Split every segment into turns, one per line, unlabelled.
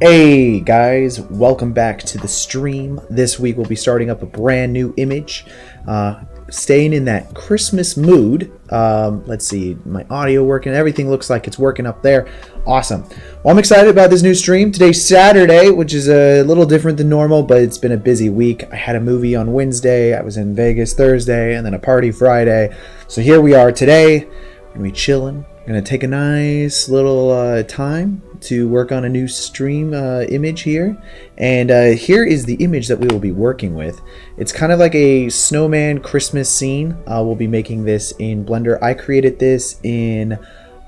Hey guys, welcome back to the stream. This week we'll be starting up a brand new image, staying in that Christmas mood. Let's see, my audio working, everything looks like it's working up there. Awesome. Well, I'm excited about this new stream. Today's Saturday, which is a little different than normal, but it's been a busy week. I had a movie on Wednesday, I was in Vegas Thursday, and then a party Friday. So here we are today. We're gonna be chilling. Gonna take a nice little time to work on a new stream image here, and here is the image that we will be working with. It's kind of like a snowman Christmas scene. We'll be making this in Blender. I created this in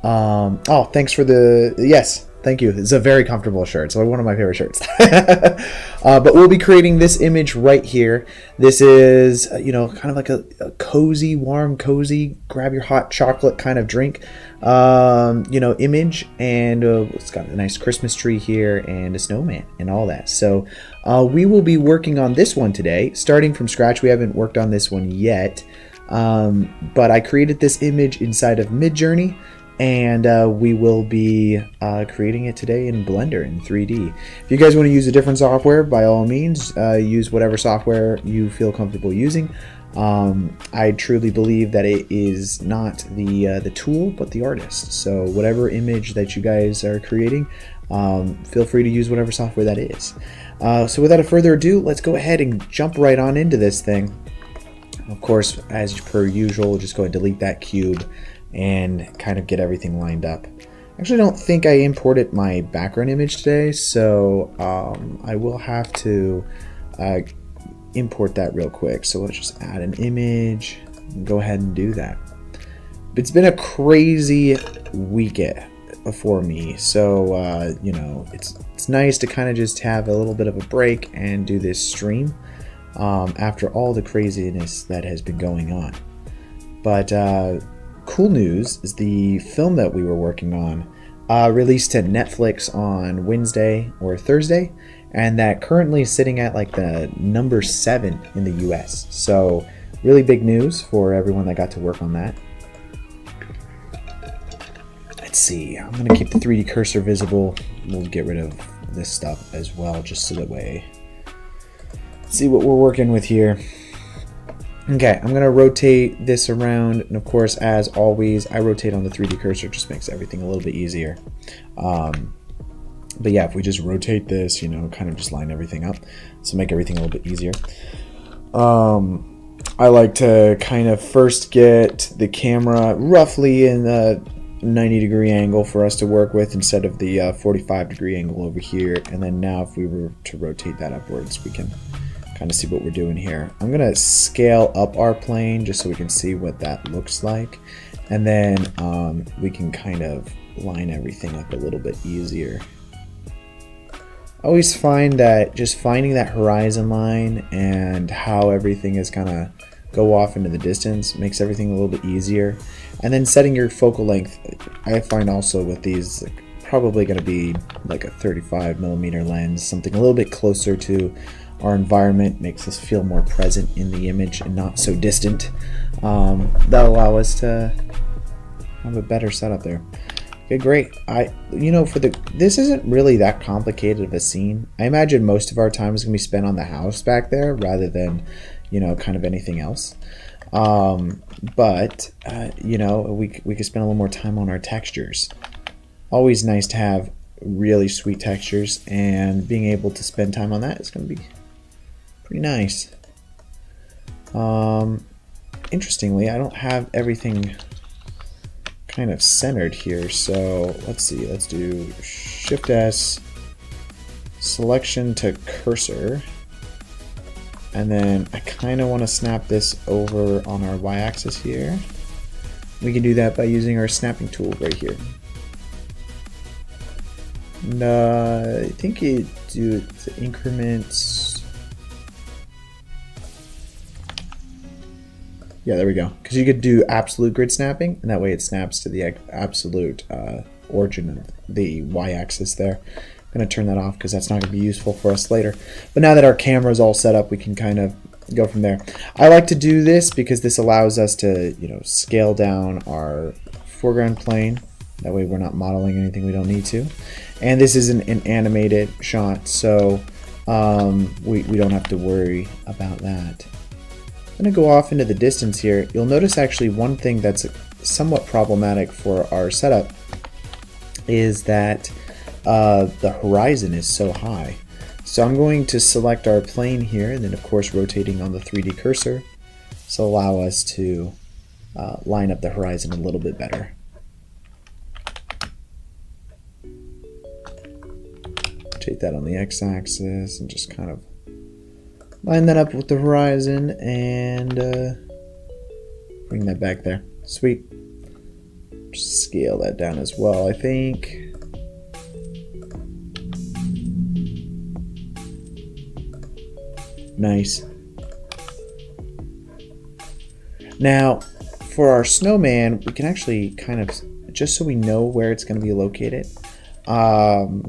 oh, thanks for the yes, thank you. It's a very comfortable shirt, so one of my favorite shirts. But we'll be creating this image right here. This is kind of like a cozy, warm, cozy, grab your hot chocolate kind of drink image, and it's got a nice Christmas tree here and a snowman and all that. So we will be working on this one today, starting from scratch. We haven't worked on this one yet, but I created this image inside of Midjourney, and we will be creating it today in Blender in 3D. If you guys want to use a different software, by all means, use whatever software you feel comfortable using. I truly believe that it is not the tool, but the artist. So whatever image that you guys are creating, feel free to use whatever software that is. So without further ado, let's go ahead and jump right on into this thing. Of course, as per usual, just go ahead and delete that cube and kind of get everything lined up. Actually, I don't think I imported my background image today, so I will have to import that real quick. So let's just add an image and go ahead and do that. It's been a crazy week for me, so it's nice to kind of just have a little bit of a break and do this stream after all the craziness that has been going on. But cool news is the film that we were working on released to Netflix on Wednesday or Thursday, and that currently is sitting at like the number 7 in the US. So really big news for everyone that got to work on that. Let's see, I'm gonna keep the 3D cursor visible. We'll get rid of this stuff as well, just so that way. Let's see what we're working with here. Okay, I'm gonna rotate this around, and of course, as always, I rotate on the 3D cursor, just makes everything a little bit easier. But yeah, if we just rotate this, kind of just line everything up, so make everything a little bit easier. I like to kind of first get the camera roughly in the 90-degree angle for us to work with instead of the 45-degree angle over here, and then now if we were to rotate that upwards, we can kind of see what we're doing here. I'm gonna scale up our plane just so we can see what that looks like, and then we can kind of line everything up a little bit easier. I always find that just finding that horizon line and how everything is gonna go off into the distance makes everything a little bit easier. And then setting your focal length, I find also with these, probably gonna be like a 35mm lens, something a little bit closer to our environment, makes us feel more present in the image and not so distant. That'll allow us to have a better setup there. Okay, great. This isn't really that complicated of a scene. I imagine most of our time is gonna be spent on the house back there rather than, kind of anything else. We could spend a little more time on our textures. Always nice to have really sweet textures, and being able to spend time on that is gonna be pretty nice. Interestingly, I don't have everything kind of centered here, so let's see, let's do Shift S, selection to cursor, and then I kind of want to snap this over on our y-axis here. We can do that by using our snapping tool right here. And I think you do the increments. Yeah, there we go. Because you could do absolute grid snapping, and that way it snaps to the absolute origin of the y-axis there. I'm going to turn that off because that's not going to be useful for us later. But now that our camera is all set up, we can kind of go from there. I like to do this because this allows us to, scale down our foreground plane That way we're not modeling anything we don't need to. And this is an animated shot, so we don't have to worry about that. I'm going to go off into the distance here. You'll notice actually one thing that's somewhat problematic for our setup is that the horizon is so high. So I'm going to select our plane here, and then of course rotating on the 3D cursor. This will allow us to line up the horizon a little bit better. Rotate that on the x-axis and just kind of line that up with the horizon and bring that back there. Sweet. Just scale that down as well, I think. Nice. Now, for our snowman, we can actually kind of, just so we know where it's going to be located,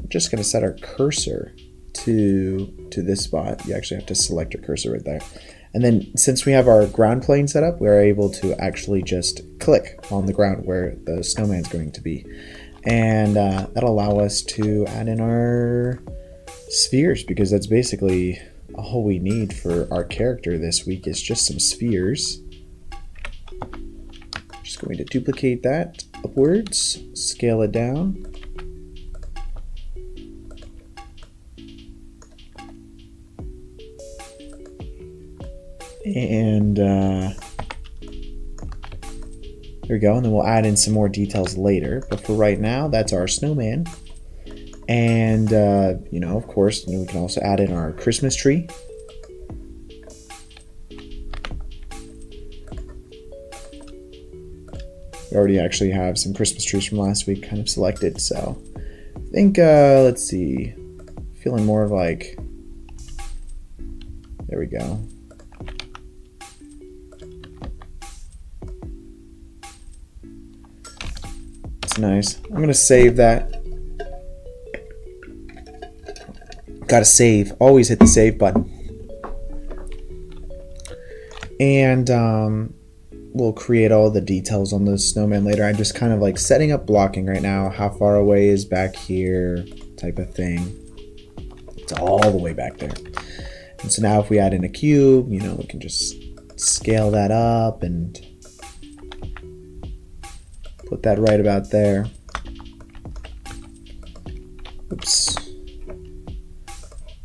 just going to set our cursor to this spot. You actually have to select your cursor right there. And then since we have our ground plane set up, we're able to actually just click on the ground where the snowman's going to be. And that'll allow us to add in our spheres, because that's basically all we need for our character this week is just some spheres. Just going to duplicate that upwards, scale it down. And there we go, and then we'll add in some more details later. But for right now, that's our snowman. And, you know, of course, we can also add in our Christmas tree. We already actually have some Christmas trees from last week kind of selected, so I think, let's see, feeling more of like, there we go. It's nice. I'm going to save that. Gotta save. Always hit the save button. And we'll create all the details on the snowman later. I'm just kind of like setting up blocking right now. How far away is back here type of thing. It's all the way back there. And so now if we add in a cube, you know, we can just scale that up and put that right about there. Oops.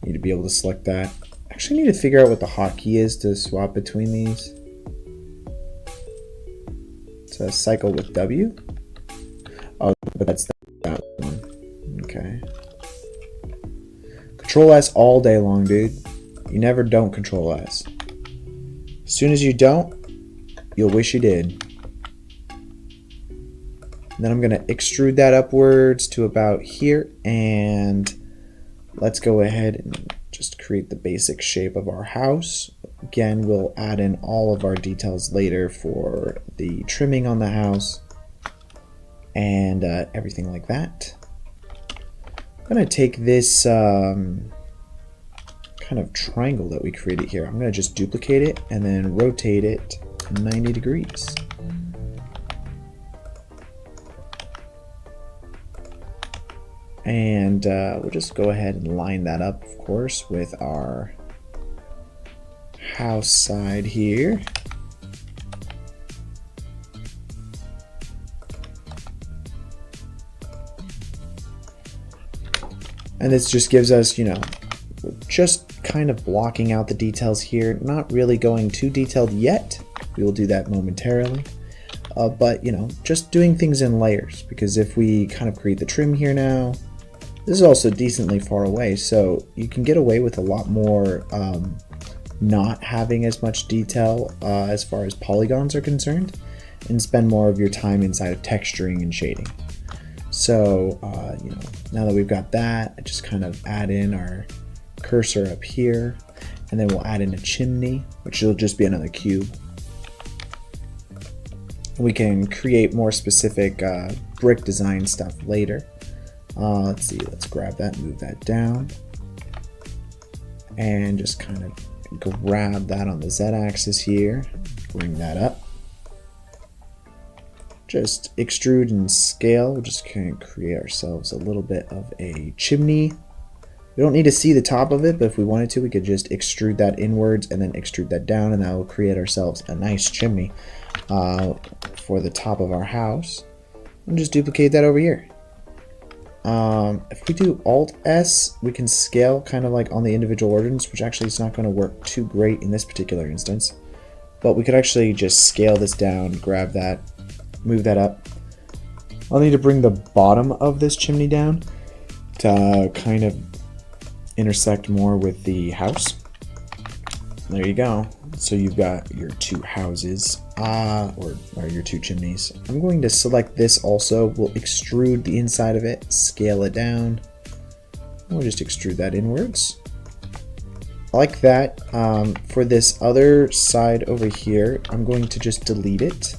Need to be able to select that. Actually need to figure out what the hotkey is to swap between these. It's a cycle with W. Oh, but that's that one. Okay. Control S all day long, dude. You never don't Control S. As soon as you don't, you'll wish you did. And then I'm going to extrude that upwards to about here, and let's go ahead and just create the basic shape of our house. Again, we'll add in all of our details later for the trimming on the house and everything like that. I'm going to take this kind of triangle that we created here. I'm going to just duplicate it and then rotate it 90 degrees. And we'll just go ahead and line that up, of course, with our house side here. And this just gives us, you know, just kind of blocking out the details here, not really going too detailed yet. We will do that momentarily. But, you know, just doing things in layers, because if we kind of create the trim here now, this is also decently far away, so you can get away with a lot more not having as much detail as far as polygons are concerned, and spend more of your time inside of texturing and shading. So, you know, now that we've got that, I just kind of add in our cursor up here, and then we'll add in a chimney, which will just be another cube. We can create more specific brick design stuff later. Let's see, let's grab that, move that down, and just kind of grab that on the Z-axis here, bring that up, just extrude and scale. We're just going to create ourselves a little bit of a chimney. We don't need to see the top of it, but if we wanted to, we could just extrude that inwards and then extrude that down, and that will create ourselves a nice chimney for the top of our house. And just duplicate that over here. If we do Alt-S, we can scale kind of like on the individual ordnance, which actually is not going to work too great in this particular instance. But we could actually just scale this down, grab that, move that up. I'll need to bring the bottom of this chimney down to kind of intersect more with the house. There you go. So you've got your two houses, or your two chimneys. I'm going to select this also. We'll extrude the inside of it, scale it down. We'll just extrude that inwards. Like that. For this other side over here, I'm going to just delete it.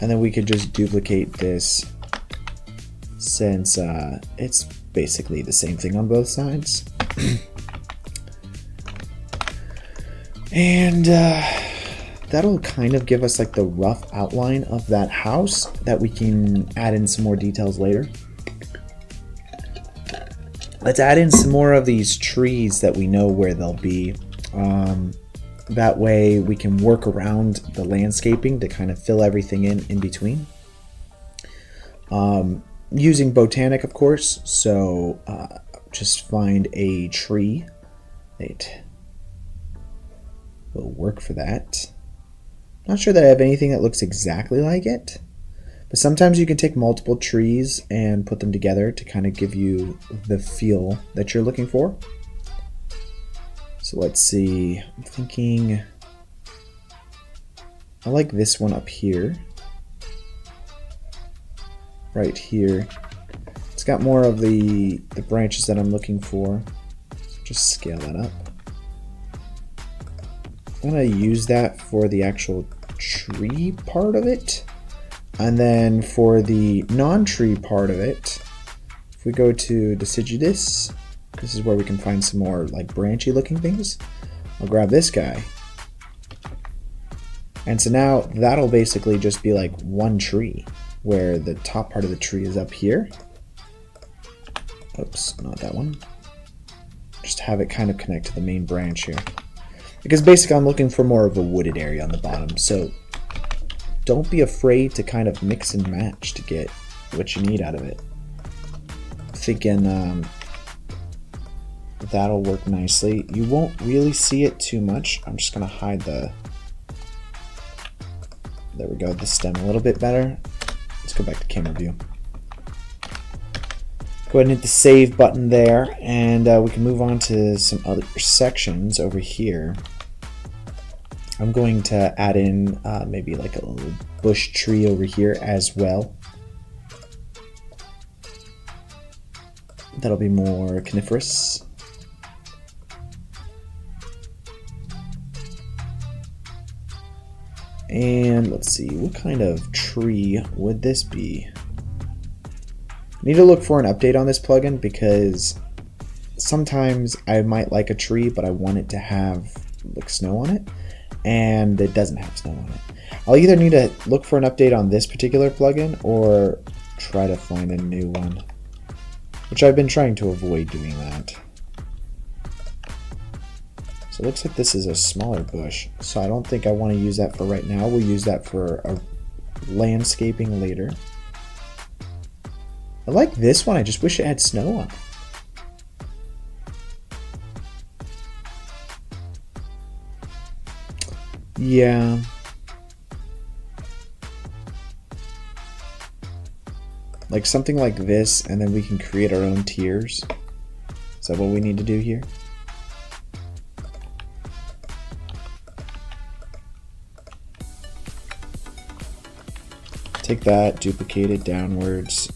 And then we could just duplicate this since it's basically the same thing on both sides. And that'll kind of give us like the rough outline of that house that we can add in some more details later. Let's add in some more of these trees that we know where they'll be. That way we can work around the landscaping to kind of fill everything in between. Using Botanic, of course, so just find a tree that will work for that. Not sure that I have anything that looks exactly like it, but sometimes you can take multiple trees and put them together to kind of give you the feel that you're looking for. So let's see, I'm thinking I like this one up here. Right here. It's got more of the branches that I'm looking for. So just scale that up. I'm going to use that for the actual tree part of it. And then for the non-tree part of it, if we go to deciduous, this is where we can find some more like branchy looking things. I'll grab this guy. And so now that'll basically just be like one tree, where the top part of the tree is up here. Oops, not that one. Just have it kind of connect to the main branch here. Because basically I'm looking for more of a wooded area on the bottom, so don't be afraid to kind of mix and match to get what you need out of it. I'm thinking that'll work nicely. You won't really see it too much. I'm just going to hide the, there we go, the stem a little bit better. Let's go back to camera view. Go ahead and hit the save button there, and we can move on to some other sections over here. I'm going to add in maybe like a little bush tree over here as well. That'll be more coniferous. And let's see, what kind of tree would this be? I need to look for an update on this plugin because sometimes I might like a tree, but I want it to have like snow on it, and it doesn't have snow on it. I'll either need to look for an update on this particular plugin or try to find a new one, which I've been trying to avoid doing that. So it looks like this is a smaller bush, so I don't think I want to use that for right now. We'll use that for a landscaping later. I like this one, I just wish it had snow on it. Yeah. Like something like this, and then we can create our own tiers. Is that what we need to do here? Take that, duplicate it downwards.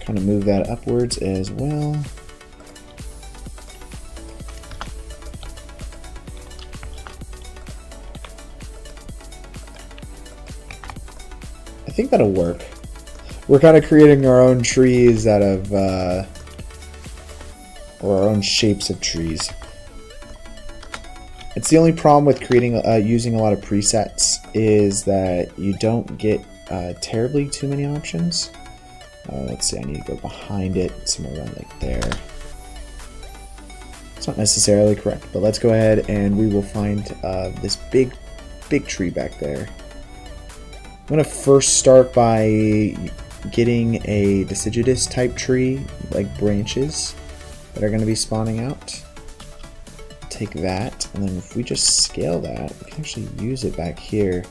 Kind of move that upwards as well. I think that'll work. We're kind of creating our own trees out of, or our own shapes of trees. It's the only problem with creating using a lot of presets is that you don't get terribly too many options. Let's see, I need to go behind it somewhere around like there. It's not necessarily correct, but let's go ahead and we will find this big tree back there. I'm going to first start by getting a deciduous type tree, like branches that are going to be spawning out. Take that, and then if we just scale that, we can actually use it back here.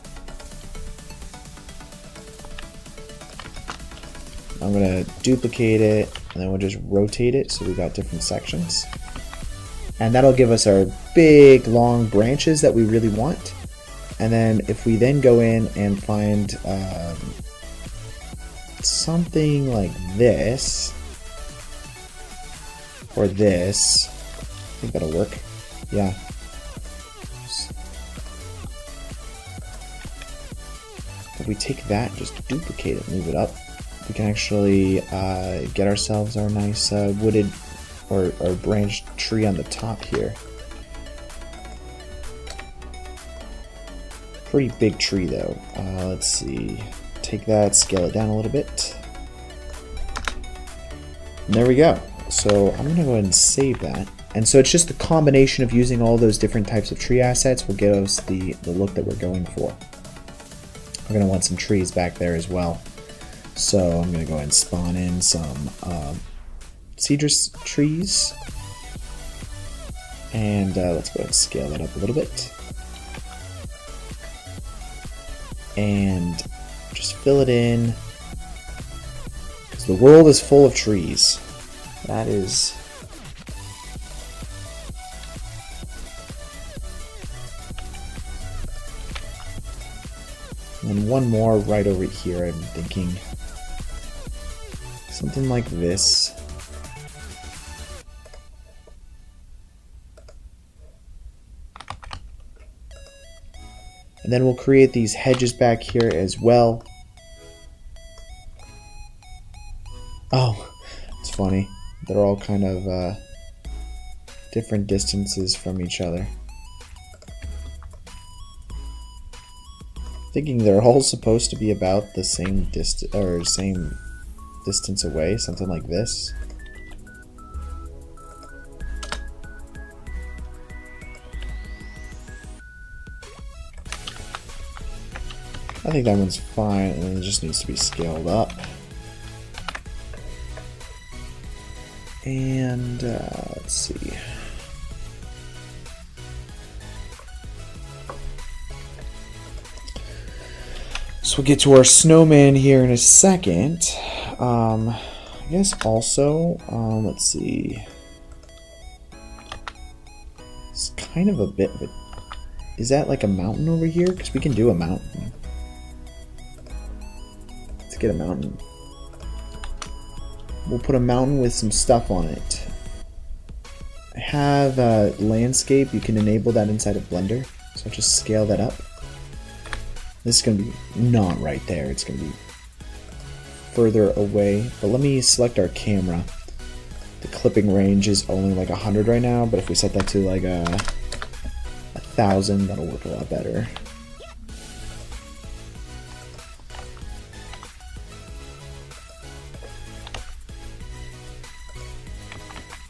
I'm going to duplicate it, and then we'll just rotate it so we've got different sections. And that'll give us our big, long branches that we really want. And then if we then go in and find something like this, or this, I think that'll work. Yeah. If we take that, just duplicate it, move it up, we can actually get ourselves our nice wooded or branched tree on the top here. Pretty big tree though. Let's see. Take that, scale it down a little bit. And there we go. So I'm gonna go ahead and save that. And so it's just the combination of using all those different types of tree assets will give us the look that we're going for. We're going to want some trees back there as well. So I'm going to go ahead and spawn in some cedrus trees. And let's go ahead and scale that up a little bit. And just fill it in. Because the world is full of trees. That is... And one more right over here, I'm thinking. Something like this. And then we'll create these hedges back here as well. Oh, it's funny. They're all kind of different distances from each other. Thinking they're all supposed to be about the same distance or same distance away, something like this. I think that one's fine, and then it just needs to be scaled up. And let's see. So we'll get to our snowman here in a second. I guess also, let's see. It's kind of a bit of a... Is that like a mountain over here? Because we can do a mountain. Let's get a mountain. We'll put a mountain with some stuff on it. I have landscape. You can enable that inside of Blender. So I'll just scale that up. This is going to be not right there. It's going to be further away. But let me select our camera. The clipping range is only like 100 right now, but if we set that to like 1,000, that'll work a lot better.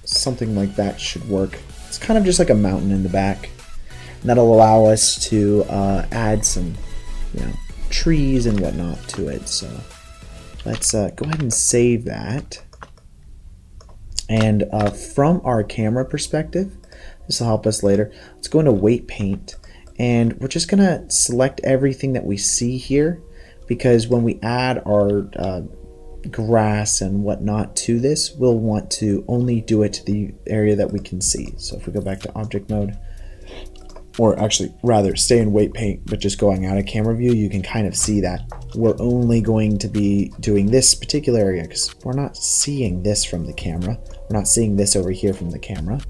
Something like that should work. It's kind of just like a mountain in the back. And that'll allow us to add some, trees and whatnot to it. So let's go ahead and save that. And from our camera perspective, this will help us later. Let's go into weight paint, and we're just gonna select everything that we see here, because when we add our grass and whatnot to this, we'll want to only do it to the area that we can see. So if we go back to object mode, or actually rather stay in weight paint, but just going out of camera view, you can kind of see that we're only going to be doing this particular area because we're not seeing this from the camera. We're not seeing this over here from the camera.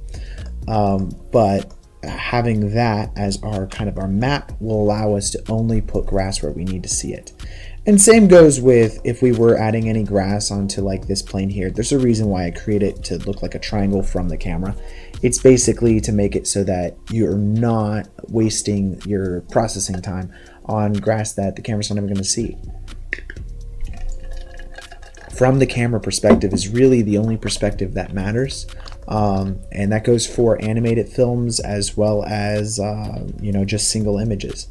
But having that as our kind of our map will allow us to only put grass where we need to see it. And same goes with if we were adding any grass onto like this plane here. There's a reason why I create it to look like a triangle from the camera. It's basically to make it so that you're not wasting your processing time on grass that the camera's not even going to see. From the camera perspective is really the only perspective that matters. And that goes for animated films as well as, you know, just single images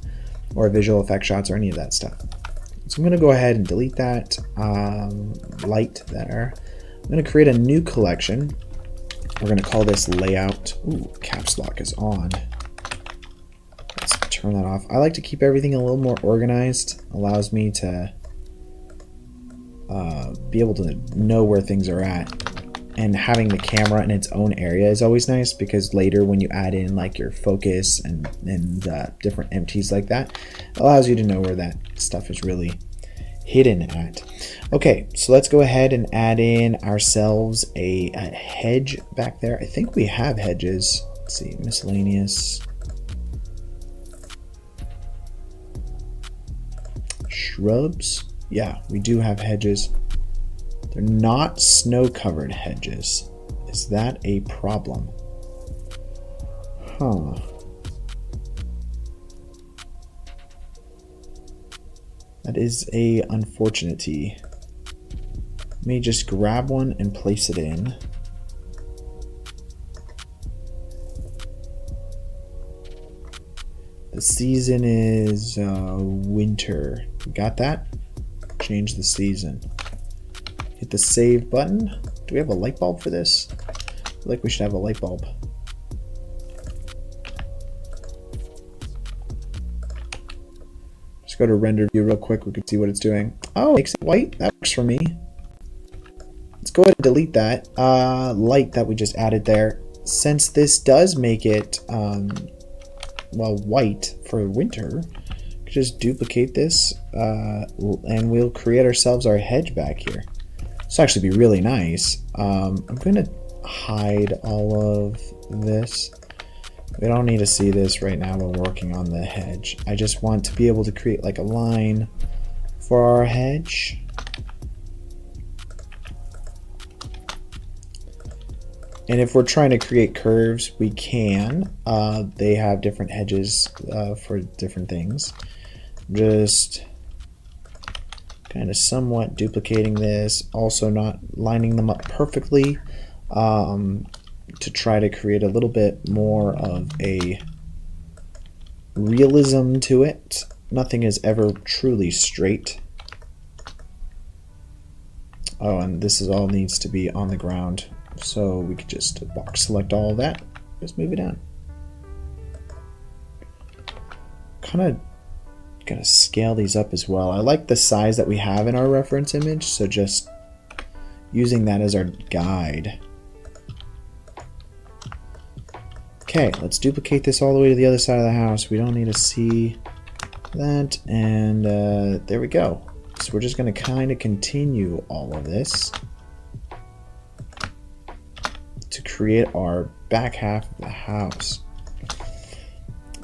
or visual effect shots or any of that stuff. So I'm going to go ahead and delete that light there. I'm going to create a new collection. We're going to call this layout. Ooh, caps lock is on. Let's turn that off. I like to keep everything a little more organized. Allows me to be able to know where things are at. And having the camera in its own area is always nice, because later when you add in like your focus and different empties like that, it allows you to know where that stuff is really hidden at. Okay, so let's go ahead and add in ourselves a hedge back there. I think we have hedges. Let's see, miscellaneous. Shrubs. Yeah, we do have hedges. They're not snow-covered hedges. Is that a problem? Huh. That is a unfortunately. Let me just grab one and place it in. The season is winter. Got that? Change the season. Hit the save button. Do we have a light bulb for this? I feel like we should have a light bulb. Just go to render view real quick. We can see what it's doing. Oh, it makes it white. That works for me. Let's go ahead and delete that light that we just added there. Since this does make it well, white for winter, just duplicate this and we'll create ourselves our hedge back here. This will actually be really nice. I'm going to hide all of this. We don't need to see this right now when we're working on the hedge. I just want to be able to create like a line for our hedge. And if we're trying to create curves, we can. They have different hedges for different things. Just kind of somewhat duplicating this, also not lining them up perfectly, to try to create a little bit more of a realism to it. Nothing is ever truly straight. Oh, and this is all needs to be on the ground, so we could just box select all of that, just move it down. Kind of gonna scale these up as well. I like the size that we have in our reference image, so just using that as our guide. Okay, let's duplicate this all the way to the other side of the house. We don't need to see that, and there we go. So we're just going to kind of continue all of this to create our back half of the house.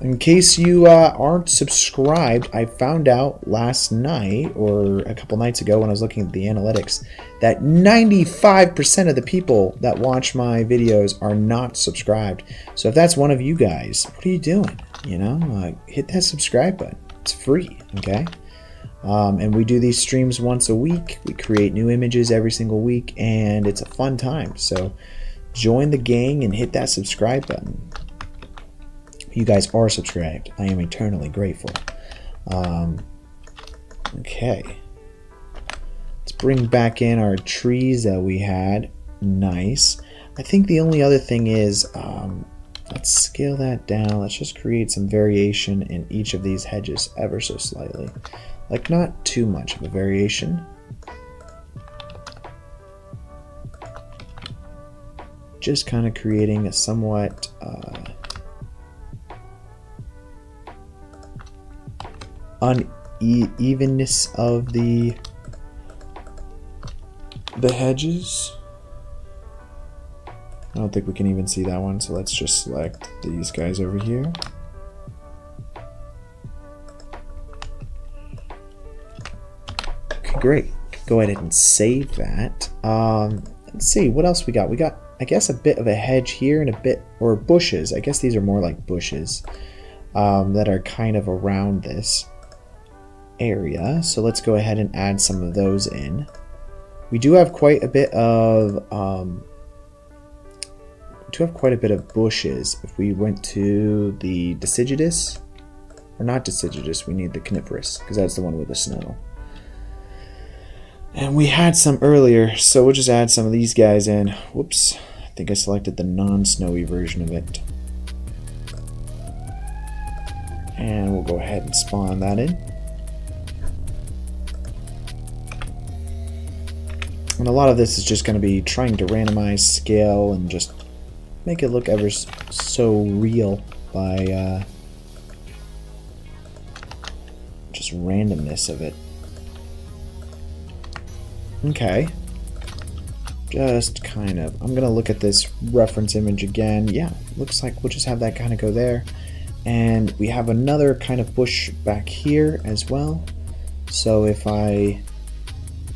In case you aren't subscribed, I found out last night or a couple nights ago when I was looking at the analytics that 95% of the people that watch my videos are not subscribed. So if that's one of you guys, what are you doing? You know, hit that subscribe button. It's free, okay? And we do these streams once a week. We create new images every single week, and it's a fun time. So join the gang and hit that subscribe button. You guys are subscribed. I am eternally grateful. Okay. Let's bring back in our trees that we had. Nice. I think the only other thing is, let's scale that down. Let's just create some variation in each of these hedges ever so slightly. Like not too much of a variation. Just kind of creating a somewhat unevenness of the hedges. don't think we can even see that one, so let's just select these guys over here. Okay, great. Go ahead and save that. Let's see, what else we got? We got, I guess, a bit of a hedge here and a bit, or bushes. I guess these are more like bushes that are kind of around this area. So let's go ahead and add some of those in. We do have quite a bit of bushes. If we went to the deciduous, or not deciduous, we need the coniferous because that's the one with the snow. And we had some earlier, so we'll just add some of these guys in. Whoops, I think I selected the non-snowy version of it. And we'll go ahead and spawn that in. And a lot of this is just going to be trying to randomize scale and just make it look ever so real by just randomness of it. Okay. Just kind of, I'm going to look at this reference image again. Yeah, looks like we'll just have that kind of go there. And we have another kind of bush back here as well. So if I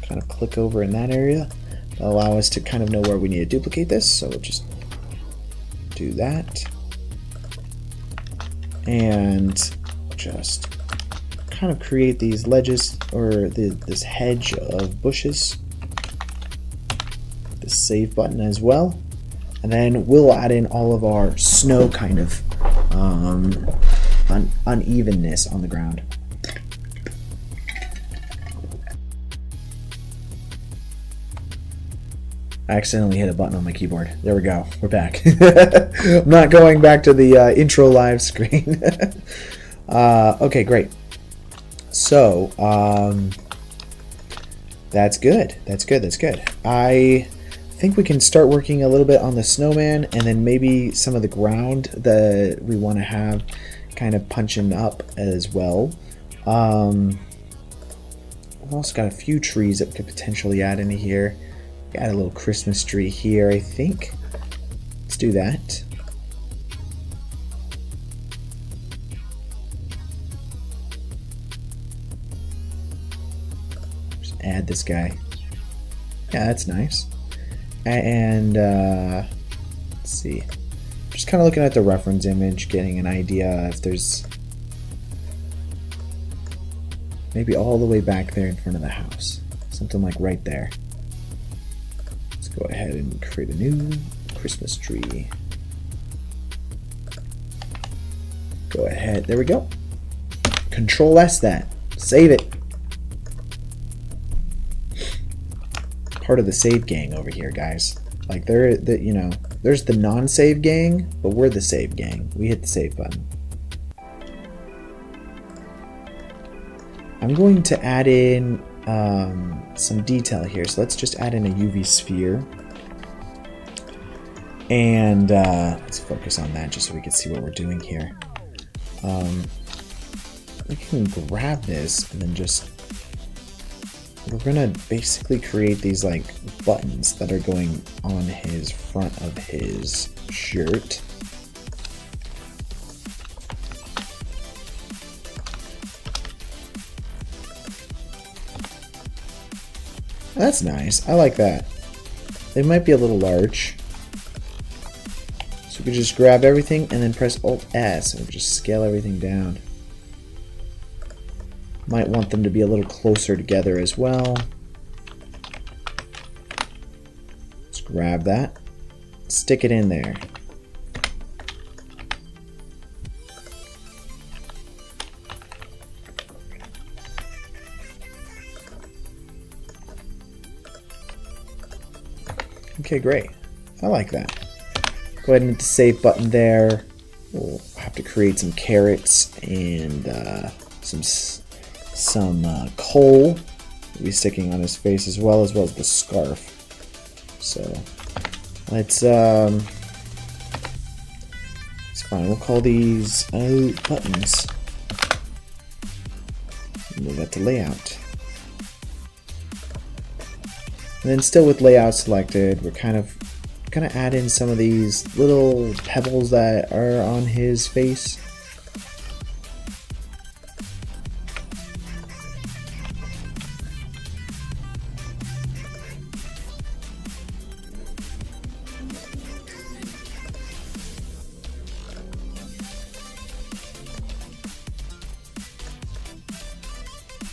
kind of click over in that area, that'll allow us to kind of know where we need to duplicate this. So we'll just do that. And just kind of create these ledges, or this hedge of bushes. The save button as well. And then we'll add in all of our snow kind of unevenness on the ground. I accidentally hit a button on my keyboard. There we go. We're back. I'm not going back to the intro live screen. Okay, great. So, that's good. That's good. That's good. I think we can start working a little bit on the snowman, and then maybe some of the ground that we want to have kind of punching up as well. We've also got a few trees that we could potentially add into here. Add a little Christmas tree here, I think. Let's do that. Just add this guy. Yeah, that's nice. And let's see. Just kind of looking at the reference image, getting an idea if there's maybe all the way back there in front of the house. Something like right there. Go ahead and create a new Christmas tree. Go ahead, there we go. Control S that, save it. Part of the save gang over here, guys. Like you know, there's the non-save gang, but we're the save gang. We hit the save button. I'm going to add in some detail here, so let's just add in a UV sphere, and let's focus on that just so we can see what we're doing here. We can grab this and then just, we're gonna basically create these like buttons that are going on his front of his shirt. That's nice. I like that. They might be a little large. So we could just grab everything and then press Alt S and just scale everything down. Might want them to be a little closer together as well. Let's grab that. Stick it in there. Okay, great. I like that. Go ahead and hit the save button there. We'll have to create some carrots and some coal will be sticking on his face as well as the scarf. So let's it's fine. We'll call these buttons. Move that to layout. And then still with layout selected, we're kind of I'm gonna add in some of these little pebbles that are on his face.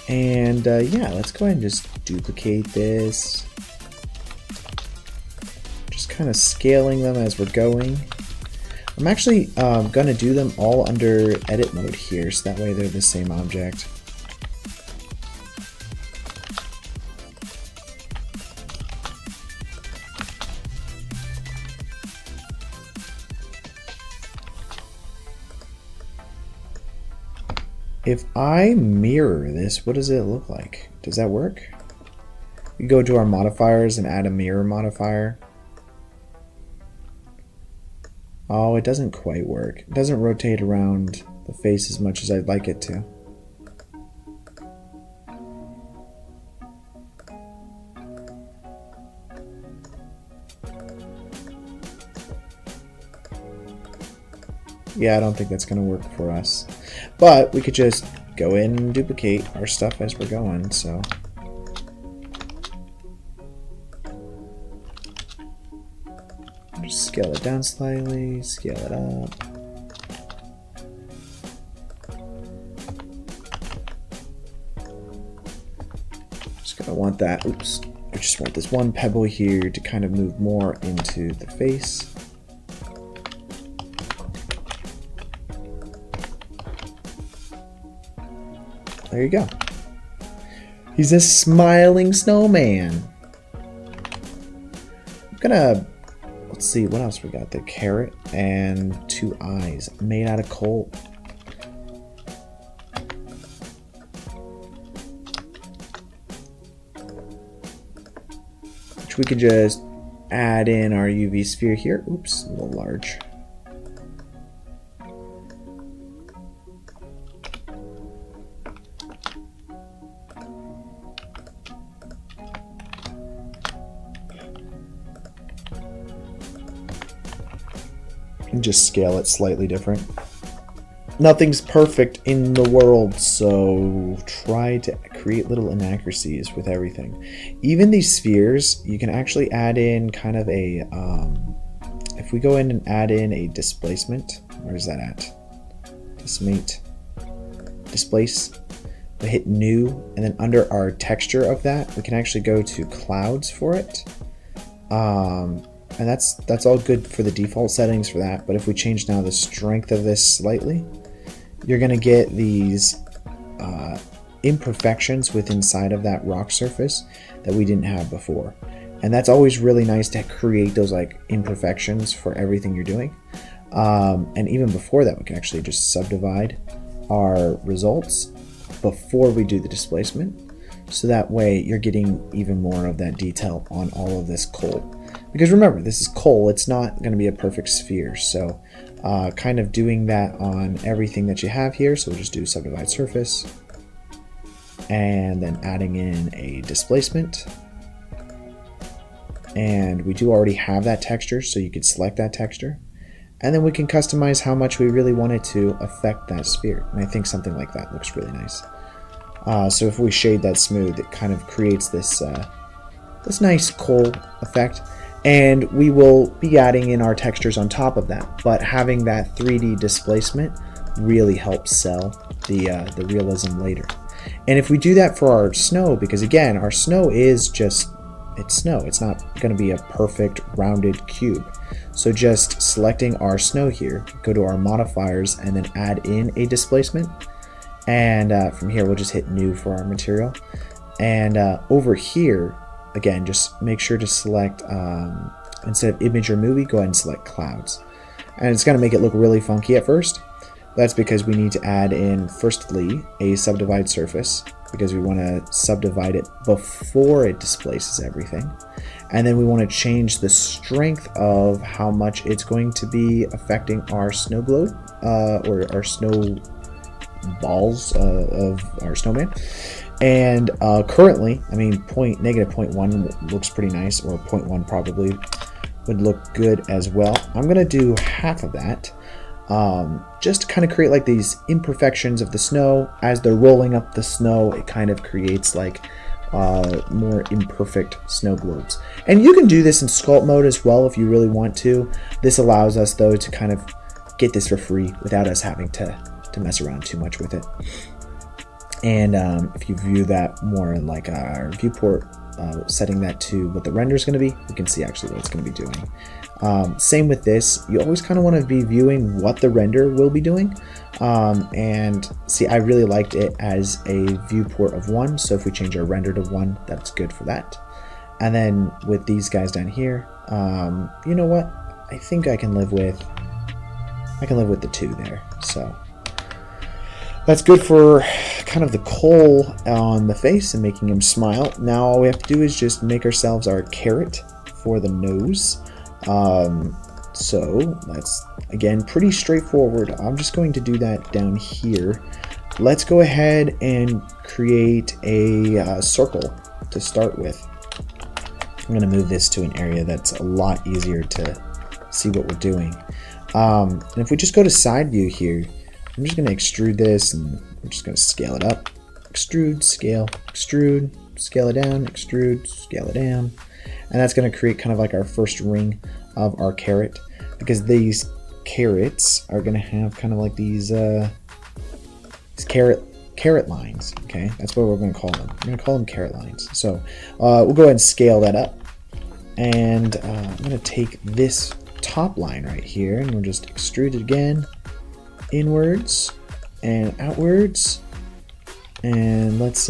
And yeah, let's go ahead and just duplicate this. Just kind of scaling them as we're going. I'm actually going to do them all under edit mode here, so that way they're the same object. If I mirror this, what does it look like? Does that work? We go to our modifiers and add a mirror modifier. Oh, it doesn't quite work. It doesn't rotate around the face as much as I'd like it to. Yeah, I don't think that's going to work for us. But we could just go in and duplicate our stuff as we're going, so. Just scale it down slightly, scale it up. Just gonna want that, oops. I just want this one pebble here to kind of move more into the face. There you go. He's a smiling snowman. I'm gonna, let's see, what else we got? The carrot and 2 eyes made out of coal. Which we could just add in our UV sphere here. Oops, a little large. And just scale it slightly different. Nothing's perfect in the world, so try to create little inaccuracies with everything. Even these spheres, you can actually add in kind of a, if we go in and add in a displacement, where is that at? Displace, we hit new, and then under our texture of that, we can actually go to clouds for it. And that's all good for the default settings for that, but if we change now the strength of this slightly, you're going to get these imperfections within inside of that rock surface that we didn't have before. And that's always really nice to create those like imperfections for everything you're doing. And even before that, we can actually just subdivide our results before we do the displacement. So that way you're getting even more of that detail on all of this coal. Because remember, this is coal, it's not going to be a perfect sphere. So kind of doing that on everything that you have here. So we'll just do subdivide surface. And then adding in a displacement. And we do already have that texture, so you could select that texture. And then we can customize how much we really want it to affect that sphere. And I think something like that looks really nice. So if we shade that smooth, it kind of creates this, this nice coal effect. And we will be adding in our textures on top of that. But having that 3D displacement really helps sell the realism later. And if we do that for our snow, because again, our snow is just, it's snow. It's not going to be a perfect rounded cube. So just selecting our snow here, go to our modifiers and then add in a displacement. And from here, we'll just hit new for our material. And over here, again, just make sure to select, instead of image or movie, go ahead and select clouds. And it's going to make it look really funky at first. That's because we need to add in, firstly, a subdivide surface, because we want to subdivide it before it displaces everything. And then we want to change the strength of how much it's going to be affecting our snow globe, or our snow balls of our snowman. And currently, I mean, -0.1 looks pretty nice, or 0.1 probably. would look good as well. I'm going to do half of that. Just to kind of create like these imperfections of the snow. As they're rolling up the snow, it kind of creates like more imperfect snow globes. And you can do this in sculpt mode as well if you really want to. This allows us though to kind of get this for free without us having to mess around too much with it. And if you view that more in like our viewport, setting that to what the render is going to be, we can see actually what it's going to be doing. Same with this, you always kind of want to be viewing what the render will be doing. And see, I really liked it as a viewport of 1, so if we change our render to 1, that's good for that. And then with these guys down here, you know what, I think I can live with the 2 there. So that's good for kind of the coal on the face and making him smile. Now all we have to do is just make ourselves our carrot for the nose. So that's, again, pretty straightforward. I'm just going to do that down here. Let's go ahead and create a circle to start with. I'm going to move this to an area that's a lot easier to see what we're doing. And if we just go to side view here, I'm just going to extrude this, and I'm just going to scale it up. Extrude, scale, extrude, scale it down, extrude, scale it down. And that's going to create kind of like our first ring of our carrot, because these carrots are going to have kind of like these carrot lines. Okay, that's what we're going to call them. We're going to call them carrot lines. So we'll go ahead and scale that up. And I'm going to take this top line right here, and we'll just extrude it again, inwards and outwards, and let's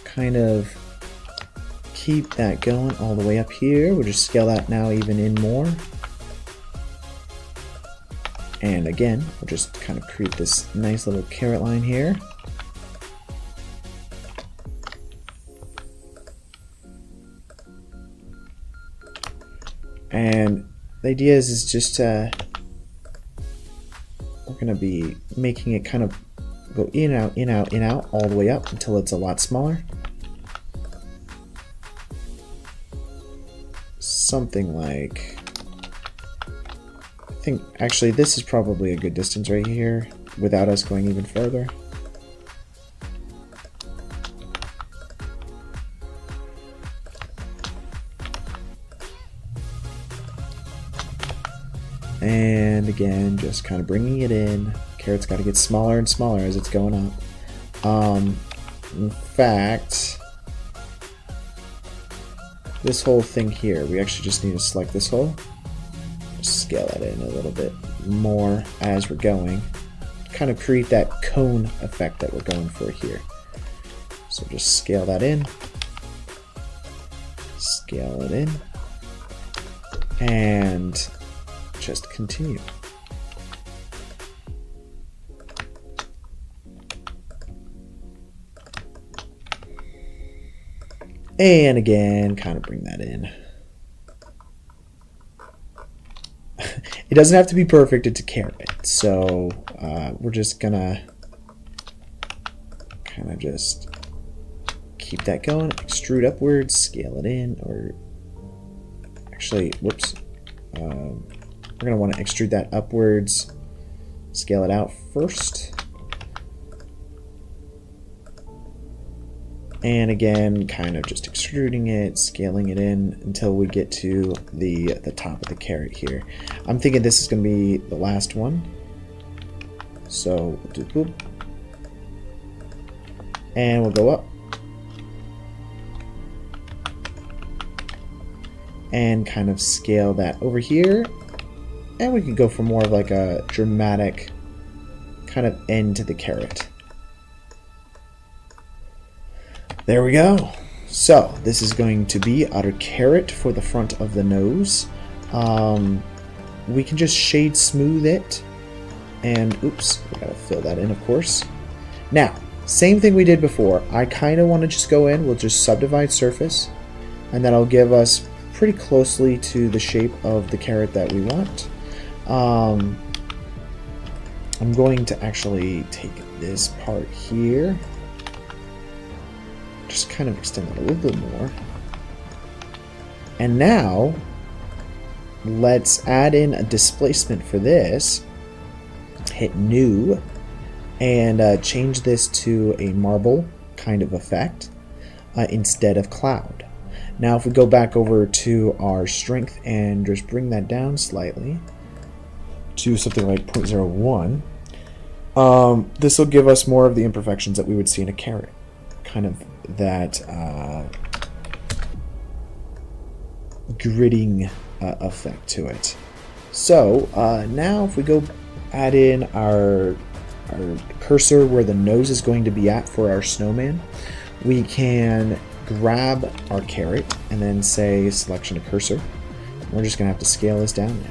kind of keep that going all the way up here. We'll just scale that now even in more, and again we'll just kind of create this nice little carrot line here. And the idea is just we're going to be making it kind of go in, out, in, out, in, out, all the way up until it's a lot smaller. Something like, I think actually this is probably a good distance right here without us going even further. And again, just kind of bringing it in. Carrot's got to get smaller and smaller as it's going up. In fact, this whole thing here, we actually just need to select this hole. Just scale that in a little bit more as we're going. Kind of create that cone effect that we're going for here. So just scale that in. Scale it in. And just continue. And again, kind of bring that in. It doesn't have to be perfect, it's a carrot. So we're just gonna kind of just keep that going, extrude upwards, scale it in, or actually, whoops. We're going to want to extrude that upwards, scale it out first. And again, kind of just extruding it, scaling it in until we get to the top of the carrot here. I'm thinking this is going to be the last one. So we'll do boop. And we'll go up. And kind of scale that over here. And we could go for more of like a dramatic kind of end to the carrot. There we go. So this is going to be our carrot for the front of the nose. We can just shade smooth it. And oops, we gotta fill that in, of course. Now, same thing we did before. I kind of want to just go in, we'll just subdivide surface. And that'll give us pretty closely to the shape of the carrot that we want. I'm going to actually take this part here, just kind of extend it a little bit more, And now let's add in a displacement for this. Hit new and change this to a marble kind of effect instead of cloud. Now if we go back over to our strength and just bring that down slightly to something like 0.01, this will give us more of the imperfections that we would see in a carrot. Kind of that gridding effect to it. So now if we go add in our cursor where the nose is going to be at for our snowman, we can grab our carrot and then say selection of cursor. We're just going to have to scale this down now.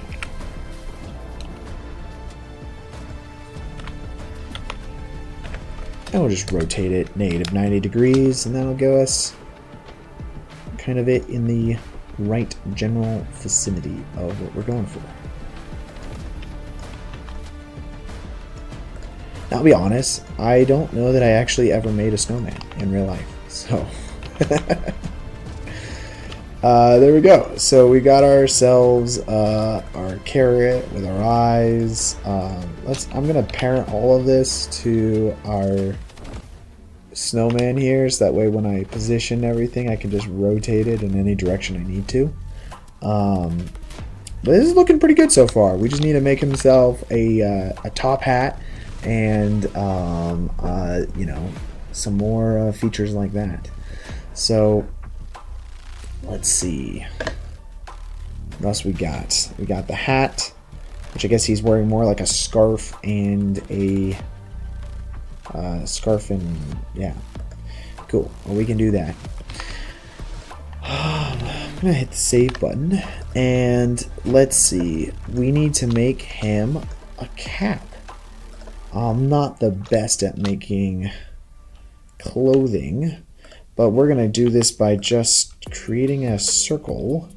And we'll just rotate it negative 90 degrees, and that'll give us kind of it in the right general vicinity of what we're going for. Now, I'll be honest, I don't know that I actually ever made a snowman in real life, so there we go. So we got ourselves our carrot with our eyes. I'm gonna parent all of this to our snowman here, so that way when I position everything, I can just rotate it in any direction I need to. But this is looking pretty good so far. We just need to make himself a top hat and you know, some more features like that. So let's see what else we got. We got the hat, which I guess he's wearing more like a scarf and a yeah, cool. Well, we can do that. I'm gonna hit the save button, and let's see, we need to make him a cap. I'm not the best at making clothing, but we're gonna do this by just creating a circle.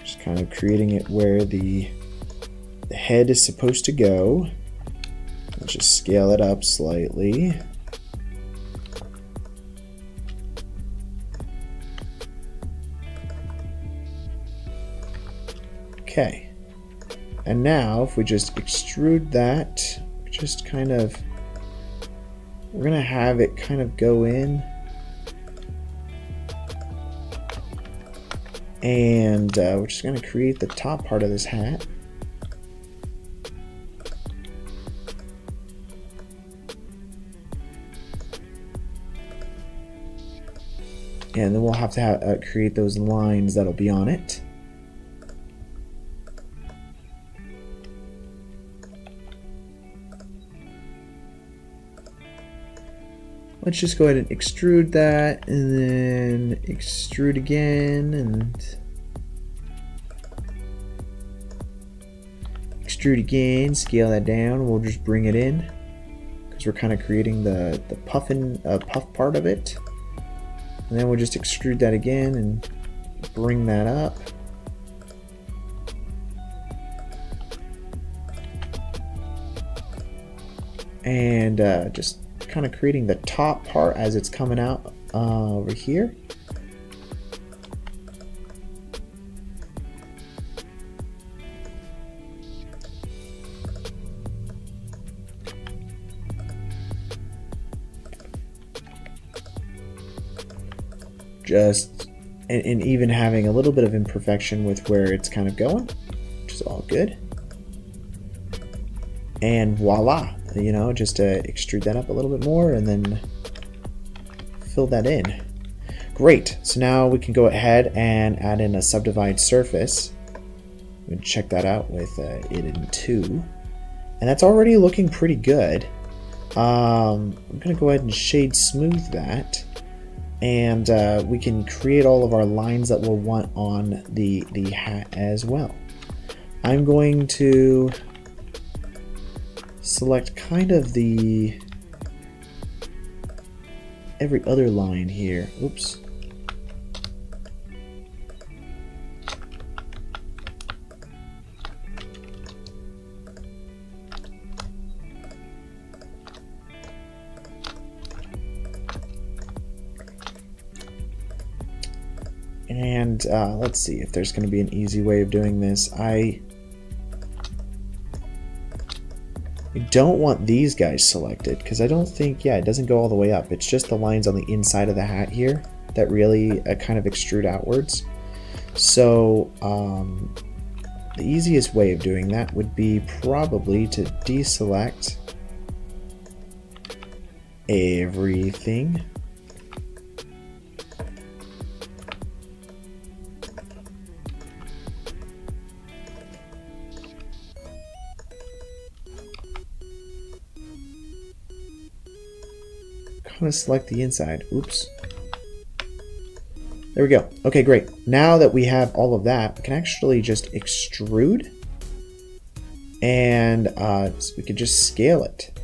Just kind of creating it where the head is supposed to go. Let's just scale it up slightly. Okay, and now if we just extrude that, just kind of, we're gonna have it kind of go in, and we're just gonna create the top part of this hat. And then we'll have to create those lines that'll be on it. Let's just go ahead and extrude that, and then extrude again, and extrude again, scale that down. We'll just bring it in, because we're kind of creating the puff part of it. And then we'll just extrude that again and bring that up. And just kind of creating the top part as it's coming out over here. Just and even having a little bit of imperfection with where it's kind of going, which is all good. And voila, you know, just to extrude that up a little bit more and then fill that in. Great, so now we can go ahead and add in a subdivide surface. We can check that out with it in 2. And that's already looking pretty good. I'm gonna go ahead and shade smooth that. And we can create all of our lines that we'll want on the hat as well. I'm going to select kind of the every other line here. Oops. And let's see if there's going to be an easy way of doing this. I don't want these guys selected because I don't think, yeah, it doesn't go all the way up. It's just the lines on the inside of the hat here that really kind of extrude outwards. So the easiest way of doing that would be probably to deselect everything. Kind of select the inside. Oops. There we go. Okay, great. Now that we have all of that, we can actually just extrude, and so we could just scale it.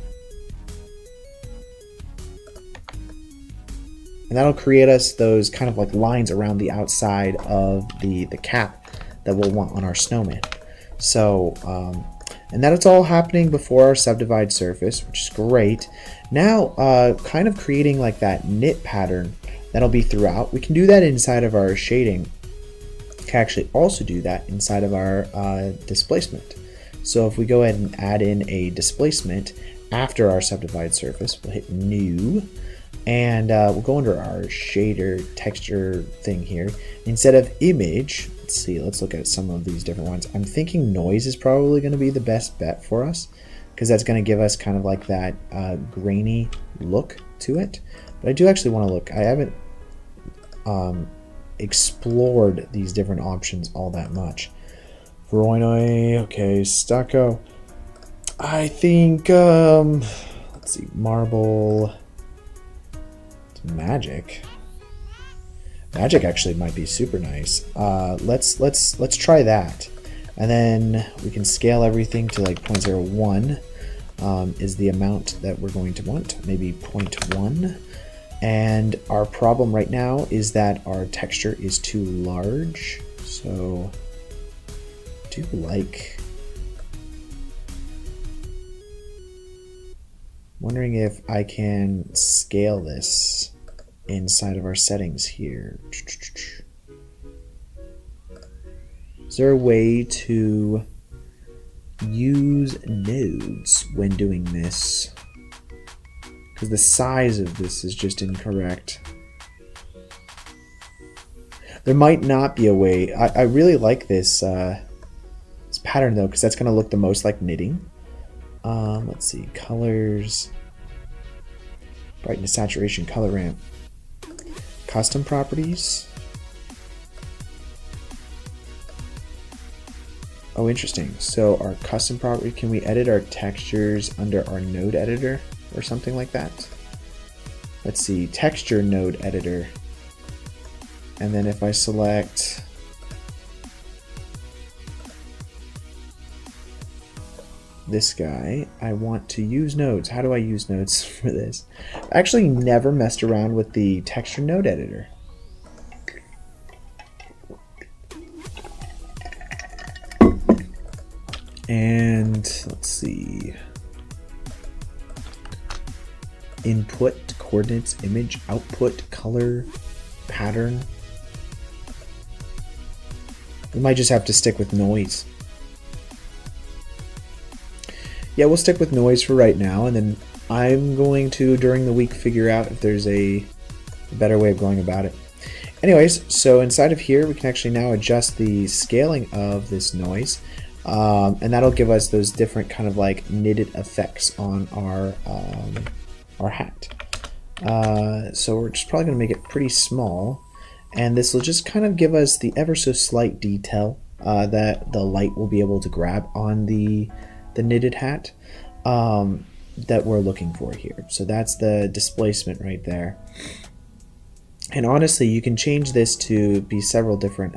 And that'll create us those kind of like lines around the outside of the cap that we'll want on our snowman. So, and that's all happening before our subdivide surface, which is great. Now, kind of creating like that knit pattern that'll be throughout. We can do that inside of our shading. We can actually also do that inside of our displacement. So if we go ahead and add in a displacement after our subdivide surface, we'll hit new, and we'll go under our shader texture thing here. Instead of image, let's see, let's look at some of these different ones. I'm thinking noise is probably going to be the best bet for us, because that's going to give us kind of like that grainy look to it. But I do actually want to look. I haven't explored these different options all that much. Voronoi, okay, stucco. I think, let's see, marble, magic. Magic actually might be super nice. Let's try that, and then we can scale everything to like 0.01 is the amount that we're going to want. Maybe 0.1. And our problem right now is that our texture is too large. So I do like, wondering if I can scale this inside of our settings here. Is there a way to use nodes when doing this? Because the size of this is just incorrect. There might not be a way. I really like this, this pattern though, because that's going to look the most like knitting. Let's see, colors, brightness, saturation, color ramp, custom properties. Oh, interesting. So our custom property, can we edit our textures under our node editor or something like that? Let's see, texture node editor. And then if I select this guy, I want to use nodes. How do I use nodes for this? I actually never messed around with the texture node editor. And let's see. Input, coordinates, image, output, color, pattern. We might just have to stick with noise. Yeah, we'll stick with noise for right now, and then I'm going to, during the week, figure out if there's a better way of going about it. Anyways, so inside of here, we can actually now adjust the scaling of this noise, and that'll give us those different kind of like knitted effects on our hat. So we're just probably going to make it pretty small, and this will just kind of give us the ever so slight detail that the light will be able to grab on the knitted hat that we're looking for here. So that's the displacement right there. And honestly, you can change this to be several different,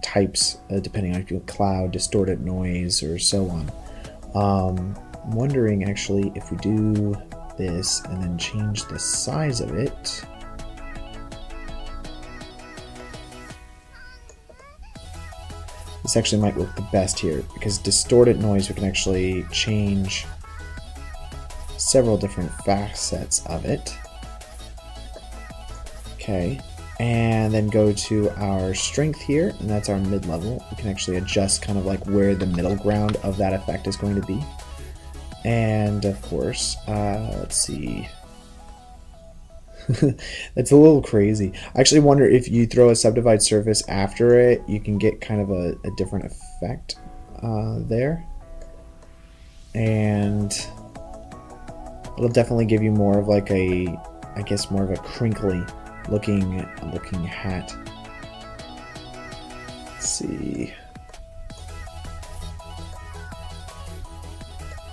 types depending on if you cloud, distorted noise, or so on. I'm wondering actually if we do this and then change the size of it. This actually might work the best here, because distorted noise, we can actually change several different facets of it. Okay, and then go to our strength here, and that's our mid-level. We can actually adjust kind of like where the middle ground of that effect is going to be. And of course, let's see. That's a little crazy. I actually wonder if you throw a subdivide surface after it, you can get kind of a different effect there. And it'll definitely give you more of like a, I guess more of a crinkly looking hat. Let's see.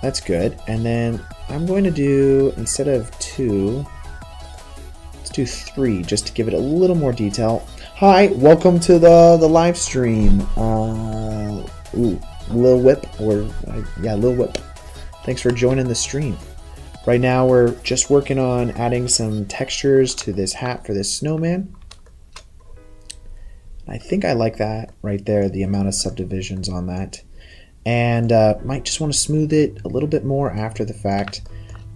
That's good. And then I'm going to do, instead of 2, let's do 3 just to give it a little more detail. Hi, welcome to the live stream. Lil Whip, or yeah, Lil Whip. Thanks for joining the stream. Right now we're just working on adding some textures to this hat for this snowman. I think I like that right there, the amount of subdivisions on that. And might just want to smooth it a little bit more after the fact.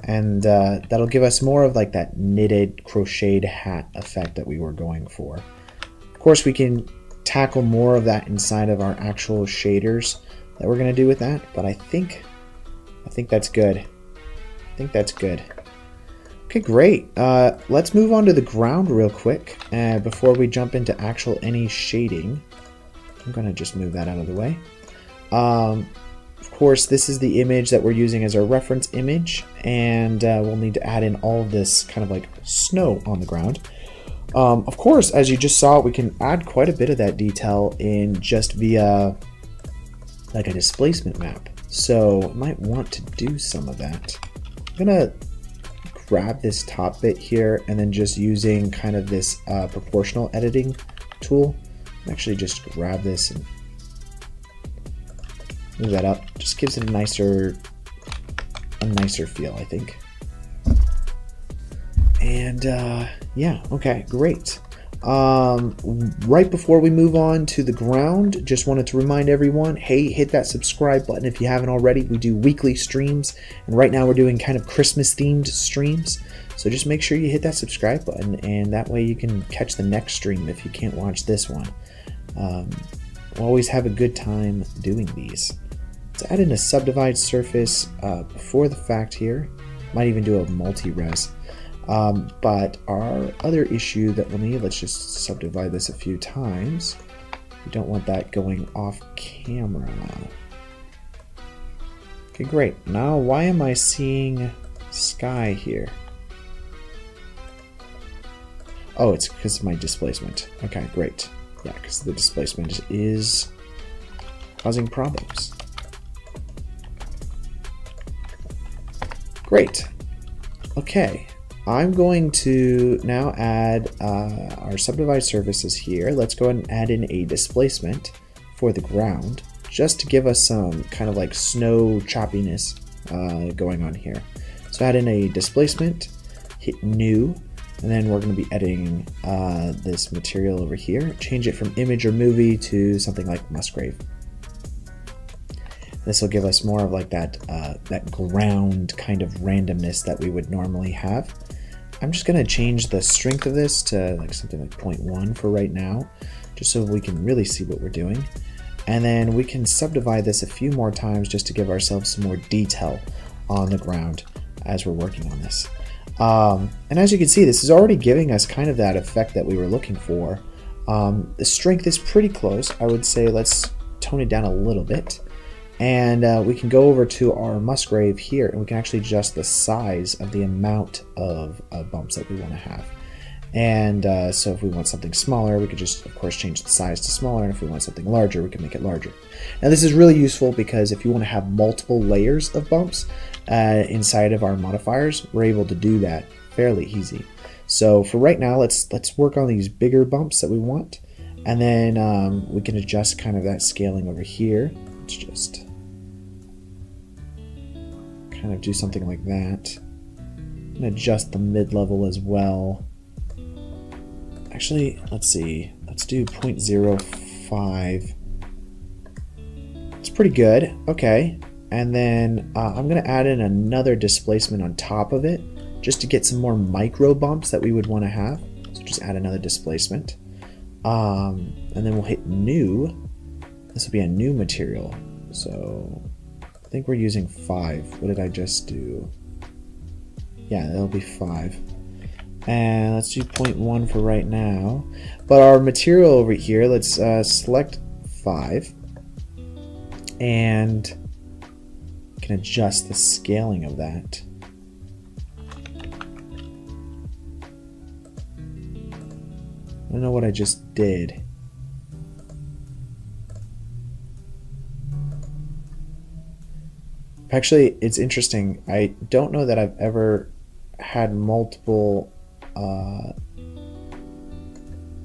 And that'll give us more of like that knitted, crocheted hat effect that we were going for. Of course, we can tackle more of that inside of our actual shaders that we're going to do with that. But I think that's good. I think that's good. Okay, great. Let's move on to the ground real quick. Before we jump into actual any shading, I'm going to just move that out of the way. Of course, this is the image that we're using as our reference image, and we'll need to add in all of this kind of like snow on the ground. Of course, as you just saw, we can add quite a bit of that detail in just via like a displacement map. So I might want to do some of that. I'm gonna grab this top bit here and then just using kind of this proportional editing tool, actually just grab this and move that up. Just gives it a nicer feel, I think. And yeah, okay, great. Right before we move on to the ground, just wanted to remind everyone, hey, hit that subscribe button if you haven't already. We do weekly streams, and right now we're doing kind of Christmas themed streams, so just make sure you hit that subscribe button, and that way you can catch the next stream if you can't watch this one. We'll always have a good time doing these. Let's add in a subdivide surface before the fact here. Might even do a multi-res. But our other issue that we'll need, let's just subdivide this a few times. We don't want that going off camera. Okay, great. Now, why am I seeing sky here? Oh, it's because of my displacement. Okay, great. Yeah, because the displacement is causing problems. Great. Okay. I'm going to now add our subdivide surfaces here. Let's go ahead and add in a displacement for the ground, just to give us some kind of like snow choppiness going on here. So add in a displacement, hit new, and then we're going to be editing this material over here. Change it from image or movie to something like Musgrave. This will give us more of like that that ground kind of randomness that we would normally have. I'm just going to change the strength of this to like something like 0.1 for right now, just so we can really see what we're doing. And then we can subdivide this a few more times just to give ourselves some more detail on the ground as we're working on this. And as you can see, this is already giving us kind of that effect that we were looking for. The strength is pretty close. I would say let's tone it down a little bit. And we can go over to our Musgrave here, and we can actually adjust the size of the amount of bumps that we want to have. And so if we want something smaller, we could just, of course, change the size to smaller. And if we want something larger, we can make it larger. Now, this is really useful because if you want to have multiple layers of bumps inside of our modifiers, we're able to do that fairly easy. So for right now, let's work on these bigger bumps that we want. And then we can adjust kind of that scaling over here. Let's just kind of do something like that. And adjust the mid-level as well. Actually, let's see. Let's do 0.05. It's pretty good. Okay. And then I'm going to add in another displacement on top of it just to get some more micro bumps that we would want to have. So just add another displacement. And then we'll hit new. This will be a new material. So I think we're using 5. What did I just do? Yeah, that'll be 5. And let's do 0.1 for right now. But our material over here, let's select 5. And can adjust the scaling of that. I don't know what I just did. Actually, it's interesting. I don't know that I've ever had multiple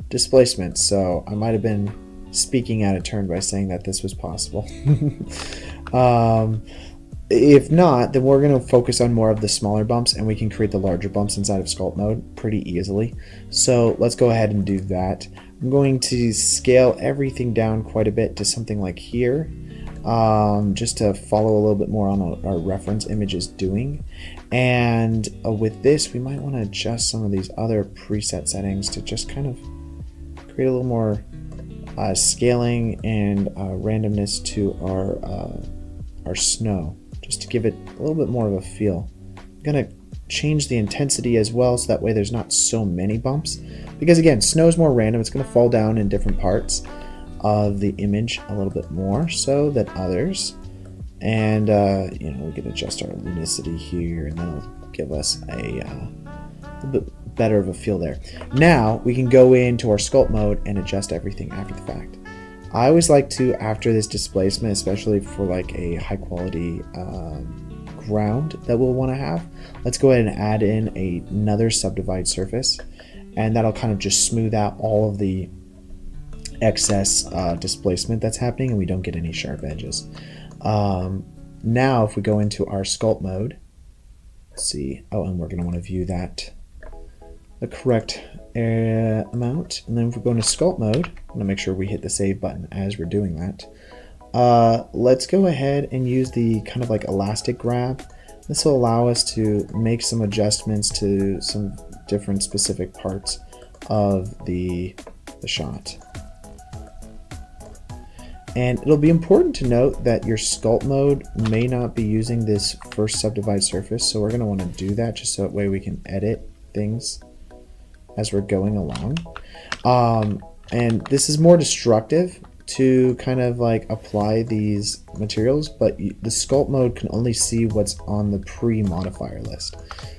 displacements, so I might have been speaking out of turn by saying that this was possible. If not, then we're going to focus on more of the smaller bumps, and we can create the larger bumps inside of sculpt mode pretty easily. So let's go ahead and do that. I'm going to scale everything down quite a bit to something like here, just to follow a little bit more on what our reference image is doing. And with this, we might want to adjust some of these other preset settings to just kind of create a little more scaling and randomness to our snow, just to give it a little bit more of a feel. I'm gonna change the intensity as well, so that way there's not so many bumps, because again, snow is more random. It's gonna fall down in different parts of the image a little bit more so than others. And you know, we can adjust our luminosity here, and that'll give us a little bit better of a feel there. Now we can go into our sculpt mode and adjust everything after the fact. I always like to, after this displacement, especially for like a high quality ground that we'll want to have, let's go ahead and add in another subdivide surface, and that'll kind of just smooth out all of the excess displacement that's happening, and we don't get any sharp edges. Now if we go into our sculpt mode, let's see, oh, and we're going to want to view that the correct amount, and then if we go into sculpt mode, I'm going to make sure we hit the save button as we're doing that. Let's go ahead and use the kind of like elastic grab. This will allow us to make some adjustments to some different specific parts of the shot. And it'll be important to note that your sculpt mode may not be using this first subdivide surface, so we're going to want to do that just so that way we can edit things as we're going along. And this is more destructive to kind of like apply these materials, but the sculpt mode can only see what's on the pre-modifier list.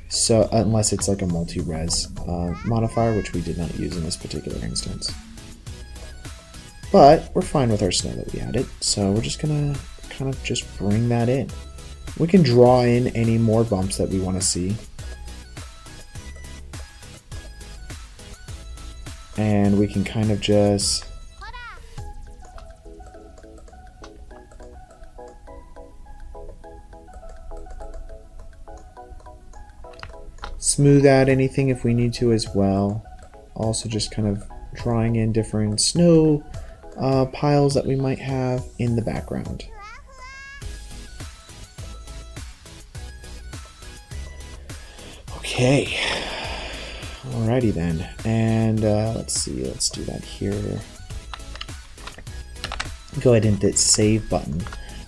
So unless it's like a multi-res modifier, which we did not use in this particular instance. But we're fine with our snow that we added, so we're just gonna kind of just bring that in. We can draw in any more bumps that we want to see. And we can kind of just smooth out anything if we need to as well. Also just kind of drawing in different snow piles that we might have in the background. Okay, alrighty then, and let's see, let's do that here. Go ahead and hit save button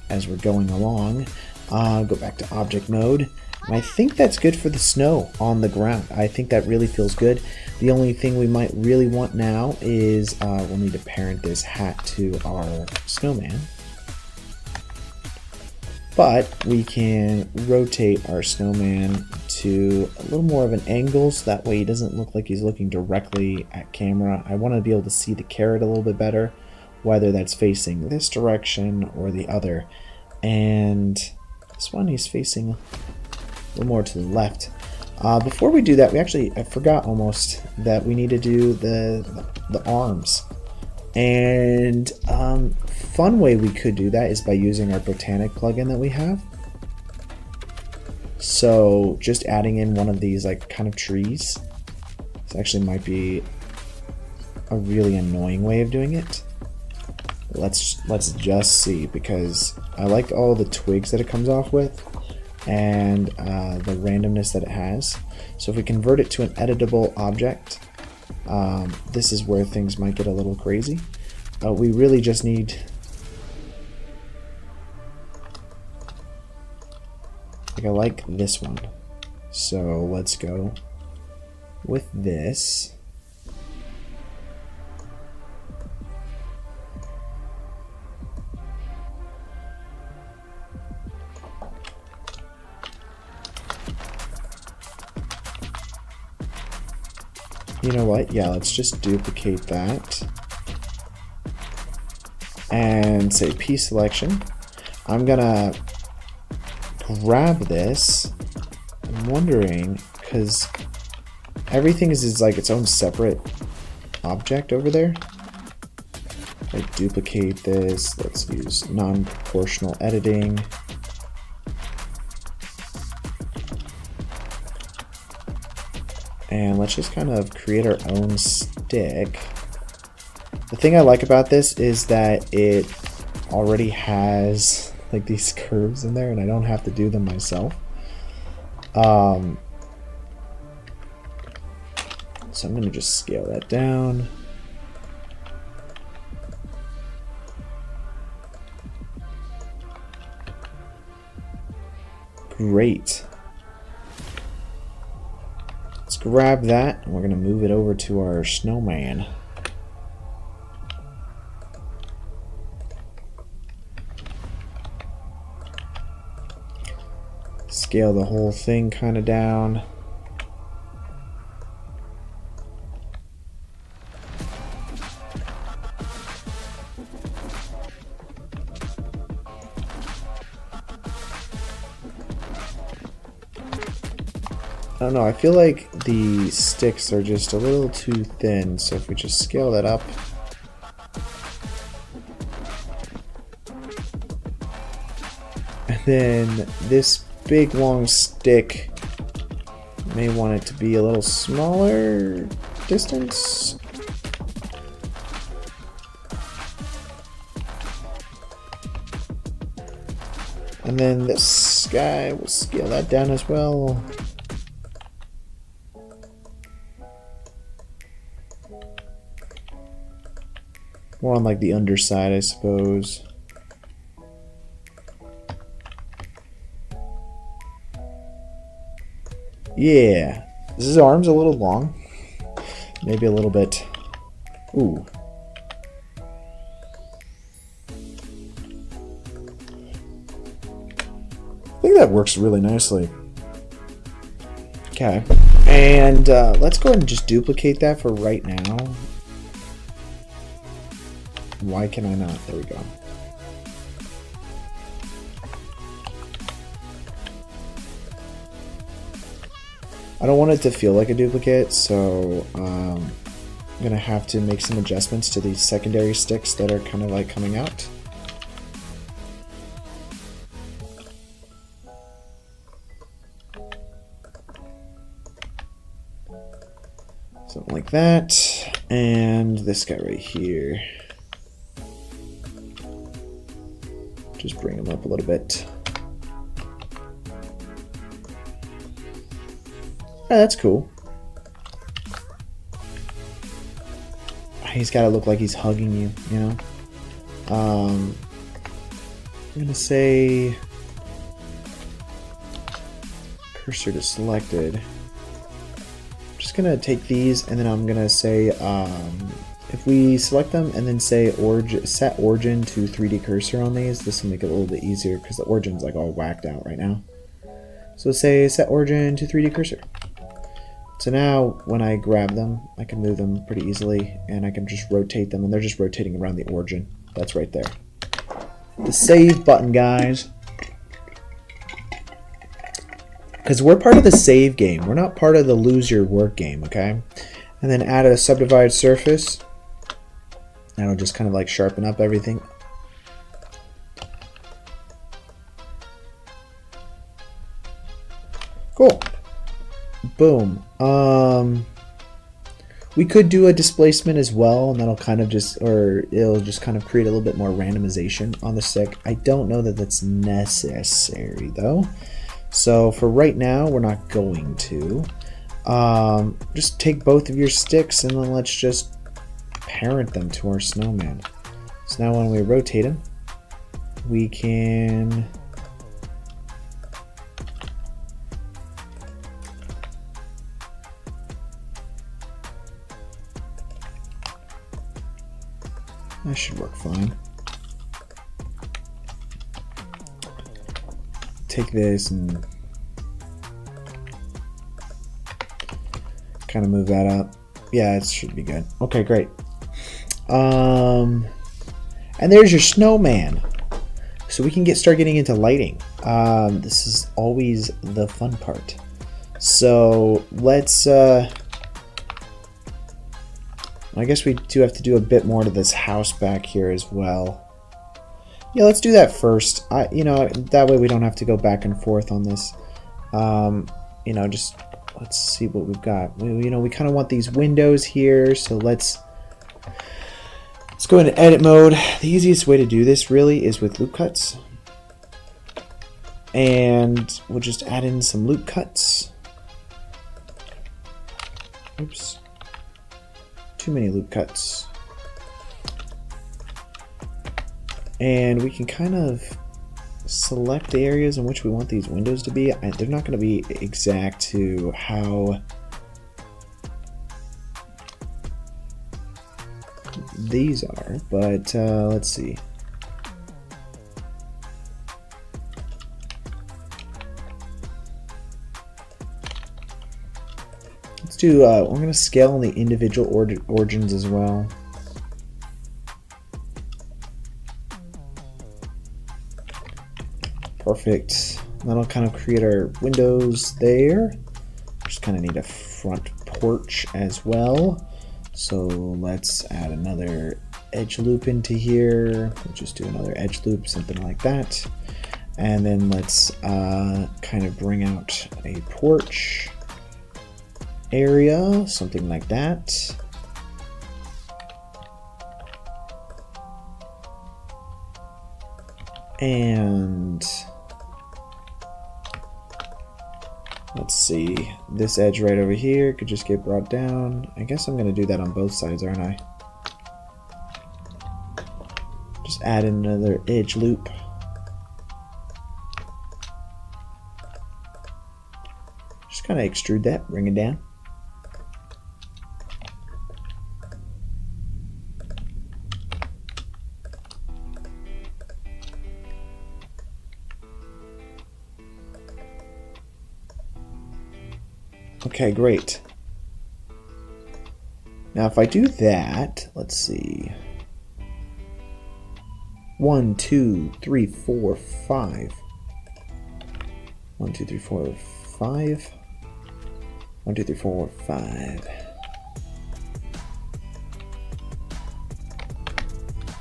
as we're going along. Go back to object mode. And I think that's good for the snow on the ground. I think that really feels good. The only thing we might really want now is we'll need to parent this hat to our snowman. But we can rotate our snowman to a little more of an angle, so that way he doesn't look like he's looking directly at camera. I want to be able to see the carrot a little bit better, whether that's facing this direction or the other. And this one, he's facing a little more to the left. Before we do that, I forgot almost that we need to do the arms. And fun way we could do that is by using our botanic plugin that we have. So just adding in one of these like kind of trees. This actually might be a really annoying way of doing it. Let's just see, because I like all the twigs that it comes off with and the randomness that it has. So if we convert it to an editable object, This is where things might get a little crazy. We really just need... I like this one. So let's go with this. You know what? Yeah, let's just duplicate that. And say P selection. I'm gonna grab this. I'm wondering, because everything is like its own separate object over there. I duplicate this. Let's use non-proportional editing. And let's just kind of create our own stick. The thing I like about this is that it already has like these curves in there and I don't have to do them myself. So I'm going to just scale that down. Great. Let's grab that and we're going to move it over to our snowman. Scale the whole thing kind of down. I don't know, I feel like the sticks are just a little too thin, so if we just scale that up. And then this big long stick, may want it to be a little smaller distance. And then this guy, we'll scale that down as well. More on like the underside, I suppose. Yeah, his arm's a little long. Maybe a little bit. Ooh. I think that works really nicely. Okay. And let's go ahead and just duplicate that for right now. Why can I not? There we go. I don't want it to feel like a duplicate, so I'm gonna have to make some adjustments to these secondary sticks that are kind of like coming out. Something like that, and this guy right here. Just bring him up a little bit. Oh, that's cool. He's got to look like he's hugging you, you know? I'm going to say cursor to selected. I'm just going to take these and then I'm going to say if we select them and then say set origin to 3D cursor on these, this will make it a little bit easier because the origin's like all whacked out right now. So say set origin to 3D cursor. So now when I grab them, I can move them pretty easily and I can just rotate them and they're just rotating around the origin. That's right there. The save button, guys. Because we're part of the save game. We're not part of the lose your work game, okay? And then add a subdivide surface. That'll just kind of like sharpen up everything. Cool. Boom. We could do a displacement as well, and that'll kind of just, or it'll just kind of create a little bit more randomization on the stick. I don't know that that's necessary though. So for right now, we're not going to. Just take both of your sticks and then let's just parent them to our snowman. So now when we rotate him, we can that should work fine. Take this and kind of move that up. Yeah, it should be good. Okay, great. And there's your snowman. So we can start getting into lighting. This is always the fun part. So let's I guess we do have to do a bit more to this house back here as well. Yeah, let's do that first. You know, that way we don't have to go back and forth on this. You know, just let's see what we've got. You know, we kind of want these windows here, so let's go into edit mode. The easiest way to do this really is with loop cuts. And we'll just add in some loop cuts. Oops. Too many loop cuts. And we can kind of select the areas in which we want these windows to be. They're not going to be exact to how these are, but let's see. Let's do, I'm going to scale on the individual origins as well. Perfect. That'll kind of create our windows there. Just kind of need a front porch as well. So let's add another edge loop into here. We'll just do another edge loop, something like that. And then let's kind of bring out a porch area, something like that. And let's see, this edge right over here could just get brought down. I guess I'm going to do that on both sides, aren't I? Just add in another edge loop. Just kind of extrude that, bring it down. Okay, great. Now if I do that, let's see. 1, 2, 3, 4, 5. 1, 2, 3, 4, 5. 1, 2, 3, 4, 5.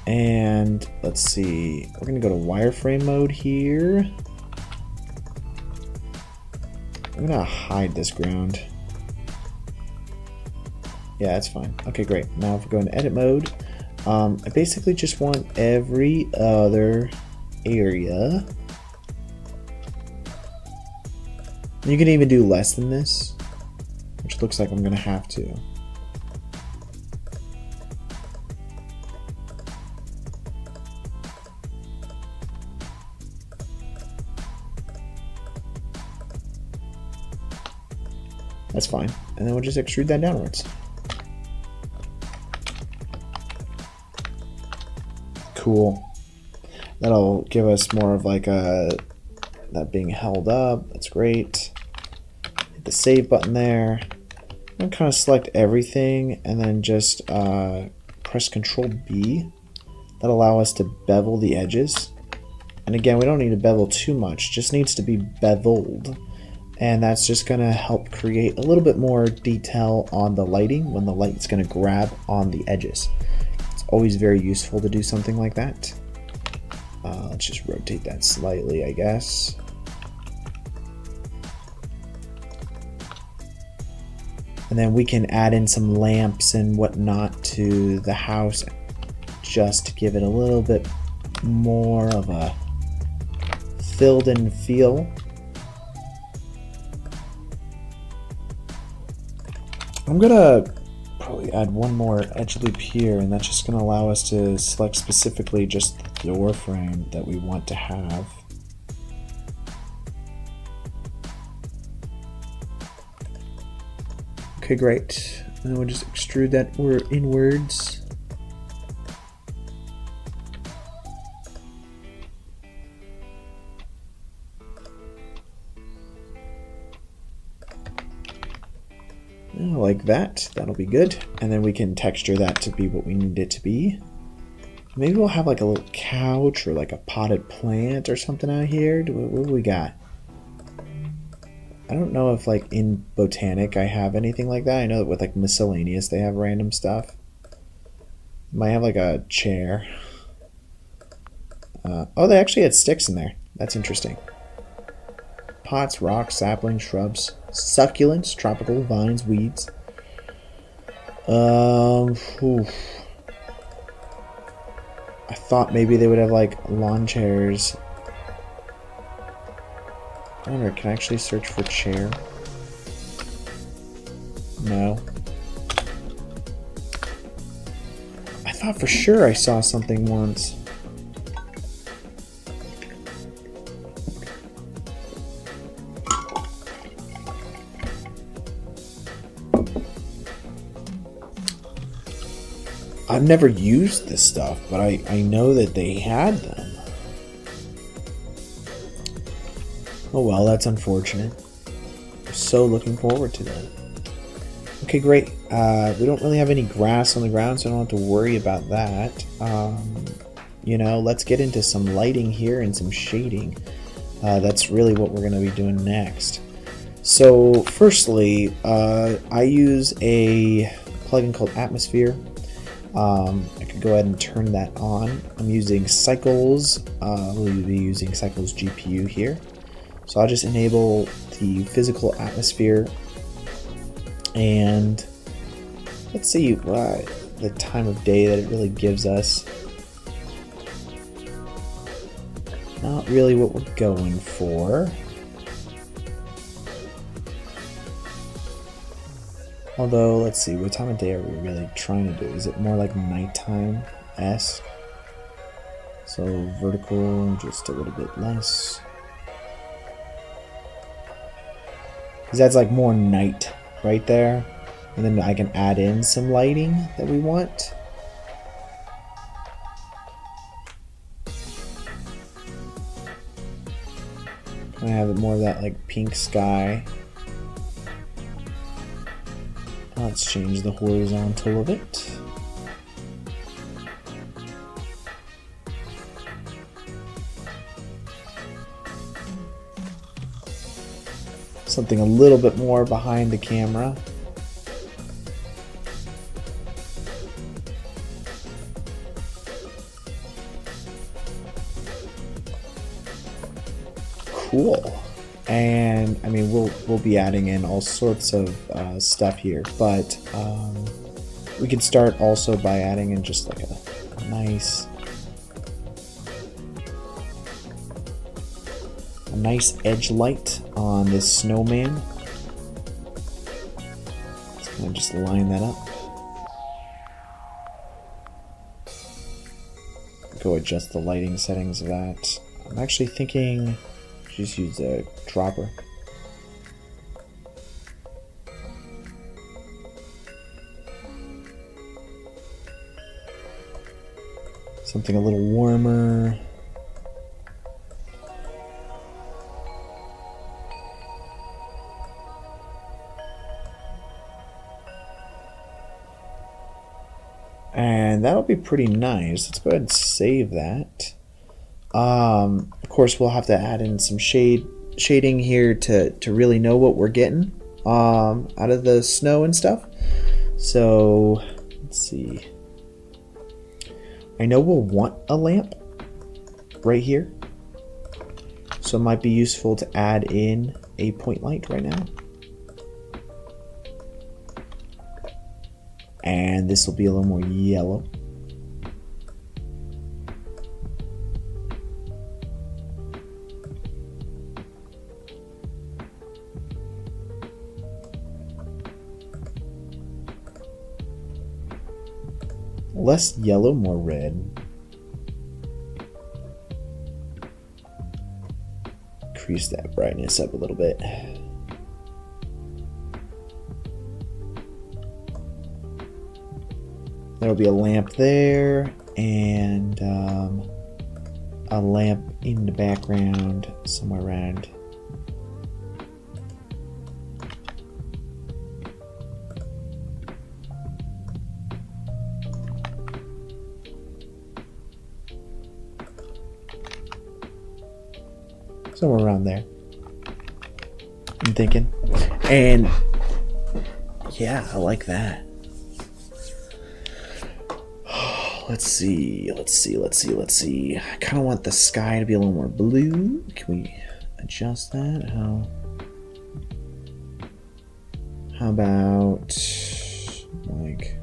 And let's see. We're gonna go to wireframe mode here. I'm gonna hide this ground. Yeah, that's fine. Okay, great. Now if we go into edit mode, I basically just want every other area. You can even do less than this, which looks like I'm gonna have to. That's fine. And then we'll just extrude that downwards. Cool. That'll give us more of like that being held up. That's great. Hit the save button there. And kind of select everything and then just press Control B. That'll allow us to bevel the edges. And again, we don't need to bevel too much, just needs to be beveled. And that's just going to help create a little bit more detail on the lighting when the light's going to grab on the edges. It's always very useful to do something like that. Let's just rotate that slightly, I guess. And then we can add in some lamps and whatnot to the house just to give it a little bit more of a filled in feel. I'm gonna probably add one more edge loop here, and that's just gonna allow us to select specifically just the door frame that we want to have. Okay, great. And then we'll just extrude that inwards. Like that. That'll be good. And then we can texture that to be what we need it to be. Maybe we'll have like a little couch or like a potted plant or something out here. What do we got? I don't know if like in Botanic I have anything like that. I know that with like miscellaneous they have random stuff. Might have like a chair. Oh, they actually had sticks in there. That's interesting. Pots, rocks, saplings, shrubs, succulents, tropical vines, weeds. Oof. I thought maybe they would have like lawn chairs. I wonder, can I actually search for chair? No. I thought for sure I saw something once. I've never used this stuff, but I know that they had them. Oh well, that's unfortunate. I'm so looking forward to that. Okay, great. We don't really have any grass on the ground, so I don't have to worry about that. You know, let's get into some lighting here and some shading. That's really what we're going to be doing next. So, firstly, I use a plugin called Atmosphere. I could go ahead and turn that on. I'm using Cycles. We'll be using Cycles GPU here. So I'll just enable the physical atmosphere, and let's see the time of day that it really gives us. Not really what we're going for. Although, let's see, what time of day are we really trying to do? Is it more like nighttime-esque? So vertical, just a little bit less. Because that's like more night right there. And then I can add in some lighting that we want. I have it more of that like pink sky. Let's change the horizontal of it. Something a little bit more behind the camera. Cool. And I mean, we'll be adding in all sorts of stuff here, but we can start also by adding in just like a nice edge light on this snowman. Just gonna just line that up. Go adjust the lighting settings of that. I'm actually thinking just use a dropper. Something a little warmer. And that'll be pretty nice. Let's go ahead and save that. Of course, we'll have to add in some shading here to really know what we're getting out of the snow and stuff. So let's see. I know we'll want a lamp right here, so it might be useful to add in a point light right now. And this will be a little more yellow. Less yellow, more red. Increase that brightness up a little bit. There'll be a lamp there and a lamp in the background somewhere around. Somewhere around there, I'm thinking. And yeah, I like that. Let's see. I kind of want the sky to be a little more blue. Can we adjust that? How about like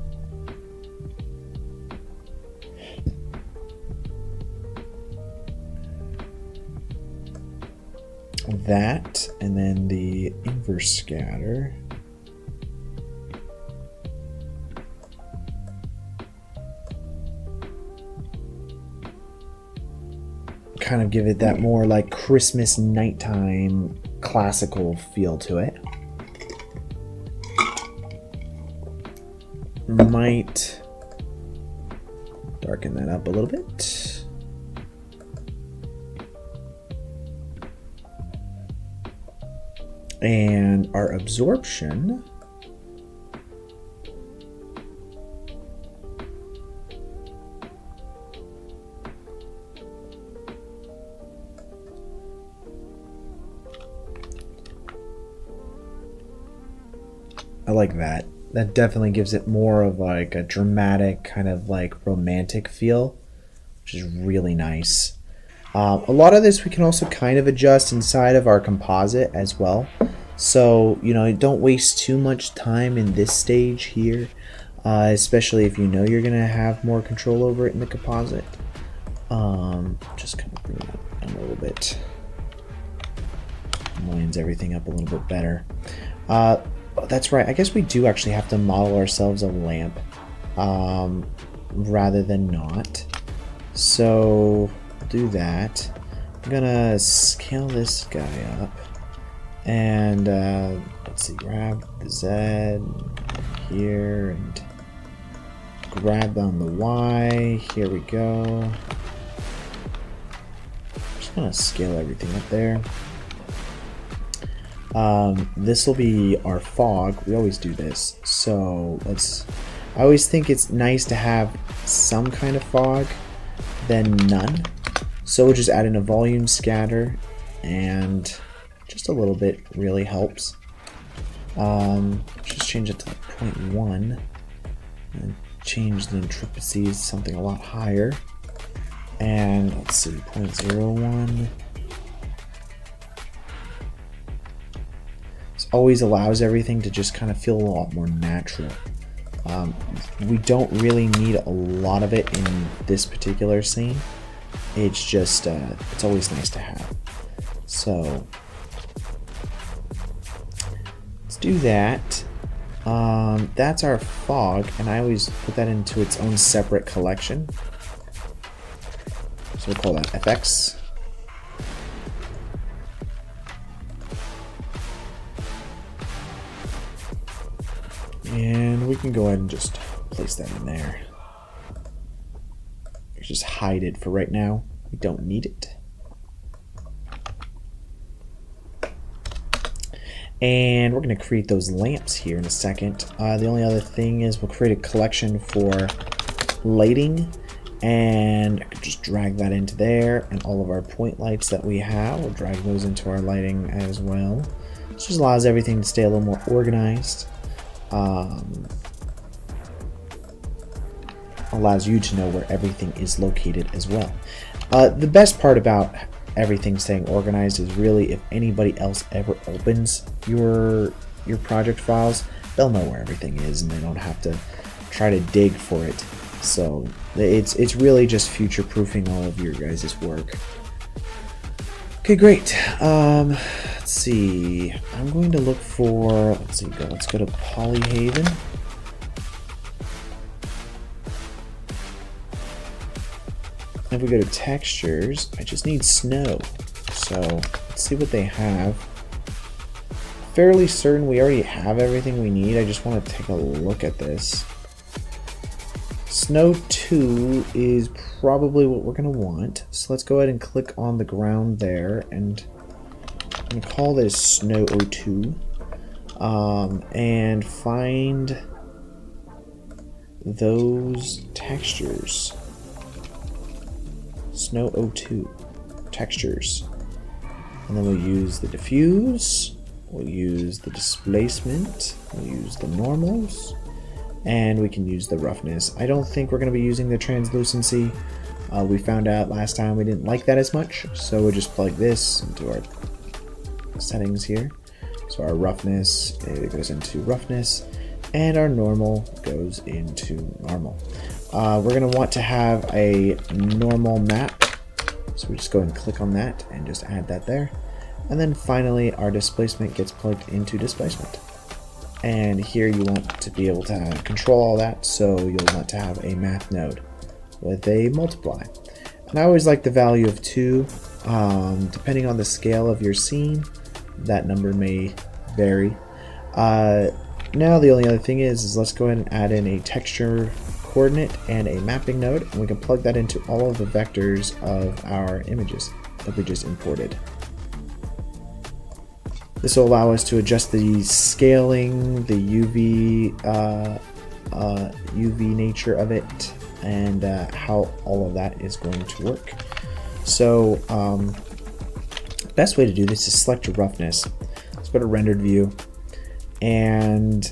that, and then the inverse scatter. Kind of give it that more like Christmas nighttime classical feel to it. Might darken that up a little bit. And our absorption, I like that. That definitely gives it more of like a dramatic kind of like romantic feel, which is really nice. A lot of this we can also kind of adjust inside of our composite as well. So, you know, don't waste too much time in this stage here, especially if you know you're going to have more control over it in the composite. Just kind of bring that down a little bit. Lines everything up a little bit better. That's right. I guess we do actually have to model ourselves a lamp rather than not. So do that. I'm gonna scale this guy up and let's see, grab the Z here and grab on the Y. Here we go. Just gonna scale everything up there. This will be our fog. We always do this. So I always think it's nice to have some kind of fog than none. So we'll just add in a volume scatter, and just a little bit really helps. Just change it to like 0.1 and change the intricacies to something a lot higher. And let's see, 0.01. This always allows everything to just kind of feel a lot more natural. We don't really need a lot of it in this particular scene. It's just, it's always nice to have. So, let's do that. That's our fog, and I always put that into its own separate collection. So we'll call that FX. And we can go ahead and just place that in there. Just hide it for right now. We don't need it. And we're going to create those lamps here in a second. The only other thing is we'll create a collection for lighting, and I could just drag that into there, and all of our point lights that we have, we'll drag those into our lighting as well. This just allows everything to stay a little more organized. Allows you to know where everything is located as well. The best part about everything staying organized is really if anybody else ever opens your project files, they'll know where everything is and they don't have to try to dig for it. So it's really just future-proofing all of your guys' work. Okay, great. Let's see. I'm going to look for, let's go to Polyhaven. If we go to textures, I just need snow. So let's see what they have. Fairly certain we already have everything we need. I just want to take a look at this. Snow 2 is probably what we're going to want. So let's go ahead and click on the ground there, and I'm going to call this Snow 02. And find those textures. Snow 02 textures. And then we'll use the diffuse, we'll use the displacement, we'll use the normals, and we can use the roughness. I don't think we're going to be using the translucency. We found out last time we didn't like that as much, so we'll just plug this into our settings here. So our roughness, it goes into roughness, and our normal goes into normal. We're going to want to have a normal map, so we just go and click on that and just add that there. And then finally our displacement gets plugged into displacement. And here you want to be able to control all that, so you'll want to have a math node with a multiply. And I always like the value of 2. Depending on the scale of your scene, that number may vary. Now the only other thing is let's go ahead and add in a texture coordinate and a mapping node, and we can plug that into all of the vectors of our images that we just imported. This will allow us to adjust the scaling, the UV nature of it, and how all of that is going to work. So best way to do this is select your roughness. Let's go to rendered view, and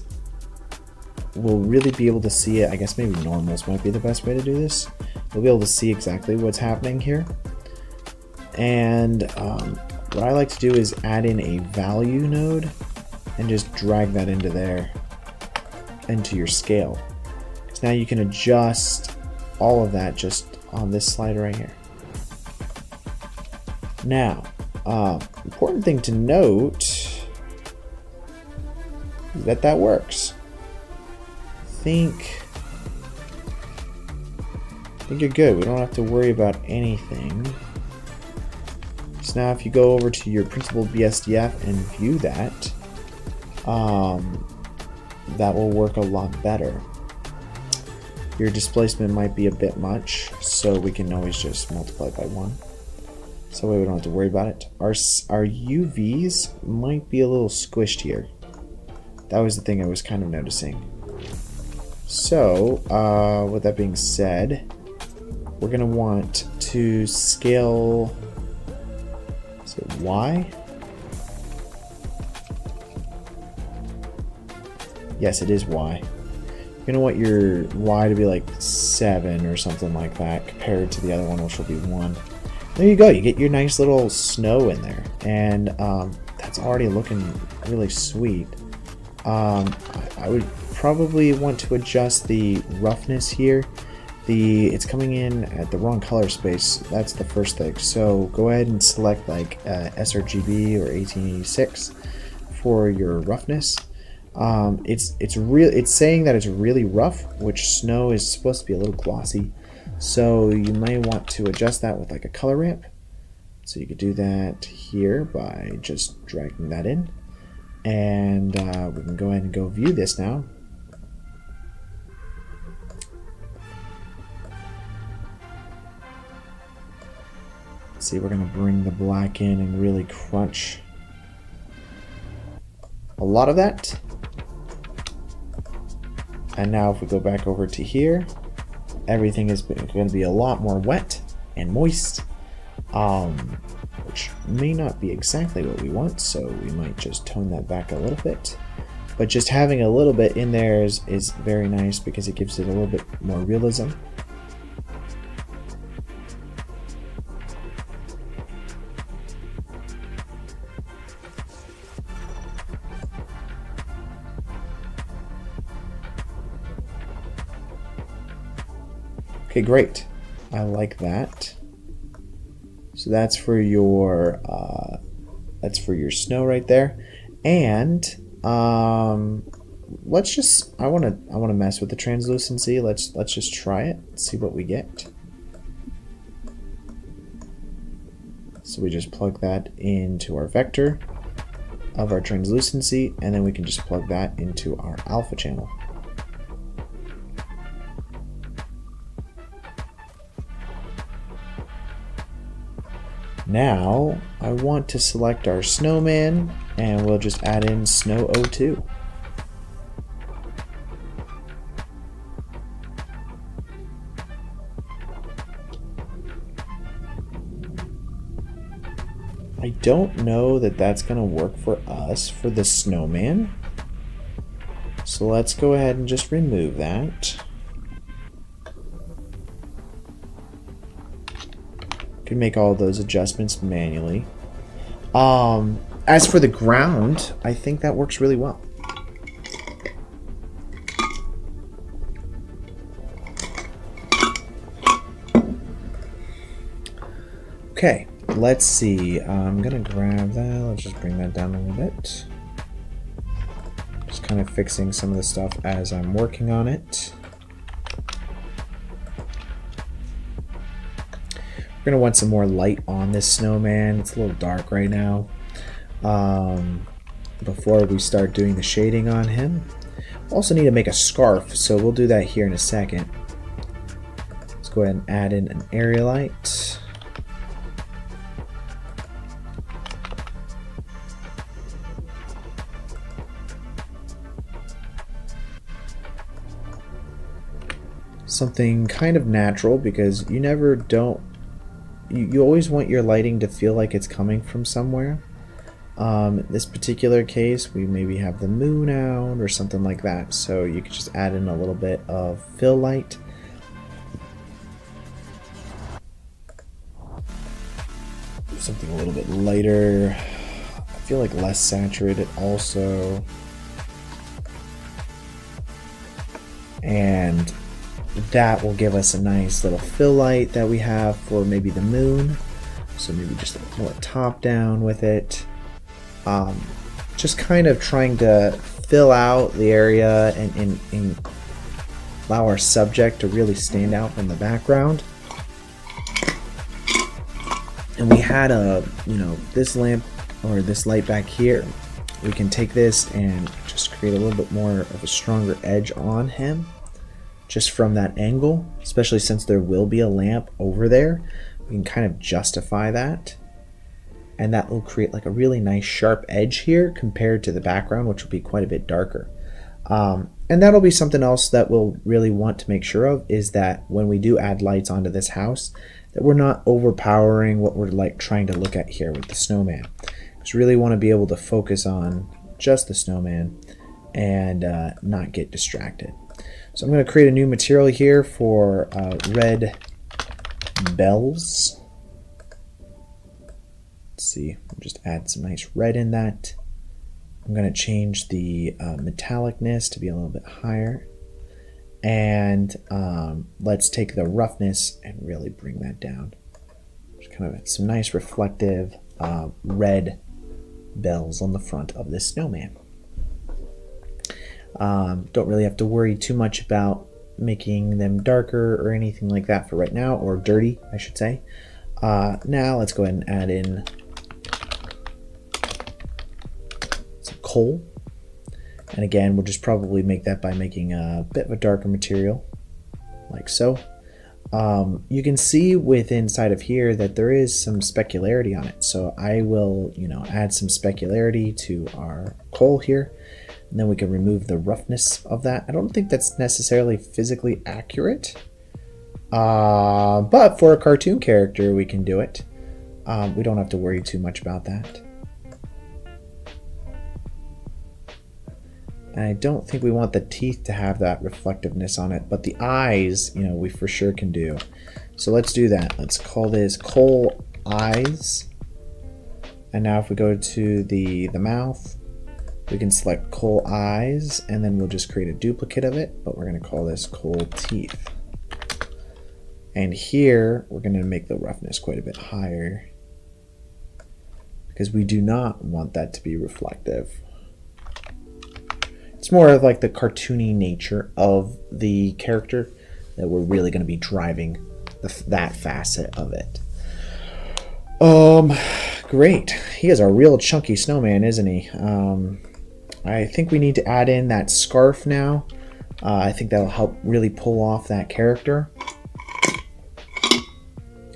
we'll really be able to see it. I guess maybe normals might be the best way to do this. We'll be able to see exactly what's happening here. And what I like to do is add in a value node and just drag that into there, into your scale. So now you can adjust all of that just on this slider right here. Now, important thing to note is that works. I think you're good. We don't have to worry about anything. So now if you go over to your printable BSDF and view that, that will work a lot better. Your displacement might be a bit much, so we can always just multiply by 1. So we don't have to worry about it. Our UVs might be a little squished here. That was the thing I was kind of noticing. So, with that being said, we're going to want to scale, is it Y? Yes, it is Y. You're going to want your Y to be like 7 or something like that, compared to the other one, which will be 1. There you go, you get your nice little snow in there, and that's already looking really sweet. I would probably want to adjust the roughness here. It's coming in at the wrong color space. That's the first thing. So go ahead and select like sRGB or 1886 for your roughness. It's saying that it's really rough, which snow is supposed to be a little glossy. So you may want to adjust that with like a color ramp. So you could do that here by just dragging that in. And we can go ahead and go view this now. See, we're going to bring the black in and really crunch a lot of that. And now if we go back over to here, everything is going to be a lot more wet and moist, which may not be exactly what we want, so we might just tone that back a little bit. But just having a little bit in there is very nice because it gives it a little bit more realism. Okay, great. I like that. So that's for your snow right there. And let's just I want to mess with the translucency. Let's just try it. See what we get. So we just plug that into our vector of our translucency, and then we can just plug that into our alpha channel. Now I want to select our snowman, and we'll just add in snow 02. I don't know that that's going to work for us for the snowman. So let's go ahead and just remove that. Can make all those adjustments manually. As for the ground, I think that works really well. Okay, let's see. I'm gonna grab that. Let's just bring that down a little bit. Just kind of fixing some of the stuff as I'm working on it. We're going to want some more light on this snowman. It's a little dark right now. Before we start doing the shading on him. Also need to make a scarf, so we'll do that here in a second. Let's go ahead and add in an area light. Something kind of natural, because you never don't you always want your lighting to feel like it's coming from somewhere. In this particular case, we maybe have the moon out or something like that, so you could just add in a little bit of fill light. Something a little bit lighter. I feel like less saturated also. And that will give us a nice little fill light that we have for maybe the moon. So maybe just a little more top down with it. Just kind of trying to fill out the area and allow our subject to really stand out from the background. And we had this lamp or this light back here. We can take this and just create a little bit more of a stronger edge on him. Just from that angle, especially since there will be a lamp over there, we can kind of justify that. And that will create like a really nice sharp edge here compared to the background, which will be quite a bit darker. And that'll be something else that we'll really want to make sure of, is that when we do add lights onto this house, that we're not overpowering what we're like trying to look at here with the snowman. Because we really want to be able to focus on just the snowman and not get distracted. So I'm going to create a new material here for red bells. Let's see, just add some nice red in that. I'm going to change the metallicness to be a little bit higher. And let's take the roughness and really bring that down. Just kind of some nice reflective red bells on the front of this snowman. Don't really have to worry too much about making them darker or anything like that for right now, or dirty, I should say. Now let's go ahead and add in some coal. And again, we'll just probably make that by making a bit of a darker material, like so. You can see inside of here that there is some specularity on it. So I will, add some specularity to our coal here. And then we can remove the roughness of that. I don't think that's necessarily physically accurate. But for a cartoon character, we can do it. We don't have to worry too much about that. And I don't think we want the teeth to have that reflectiveness on it. But the eyes, we for sure can do. So let's do that. Let's call this coal eyes. And now if we go to the mouth, we can select coal eyes, and then we'll just create a duplicate of it, but we're going to call this coal teeth. And here, we're going to make the roughness quite a bit higher, because we do not want that to be reflective. It's more of like the cartoony nature of the character that we're really going to be driving that facet of it. Um, Great. He is a real chunky snowman, isn't he? I think we need to add in that scarf now. I think that'll help really pull off that character.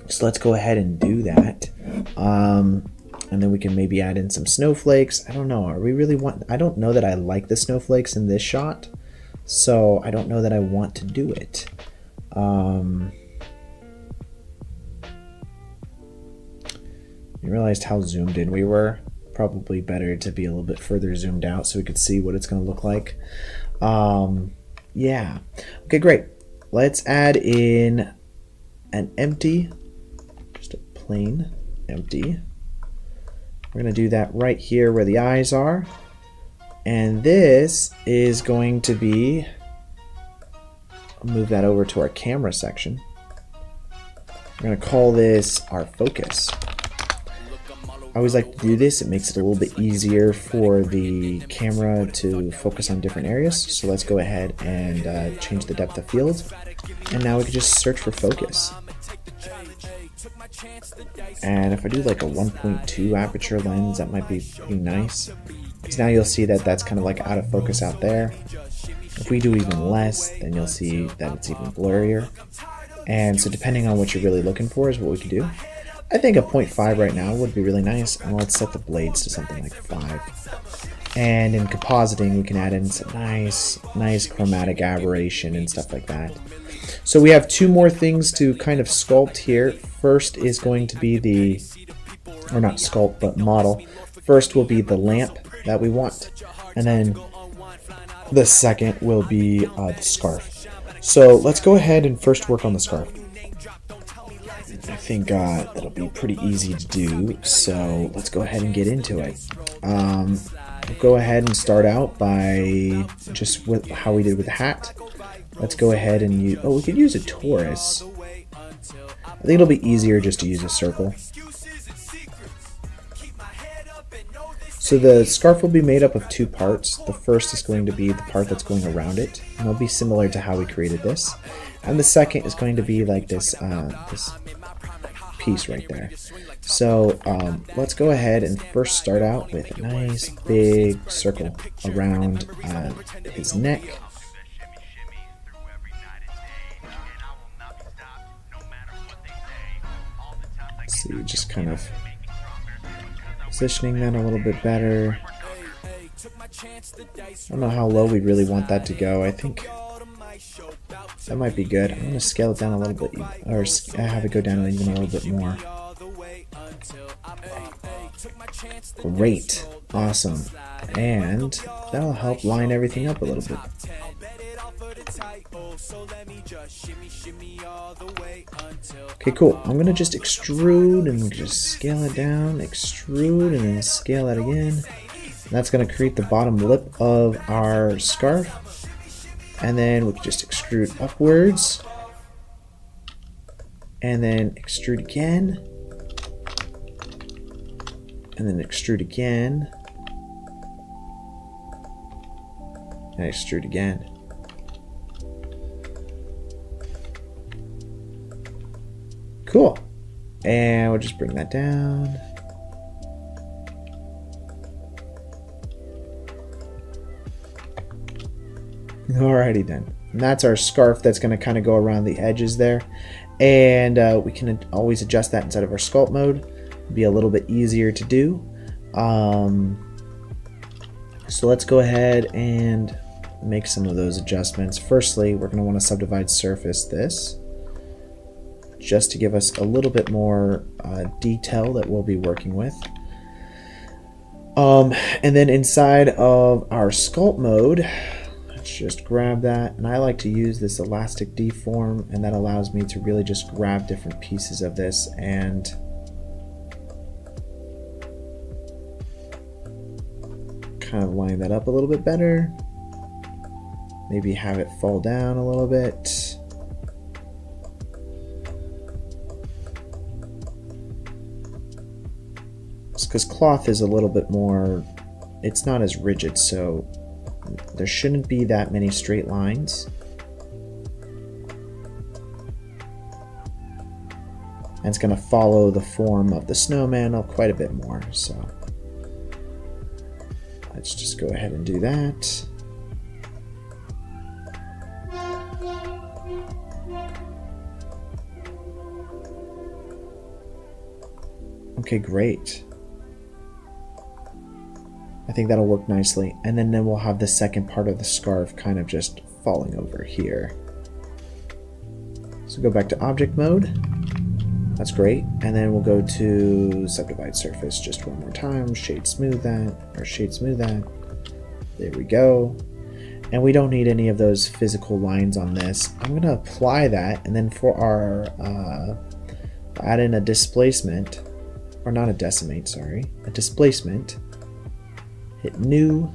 So let's go ahead and do that. And then we can maybe add in some snowflakes. I don't know. I don't know that I like the snowflakes in this shot. So I don't know that I want to do it. You realized how zoomed in we were? Probably better to be a little bit further zoomed out so we could see what it's going to look like. Yeah. Okay, great. Let's add in an empty, just a plain empty. We're going to do that right here where the eyes are. And this is going to be, I'll move that over to our camera section. We're going to call this our focus. I always like to do this. It makes it a little bit easier for the camera to focus on different areas. So let's go ahead and change the depth of field. And now we can just search for focus. And if I do like a 1.2 aperture lens, that might be pretty nice. Because now you'll see that that's kind of like out of focus out there. If we do even less, then you'll see that it's even blurrier. And so depending on what you're really looking for is what we can do. I think a 0.5 right now would be really nice, and let's set the blades to something like 5. And in compositing, we can add in some nice chromatic aberration and stuff like that. So we have two more things to kind of sculpt here. First is going to be the, or not sculpt, but model. First will be the lamp that we want, and then the second will be the scarf. So let's go ahead and first work on the scarf. I think that'll be pretty easy to do, so let's go ahead and get into it. We'll go ahead and start out by just with how we did with the hat. Let's go ahead and use, we could use a torus. I think it'll be easier just to use a circle. So the scarf will be made up of two parts. The first is going to be the part that's going around it, and it'll be similar to how we created this. And the second is going to be like this, this piece right there. So let's go ahead and first start out with a nice big circle around his neck. Let's see, just kind of positioning that a little bit better. I don't know how low we really want that to go. I think that might be good. I'm going to scale it down a little bit, or have it go down even a little bit more. Great. Awesome. And that'll help line everything up a little bit. Okay, cool. I'm going to just extrude and just scale it down, extrude, and then scale that again. That's going to create the bottom lip of our scarf. And then we can just extrude upwards. And then extrude again. And then extrude again. And extrude again. Cool. And we'll just bring that down. Alrighty then. And that's our scarf that's going to kind of go around the edges there. And we can always adjust that inside of our sculpt mode. It'll be a little bit easier to do. So let's go ahead and make some of those adjustments. Firstly, we're going to want to subdivide surface this, just to give us a little bit more detail that we'll be working with. And then inside of our sculpt mode, let's just grab that. And I like to use this elastic deform, and that allows me to really just grab different pieces of this and kind of line that up a little bit better. Maybe have it fall down a little bit. Because cloth is a little bit more, it's not as rigid, so there shouldn't be that many straight lines. And it's going to follow the form of the snowman quite a bit more. So let's just go ahead and do that. Okay, great. I think that'll work nicely. And then we'll have the second part of the scarf kind of just falling over here. So go back to object mode. That's great. And then we'll go to subdivide surface just one more time. Shade smooth that, or shade smooth that. There we go. And we don't need any of those physical lines on this. I'm going to apply that. And then for our, add in a displacement, or not a decimate, sorry, a displacement. Hit new,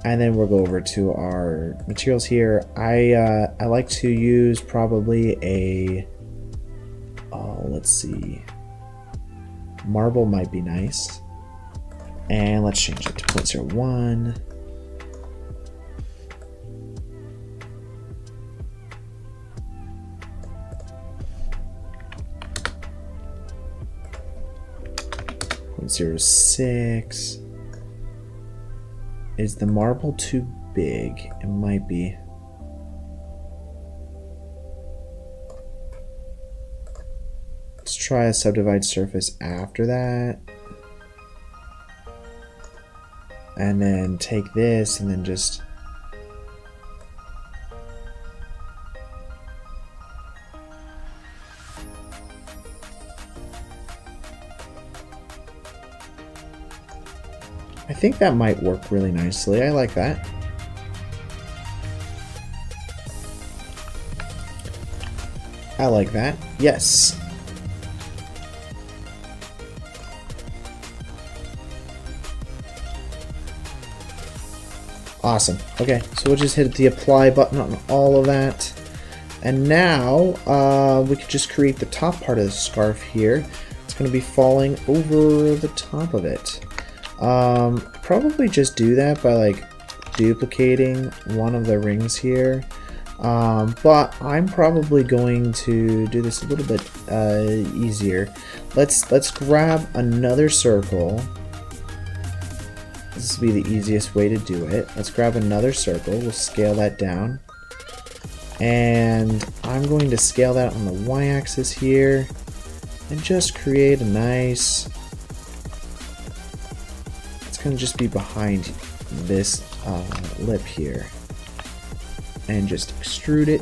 and then we'll go over to our materials here. I like to use probably a, let's see, marble might be nice, and let's change it to 0.01. .06. Is the marble too big? It might be. Let's try a subdivide surface after that. And then take this and then just I think that might work really nicely. I like that. I like that. Yes. Awesome. Okay, so we'll just hit the apply button on all of that. And now we can just create the top part of the scarf here. It's going to be falling over the top of it. Probably just do that by like duplicating one of the rings here. But I'm probably going to do this a little bit easier. Let's grab another circle. This will be the easiest way to do it. Let's grab another circle. We'll scale that down. And I'm going to scale that on the y-axis here and just create a nice... It's going to just be behind this lip here. And just extrude it.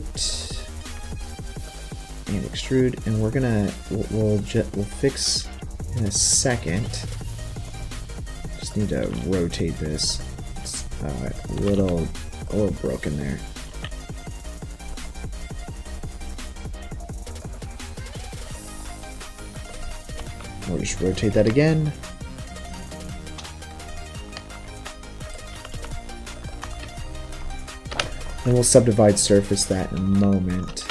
And extrude. And we're going to... We'll fix in a second. Just need to rotate this. It's a little broken there. We'll just rotate that again. And we'll subdivide surface that in a moment.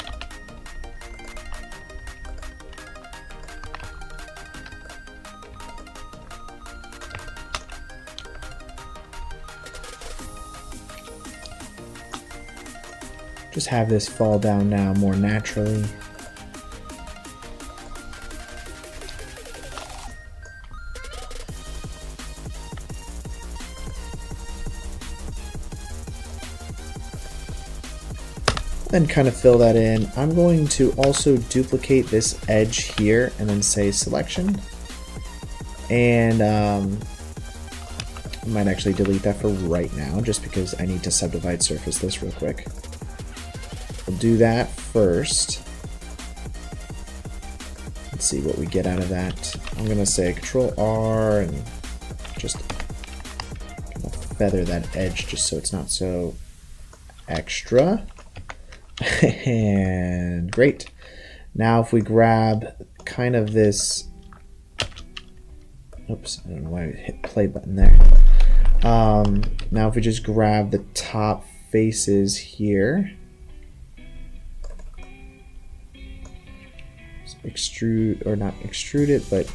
Just have this fall down now more naturally. And kind of fill that in. I'm going to also duplicate this edge here and then say selection. And I might actually delete that for right now just because I need to subdivide surface this real quick. We'll do that first. Let's see what we get out of that. I'm going to say Control R and just kind of feather that edge just so it's not so extra. And great. Now if we grab kind of this, oops, I don't know why I hit play button there. Now if we just grab the top faces here, just extrude, or not extrude it, but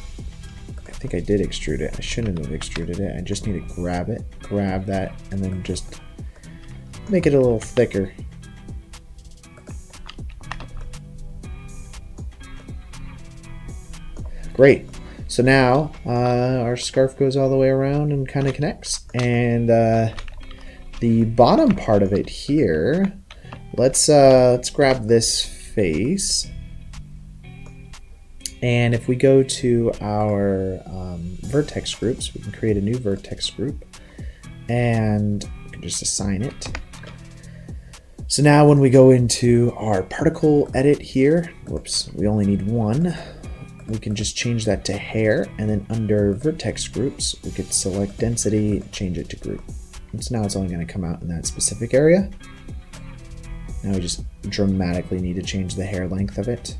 I think I did extrude it. I shouldn't have extruded it. I just need to grab it, grab that, and then just make it a little thicker. Great. So now our scarf goes all the way around and kind of connects. And the bottom part of it here, let's grab this face. And if we go to our vertex groups, we can create a new vertex group and we can just assign it. So now when we go into our particle edit here, whoops, we only need one. We can just change that to hair, and then under vertex groups, we could select density, change it to group. And so now it's only going to come out in that specific area. Now we just dramatically need to change the hair length of it.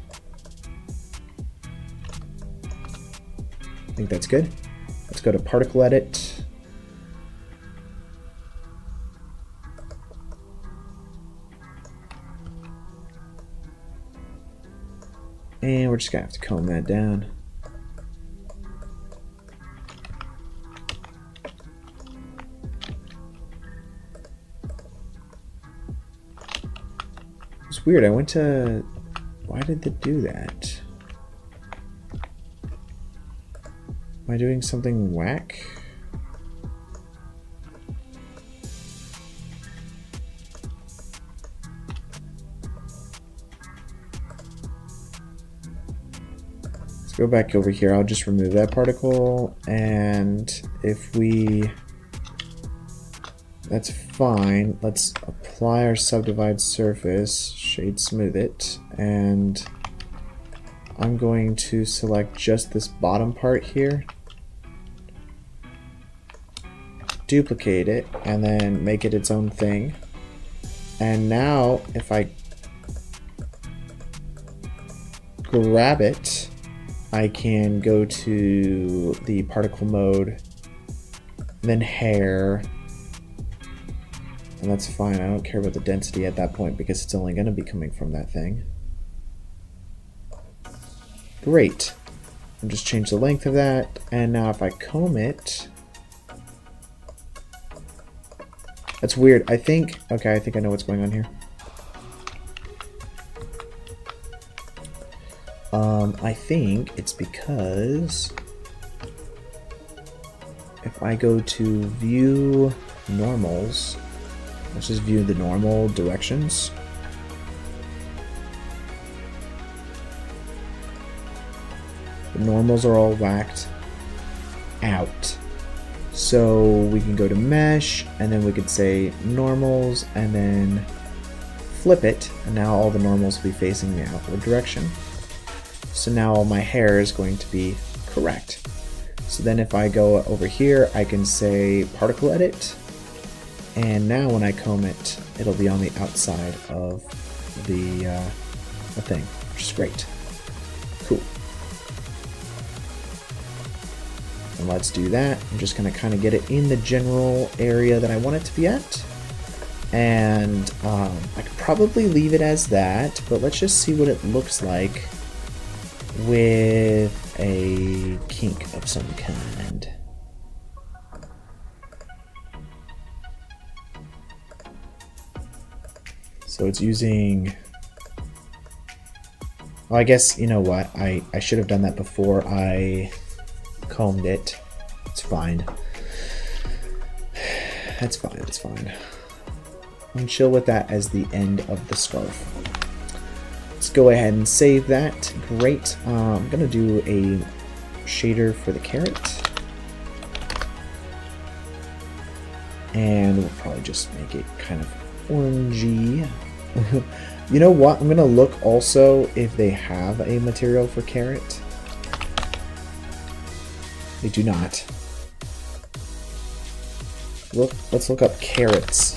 I think that's good. Let's go to particle edit. And we're just gonna have to comb that down. It's weird, I went to... Why did it do that? Am I doing something whack? Go back over here. I'll just remove that particle, and if we, that's fine. Let's apply our subdivide surface, shade smooth it, and I'm going to select just this bottom part here, duplicate it, and then make it its own thing. And now if I grab it, I can go to the particle mode, then hair, and that's fine. I don't care about the density at that point because it's only going to be coming from that thing. Great. I'll just change the length of that, and now if I comb it, that's weird. I think I know what's going on here. I think it's because if I go to view normals, let's just view the normal directions. The normals are all whacked out. So we can go to mesh, and then we could say normals, and then flip it, and now all the normals will be facing the outward direction. So now all my hair is going to be correct. So then if I go over here, I can say particle edit, and now when I comb it, it'll be on the outside of the thing, which is great. Cool. And let's do that. I'm just going to kind of get it in the general area that I want it to be at. And I could probably leave it as that, but let's just see what it looks like with a kink of some kind. So it's using... Well, I guess, you know what, I should have done that before I combed it. It's fine. That's fine, that's fine. I'm chill with that as the end of the scarf. Let's go ahead and save that. Great. I'm gonna do a shader for the carrot. And we'll probably just make it kind of orangey. You know what? I'm gonna look also if they have a material for carrot. They do not. Let's look up carrots.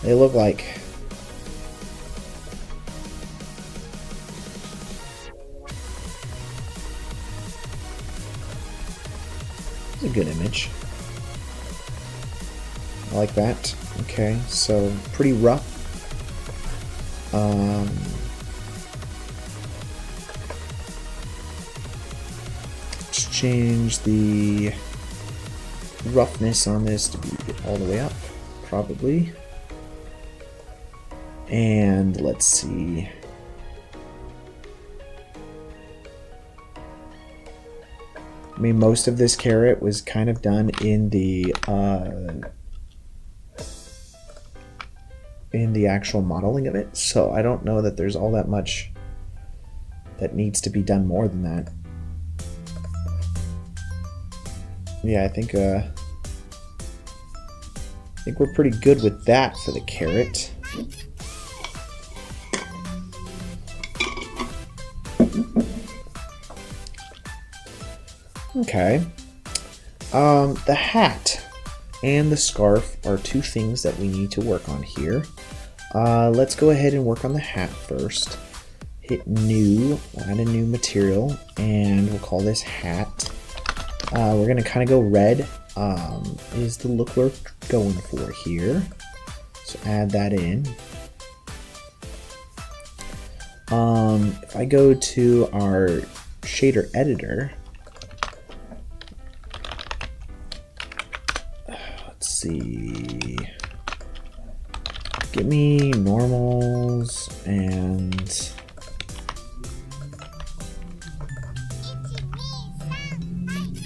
They look like... It's a good image. I like that. Okay, so pretty rough. Let's change the roughness on this to be all the way up, probably. And let's see. I mean, most of this carrot was kind of done in the actual modeling of it, so I don't know that there's all that much that needs to be done more than that. Yeah, I think we're pretty good with that for the carrot. Okay. The hat and the scarf are two things that we need to work on here. Let's go ahead and work on the hat first. Hit new, add a new material, and we'll call this hat. We're gonna kind of go red, is the look we're going for here. So add that in. If I go to our shader editor, let's see, give me normals and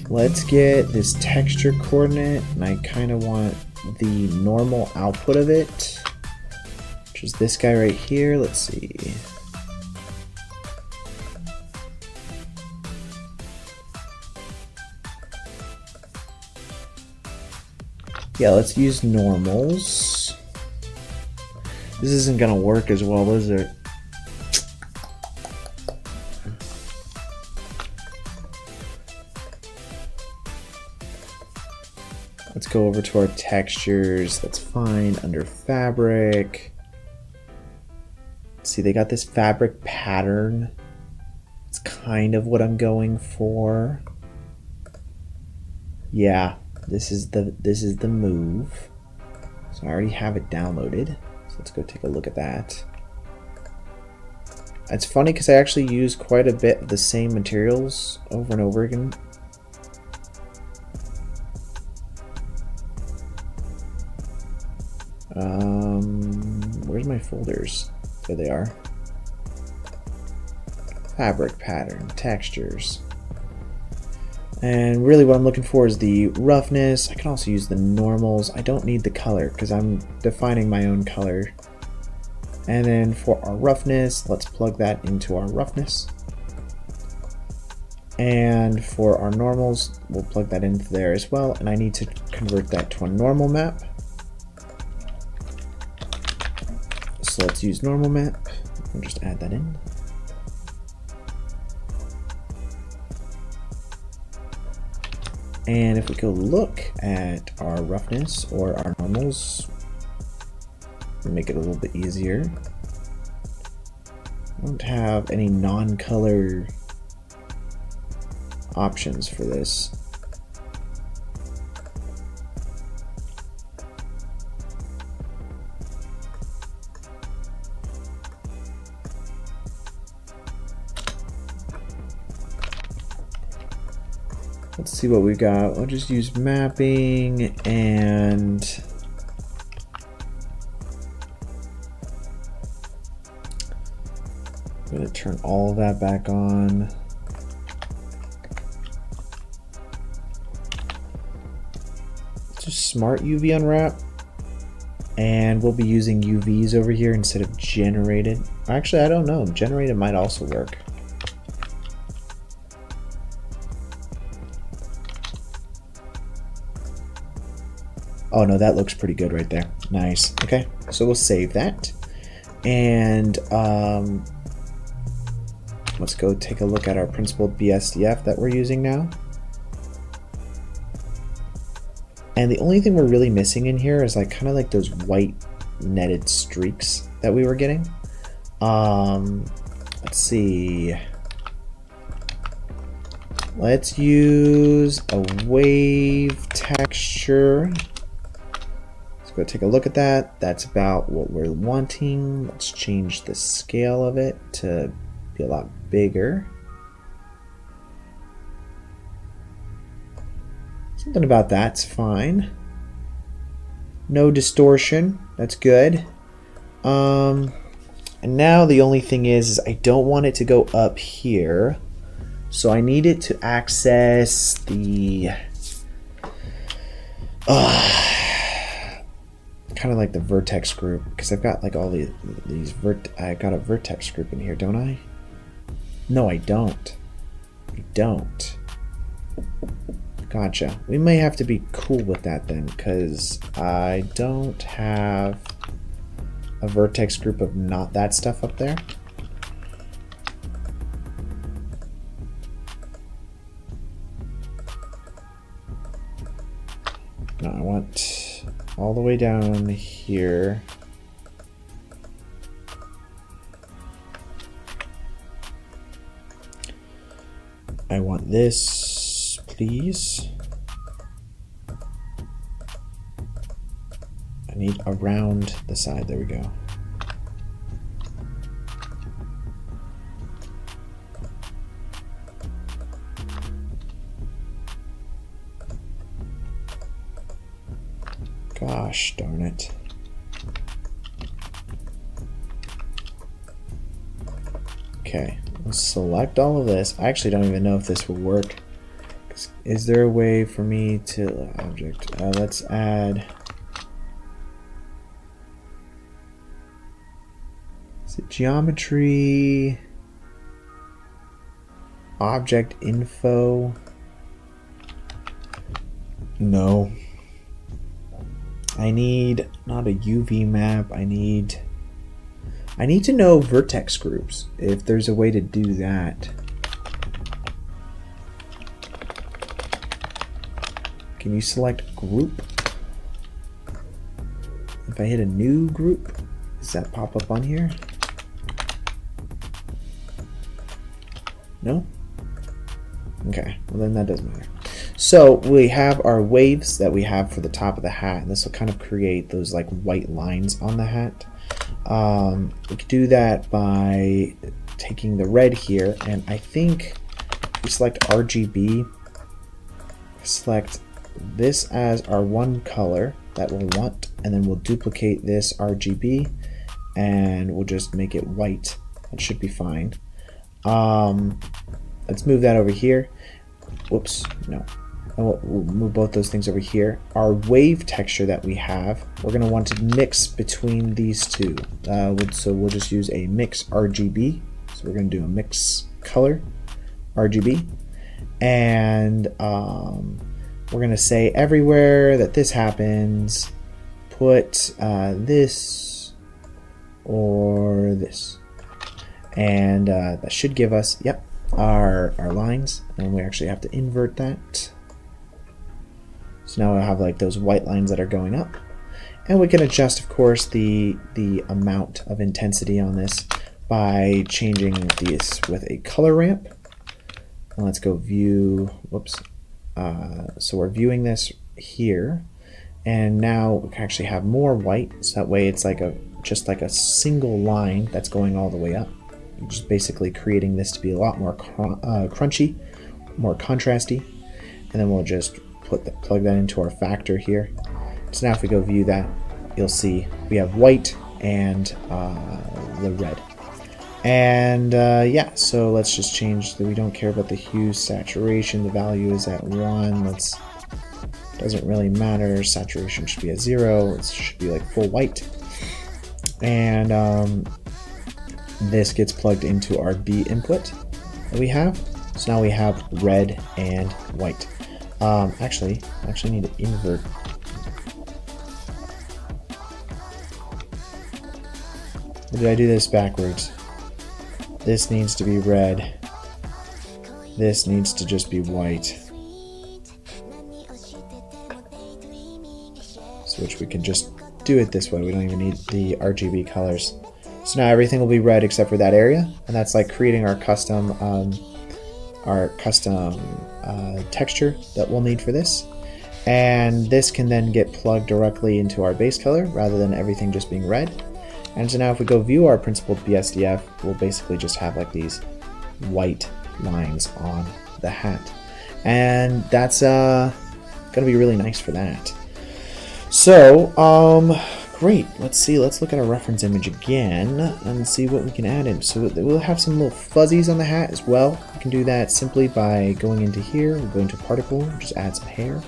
let's get this texture coordinate, and I kind of want the normal output of it, which is this guy right here. Let's see. Yeah, let's use normals. This isn't gonna work as well, is it? Let's go over to our textures. That's fine. Under fabric. See, they got this fabric pattern. It's kind of what I'm going for. Yeah, this is the move. So I already have it downloaded. So let's go take a look at that. It's funny because I actually use quite a bit of the same materials over and over again. Where's my folders? There they are. Fabric pattern, textures. And really what I'm looking for is the roughness. I can also use the normals. I don't need the color because I'm defining my own color. And then for our roughness, let's plug that into our roughness. And for our normals, we'll plug that into there as well. And I need to convert that to a normal map. So let's use normal map. We'll just add that in. And if we go look at our roughness or our normals, we'll make it a little bit easier. I don't have any non-color options for this. Let's see what we got. We'll just use mapping and I'm going to turn all of that back on. Just smart UV unwrap. And we'll be using UVs over here instead of generated. Actually, I don't know. Generated might also work. Oh no, that looks pretty good right there. Nice. Okay, so we'll save that. And let's go take a look at our principled BSDF that we're using now. And the only thing we're really missing in here is like kind of like those white netted streaks that we were getting. Let's see. Let's use a wave texture. Let's go take a look at that. That's about what we're wanting. Let's change the scale of it to be a lot bigger. Something about that's fine. No distortion. That's good. And now the only thing is I don't want it to go up here. So I need it to access the kind of like the vertex group, because I've got like all these I got a vertex group in here, don't I? No, I don't. I don't. Gotcha. We may have to be cool with that then, because I don't have a vertex group of not that stuff up there. No, I want all the way down here. I want this, please. I need around the side. There we go. Gosh darn it. Okay, let's select all of this. I actually don't even know if this will work. Is there a way for me to object? Let's add. Is it geometry? Object info? No. I need not a UV map. I need to know vertex groups, if there's a way to do that. Can you select group? If I hit a new group, does that pop up on here? No? Okay, well then that doesn't matter. So we have our waves that we have for the top of the hat, and this will kind of create those like white lines on the hat. We could do that by taking the red here, and I think we select RGB, select this as our one color that we'll want, and then we'll duplicate this RGB and we'll just make it white. That should be fine. Let's move that over here. Whoops, no. We'll move both those things over here. Our wave texture that we have, we're going to want to mix between these two. So we'll just use a mix RGB. So we're going to do a mix color RGB. And we're going to say everywhere that this happens, put this or this. And that should give us, yep, our lines. And we actually have to invert that. So now we'll have like those white lines that are going up. And we can adjust, of course, the amount of intensity on this by changing this with a color ramp. And let's go view, whoops. So we're viewing this here. And now we can actually have more white. So that way it's like just like a single line that's going all the way up. Just basically creating this to be a lot more crunchy, more contrasty. And then we'll just plug that into our factor here. So now if we go view that, you'll see we have white and the red. And yeah, so let's just change that. We don't care about the hue, saturation. The value is at 1. Doesn't really matter. Saturation should be at 0. It should be like full white. And this gets plugged into our B input that we have. So now we have red and white. Actually, I actually need to invert. Or did I do this backwards? This needs to be red. This needs to just be white. So which we can just do it this way. We don't even need the RGB colors. So now everything will be red except for that area, and that's like creating our custom texture that we'll need for this. And this can then get plugged directly into our base color rather than everything just being red. And so now if we go view our principled BSDF, we'll basically just have like these white lines on the hat. And that's gonna be really nice for that. So Great, let's look at our reference image again and see what we can add in. So we'll have some little fuzzies on the hat as well. We can do that simply by going into here, we'll go into particle, just add some hair.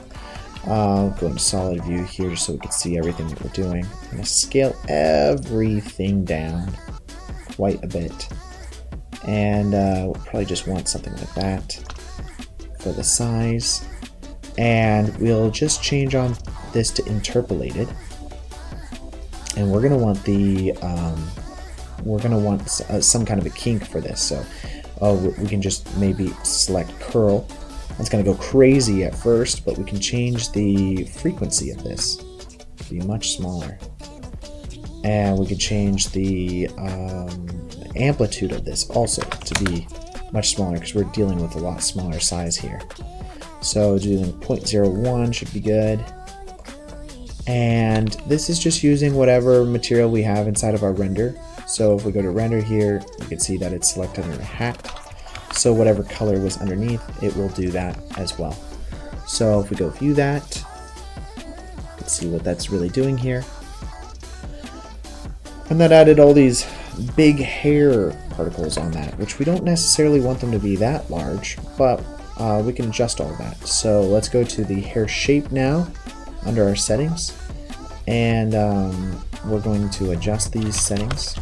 Go into solid view here just so we can see everything that we're doing. I'm going to scale everything down quite a bit. And we'll probably just want something like that for the size. And we'll just change on this to interpolated. And we're gonna want the some kind of a kink for this. So we can just maybe select curl. It's gonna go crazy at first, but we can change the frequency of this to be much smaller, and we could change the amplitude of this also to be much smaller because we're dealing with a lot smaller size here. So doing 0.01 should be good. And this is just using whatever material we have inside of our render. So if we go to render here, you can see that it's selected under hat. So whatever color was underneath, it will do that as well. So if we go view that, you can see what that's really doing here. And that added all these big hair particles on that, which we don't necessarily want them to be that large, but we can adjust all that. So let's go to the hair shape now under our settings, and we're going to adjust these settings.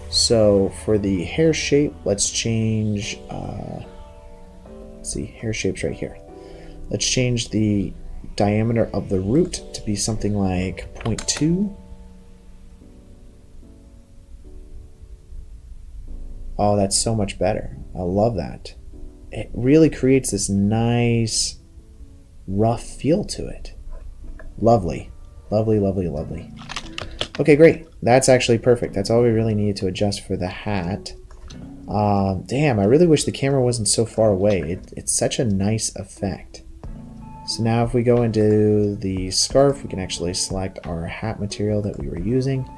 So for the hair shape, let's change, let's see, hair shape's right here. Let's change the diameter of the root to be something like 0.2. Oh, that's so much better. I love that. It really creates this nice rough feel to it. Lovely. Lovely, lovely, lovely. Okay, great. That's actually perfect. That's all we really need to adjust for the hat. Damn, I really wish the camera wasn't so far away. It's such a nice effect. So now if we go into the scarf, we can actually select our hat material that we were using,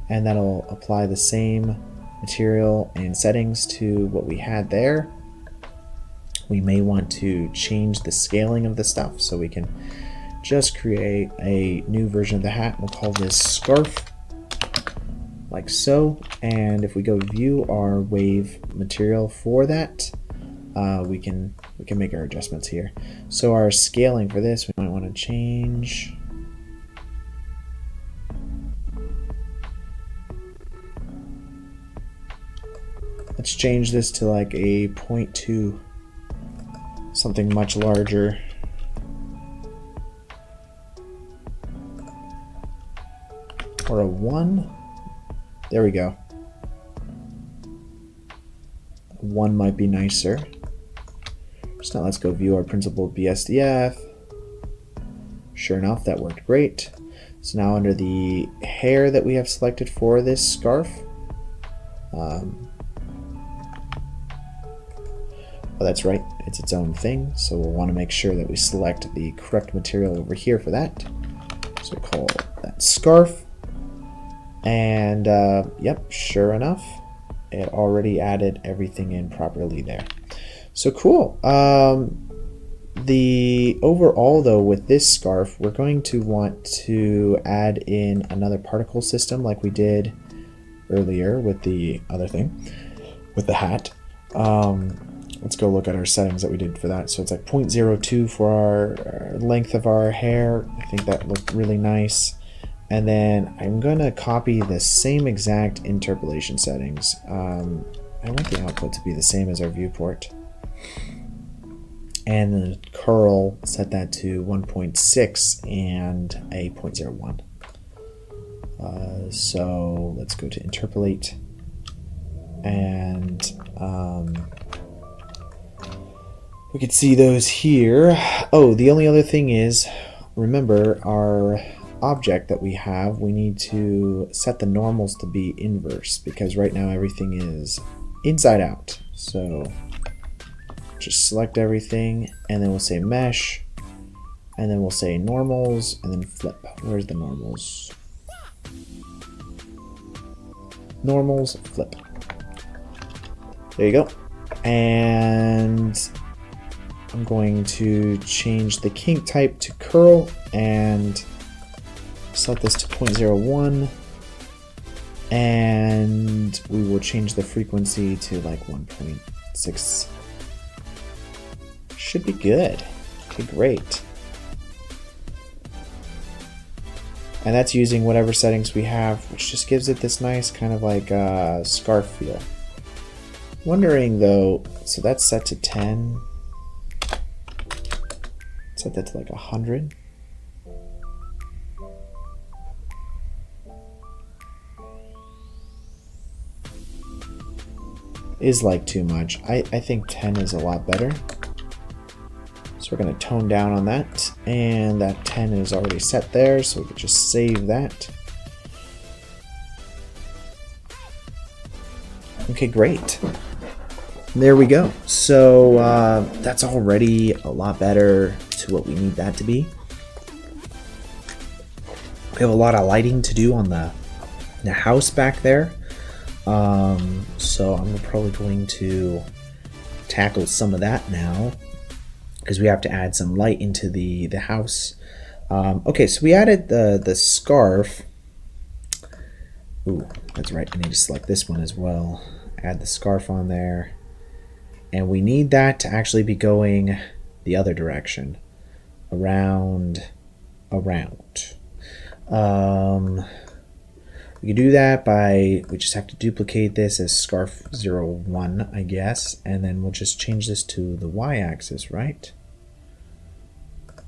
and that'll apply the same material and settings to what we had there. We may want to change the scaling of the stuff, so we can just create a new version of the hat. We'll call this scarf, like so. And if we go view our wave material for that, we can make our adjustments here. So our scaling for this, we might want to change. Let's change this to like a 0.2, something much larger. Or a 1. There we go. 1 might be nicer. So now let's go view our principled BSDF. Sure enough, that worked great. So now under the hair that we have selected for this scarf, oh, that's right, it's its own thing. So we'll want to make sure that we select the correct material over here for that. So we'll call that scarf. And yep, sure enough, it already added everything in properly there. So cool. The overall though, with this scarf, we're going to want to add in another particle system like we did earlier with the other thing, with the hat. Let's go look at our settings that we did for that. So it's like 0.02 for our length of our hair. I think that looked really nice. And then I'm going to copy the same exact interpolation settings. I want the output to be the same as our viewport. And the curl, set that to 1.6 and a 0.01. So let's go to interpolate. And we can see those here. Oh, the only other thing is, remember our object that we have, we need to set the normals to be inverse because right now everything is inside out. So just select everything and then we'll say mesh and then we'll say normals and then flip. Where's the normals? Normals, flip. There you go. And I'm going to change the kink type to curl and Set this to 0.01. And we will change the frequency to like 1.6. Should be good. Okay, great. And that's using whatever settings we have, which just gives it this nice kind of like scarf feel. Wondering though, so that's set to 10. Set that to like 100. Is like too much. I think 10 is a lot better. So we're going to tone down on that. And that 10 is already set there, so we can just save that. Okay, great. There we go. So that's already a lot better to what we need that to be. We have a lot of lighting to do on the house back there. So I'm probably going to tackle some of that now because we have to add some light into the house. Okay, so we added the scarf. Ooh, that's right. I need to select this one as well. Add the scarf on there. And we need that to actually be going the other direction. Around. We can do that by, we just have to duplicate this as scarf 01, I guess, and then we'll just change this to the y-axis, right?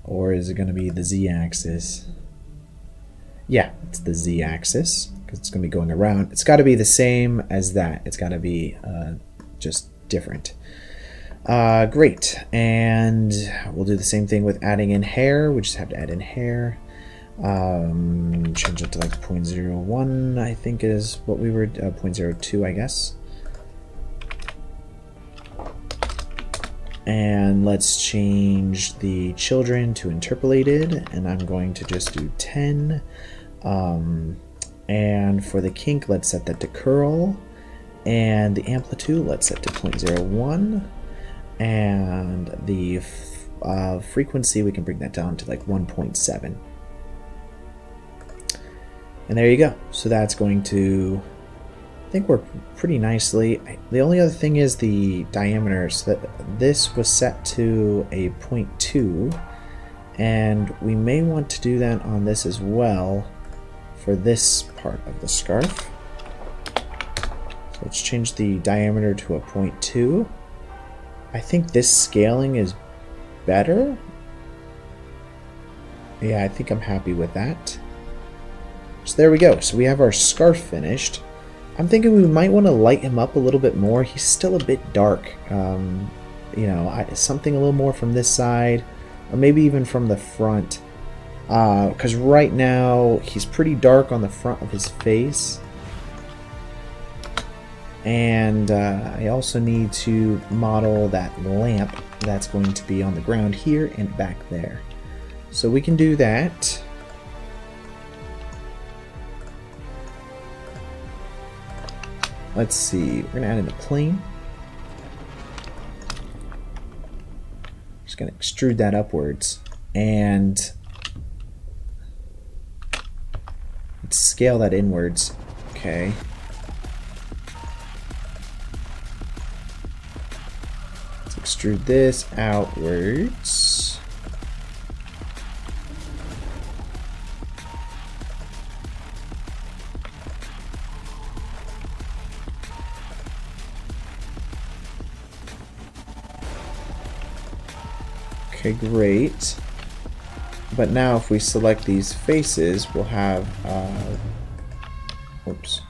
Or is it going to be the z-axis? Yeah, it's the z-axis, because it's going to be going around. It's got to be the same as that. It's got to be just different. Great, and we'll do the same thing with adding in hair. We just have to add in hair. Change it to like 0.01, I think is what we were, 0.02, I guess. And let's change the children to interpolated, and I'm going to just do 10. And for the kink, let's set that to curl. And the amplitude, let's set to 0.01. And the frequency, we can bring that down to like 1.7. And there you go. So that's going to, I think, work pretty nicely. The only other thing is the diameter. So that this was set to a 0.2, and we may want to do that on this as well for this part of the scarf. So let's change the diameter to a 0.2. I think this scaling is better. Yeah, I think I'm happy with that. So there we go. So we have our scarf finished. I'm thinking we might want to light him up a little bit more. He's still a bit dark. You know, something a little more from this side, or maybe even from the front. Because right now he's pretty dark on the front of his face. And I also need to model that lamp that's going to be on the ground here and back there. So we can do that. Let's see, we're going to add in a plane. Just going to extrude that upwards. And let's scale that inwards. Okay. Let's extrude this outwards. Okay, great. But now if we select these faces, we'll have, oops.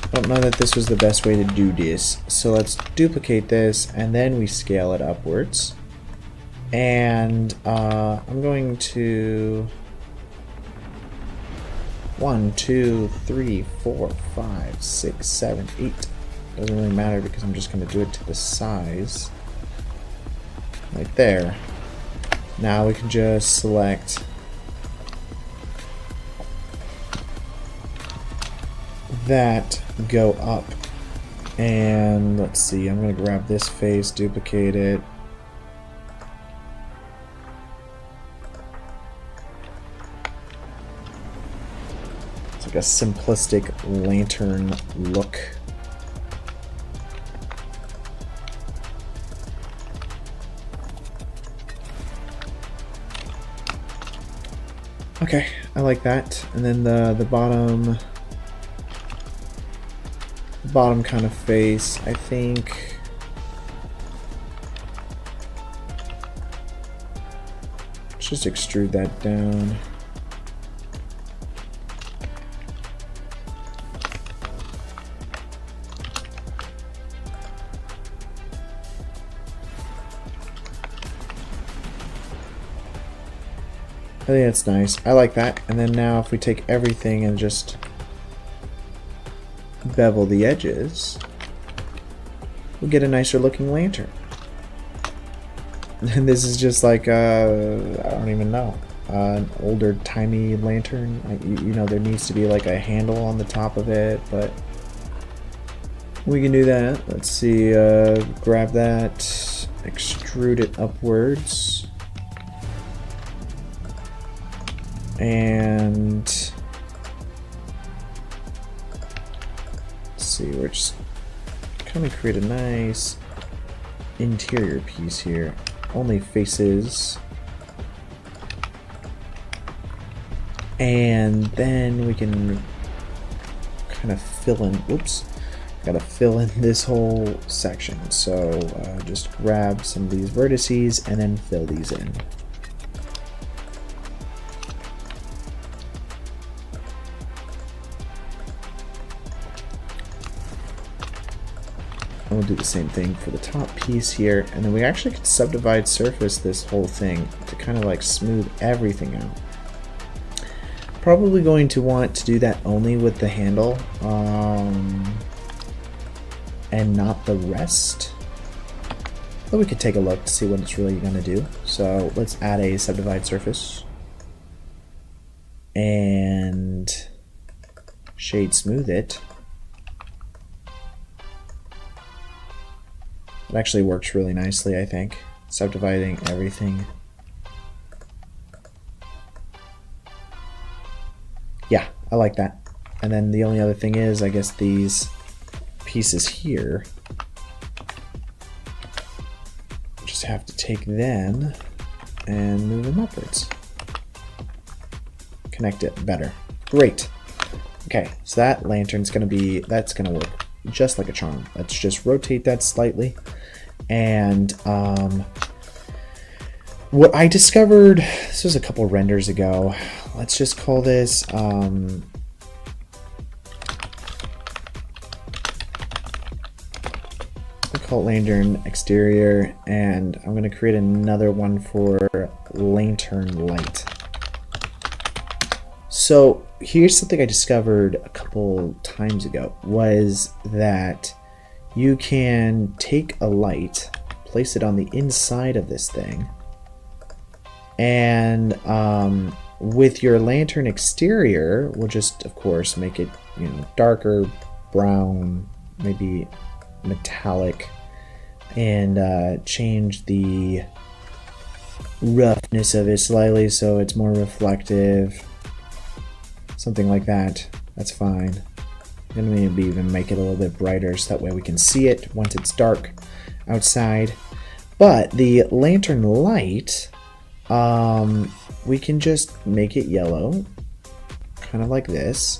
I don't know that this was the best way to do this. So let's duplicate this and then we scale it upwards. And I'm going to 1, 2, 3, 4, 5, 6, 7, 8. Doesn't really matter because I'm just going to do it to the size. Right there. Now we can just select that, go up And let's see, I'm going to grab this face, duplicate it. It's like a simplistic lantern look. Okay, I like that. And then the bottom kind of face, I think. Let's just extrude that down. I think that's nice. I like that. And then now if we take everything and just bevel the edges, we'll get a nicer looking lantern. And this is just like, I don't even know, an older timey lantern. You know, there needs to be like a handle on the top of it, but we can do that. Let's see, grab that, extrude it upwards. And let's see, we're just kind of create a nice interior piece here. Only faces. And then we can kind of fill in, whoops, gotta fill in this whole section. So just grab some of these vertices and then fill these in. We'll do the same thing for the top piece here, and then we actually could subdivide surface this whole thing to kind of like smooth everything out. Probably going to want to do that only with the handle and not the rest, but we could take a look to see what it's really going to do. So let's add a subdivide surface and shade smooth it. It actually works really nicely, I think, subdividing everything. Yeah, I like that. And then the only other thing is, I guess these pieces here, just have to take them and move them upwards. Connect it better. Great. Okay, so that lantern's gonna be, that's gonna work just like a charm. Let's just rotate that slightly. And what I discovered, this was a couple renders ago, let's just call this we'll call it lantern exterior, and I'm going to create another one for lantern light. So here's something I discovered a couple times ago, was that you can take a light, place it on the inside of this thing, and with your lantern exterior, we'll just, of course, make it, you know, darker brown, maybe metallic, and change the roughness of it slightly so it's more reflective. Something like that. That's fine. And maybe even make it a little bit brighter so that way we can see it once it's dark outside. But the lantern light, we can just make it yellow, kind of like this,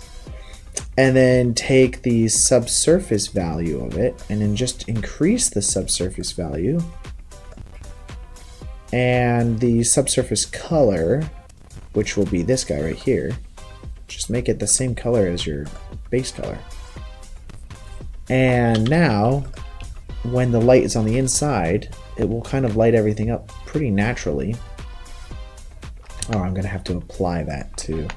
and then take the subsurface value of it and then just increase the subsurface value, and the subsurface color, which will be this guy right here, just make it the same color as your base color. And now when the light is on the inside, it will kind of light everything up pretty naturally. Oh, I'm gonna have to apply that to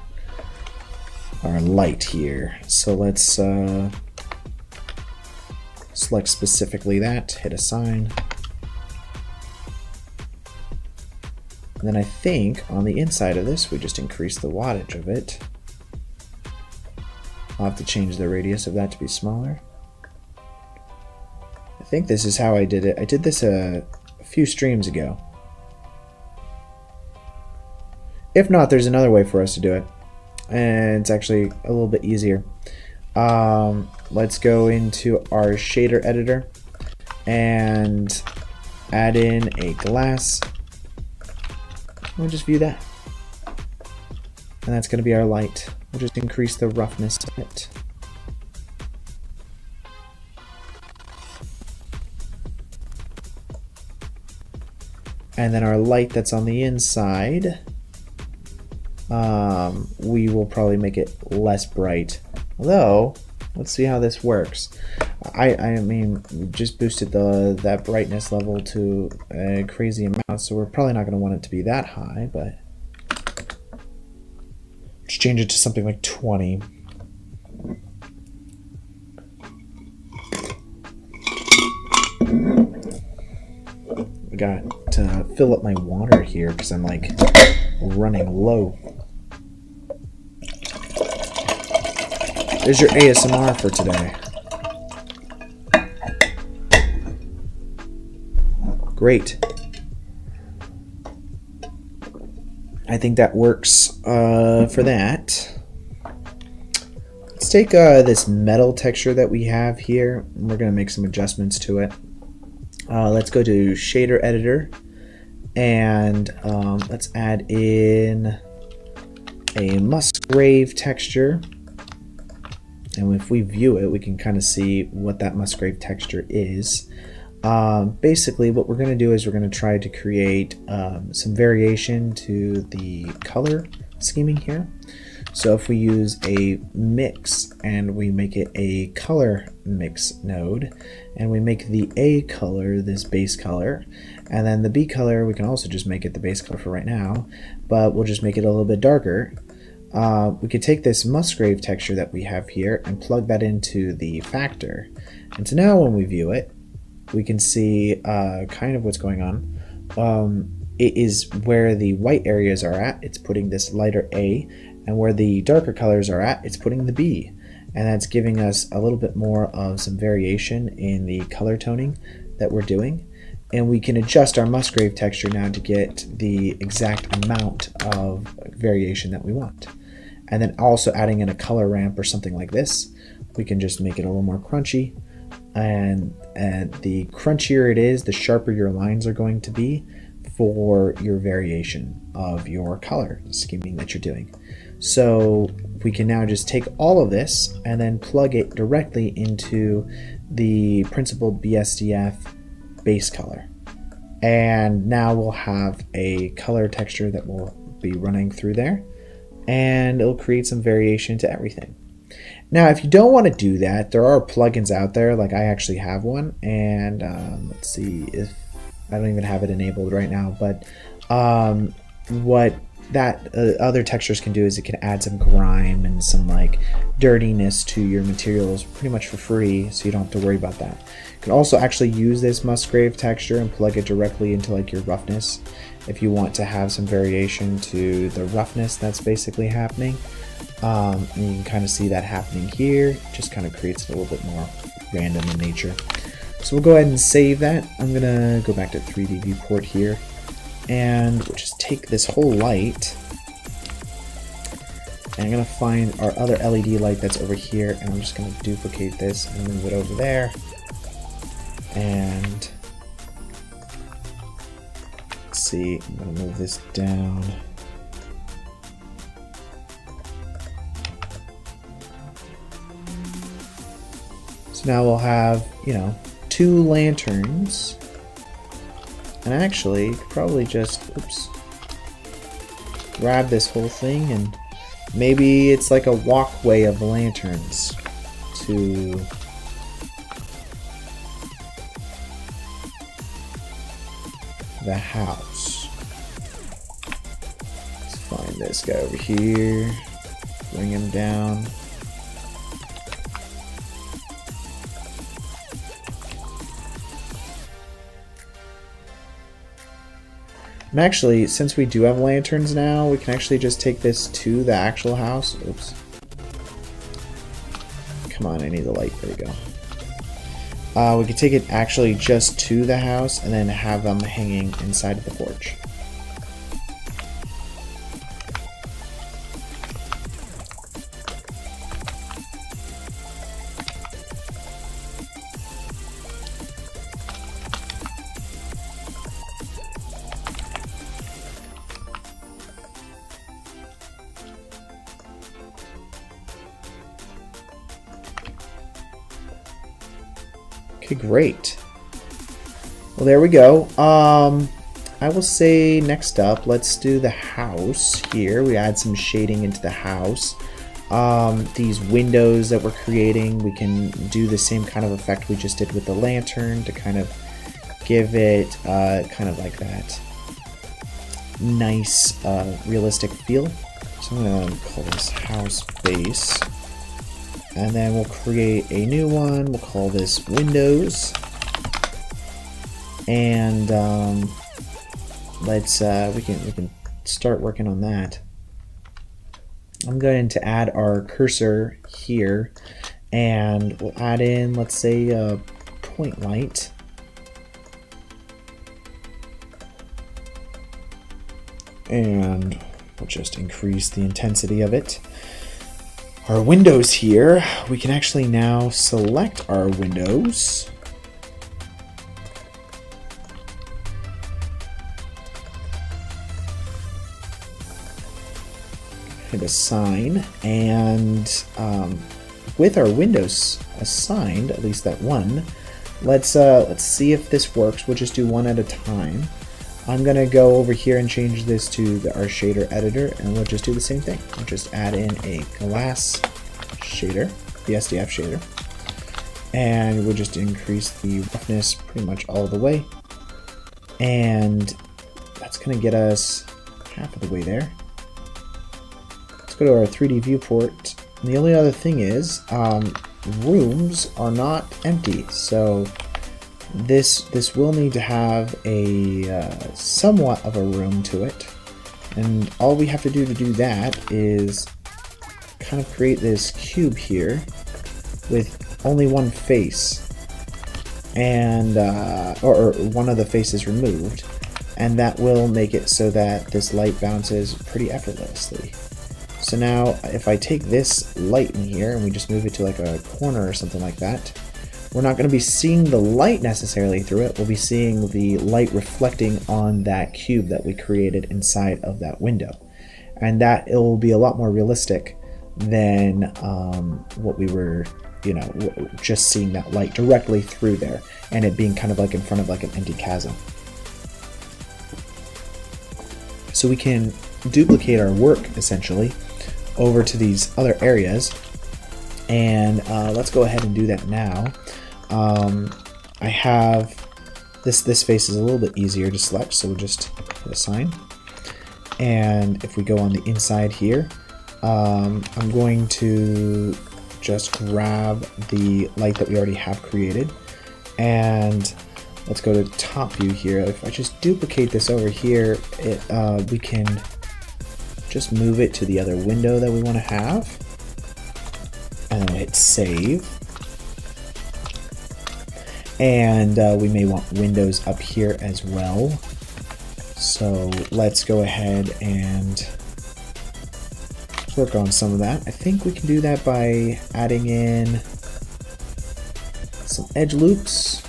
our light here. So let's select specifically that, hit assign. And then I think on the inside of this, we just increase the wattage of it. I'll have to change the radius of that to be smaller. think this is how I did it. I did this a few streams ago. If not, there's another way for us to do it, and it's actually a little bit easier. Let's go into our shader editor and add in a glass. We'll just view that. And that's going to be our light. We'll just increase the roughness of it. And then our light that's on the inside, we will probably make it less bright. Although, let's see how this works. I mean, we just boosted that brightness level to a crazy amount, so we're probably not going to want it to be that high, but let's change it to something like 20. I got to fill up my water here because I'm like running low. There's your ASMR for today. Great. I think that works for that. Let's take this metal texture that we have here. We're going to make some adjustments to it. Let's go to shader editor and let's add in a Musgrave texture. And if we view it, we can kind of see what that Musgrave texture is. Basically, what we're going to do is we're going to try to create some variation to the color scheming here. So if we use a mix and we make it a color mix node, and we make the A color this base color, and then the B color, we can also just make it the base color for right now, but we'll just make it a little bit darker. We could take this Musgrave texture that we have here and plug that into the factor. And so now when we view it, we can see kind of what's going on. It is where the white areas are at, it's putting this lighter A, and where the darker colors are at, it's putting the B. And that's giving us a little bit more of some variation in the color toning that we're doing. And we can adjust our Musgrave texture now to get the exact amount of variation that we want. And then also adding in a color ramp or something like this, we can just make it a little more crunchy. And the crunchier it is, the sharper your lines are going to be for your variation of your color scheming that you're doing. So we can now just take all of this and then plug it directly into the principal BSDF base color. And now we'll have a color texture that will be running through there, and it'll create some variation to everything. Now, if you don't want to do that, there are plugins out there, like I actually have one, and let's see if I don't even have it enabled right now, but what that other textures can do is it can add some grime and some like dirtiness to your materials pretty much for free, so you don't have to worry about that. You can also actually use this Musgrave texture and plug it directly into like your roughness if you want to have some variation to the roughness that's basically happening. And you can kind of see that happening here. It just kind of creates it a little bit more random in nature. So we'll go ahead and save that. I'm gonna go back to 3D viewport here, and we'll just take this whole light, and I'm gonna find our other LED light that's over here, and I'm just gonna duplicate this and move it over there. And let's see, I'm gonna move this down. So now we'll have, you know, 2 lanterns. And actually, you could probably just, grab this whole thing, and maybe it's like a walkway of lanterns to the house. Let's find this guy over here, bring him down. And actually, since we do have lanterns now, we can actually just take this to the actual house. Oops. Come on, I need the light. There we go. We could take it actually just to the house and then have them hanging inside of the porch. Okay, great. Well, there we go. I will say next up, let's do the house here. We add some shading into the house. These windows that we're creating, we can do the same kind of effect we just did with the lantern to kind of give it kind of like that nice realistic feel. So I'm going to call this house base. And then we'll create a new one. We'll call this windows. And let's we can start working on that. I'm going to add our cursor here, and we'll add in, let's say, a point light. And we'll just increase the intensity of it. Our windows here, we can actually now select our windows. Hit assign, and with our windows assigned, at least that one, let's see if this works. We'll just do one at a time. I'm gonna go over here and change this to our shader editor, and we'll just do the same thing. We'll just add in a glass shader, the SDF shader, and we'll just increase the roughness pretty much all the way, and that's gonna get us half of the way there. Let's go to our 3D viewport. And the only other thing is rooms are not empty, so this will need to have a somewhat of a room to it, and all we have to do that is kind of create this cube here with only one face, and or one of the faces removed, and that will make it so that this light bounces pretty effortlessly. So now if I take this light in here and we just move it to like a corner or something like that, we're not going to be seeing the light necessarily through it. We'll be seeing the light reflecting on that cube that we created inside of that window. And that it will be a lot more realistic than what we were, just seeing that light directly through there and it being kind of like in front of like an empty chasm. So we can duplicate our work essentially over to these other areas, and let's go ahead and do that now. I have this face is a little bit easier to select, so we'll just hit assign, and if we go on the inside here, I'm going to just grab the light that we already have created, and let's go to top view here. If I just duplicate this over here, we can just move it to the other window that we want to have, and then hit save. And we may want windows up here as well. So let's go ahead and work on some of that. I think we can do that by adding in some edge loops.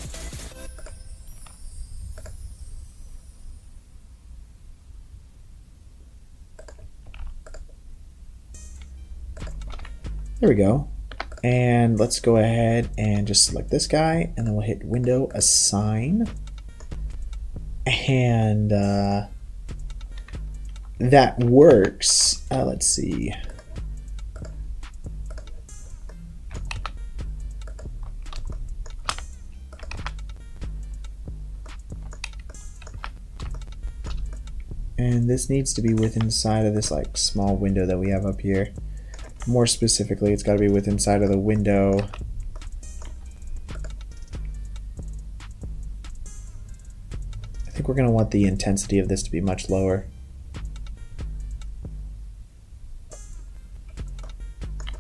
There we go. And let's go ahead and just select this guy, and then we'll hit window assign. And that works. Let's see. And this needs to be within inside of this like small window that we have up here. More specifically, it's got to be within inside of the window. I think we're going to want the intensity of this to be much lower.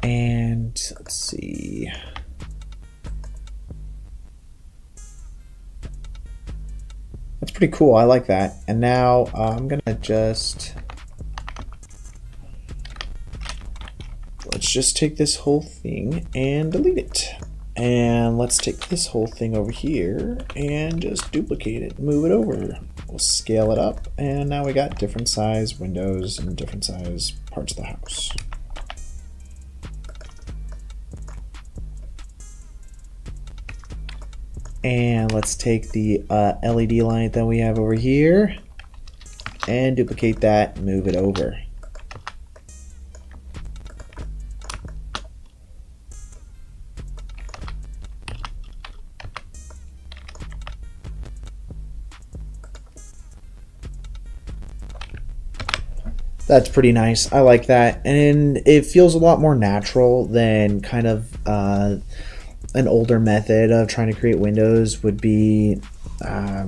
And let's see. pretty cool. I like that. And now I'm gonna just, let's just take this whole thing and delete it. And let's take this whole thing over here and just duplicate it, move it over. We'll scale it up, and now we got different size windows and different size parts of the house. And let's take the LED light that we have over here and duplicate that, move it over. That's pretty nice. I like that. And it feels a lot more natural than kind of an older method of trying to create windows would be,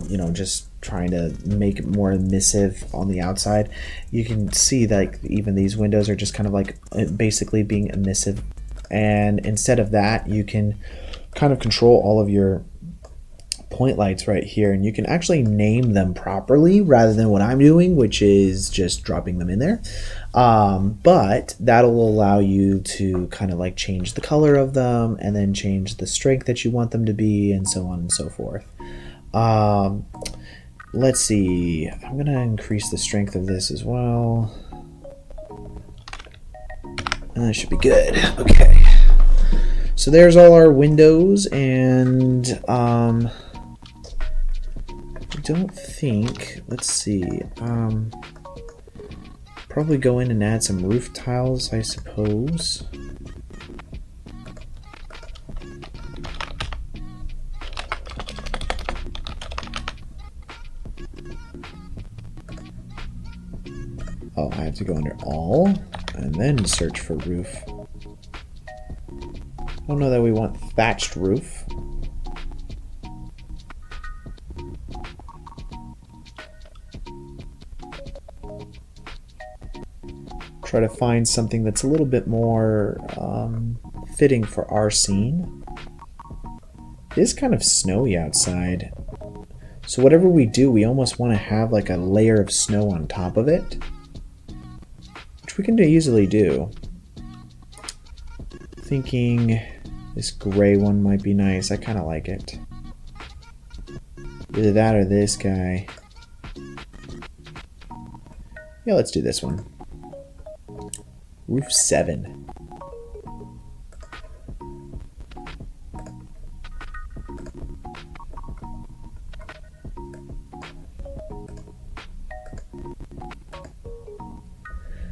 you know, just trying to make it more emissive on the outside. You can see that, like, even these windows are just kind of like basically being emissive. And instead of that, you can kind of control all of your point lights right here, and you can actually name them properly rather than what I'm doing, which is just dropping them in there. But that'll allow you to kind of like change the color of them and then change the strength that you want them to be, and so on and so forth. Let's see, I'm gonna increase the strength of this as well. And that should be good. Okay, so there's all our windows, and I don't think, let's see, probably go in and add some roof tiles, I suppose. Oh, I have to go under all and then search for roof. I don't know that we want thatched roof. Try to find something that's a little bit more fitting for our scene. It is kind of snowy outside, so whatever we do, we almost want to have like a layer of snow on top of it, which we can easily do. Thinking this gray one might be nice. I kind of like it. Either that or this guy. Yeah, let's do this one. Roof 7.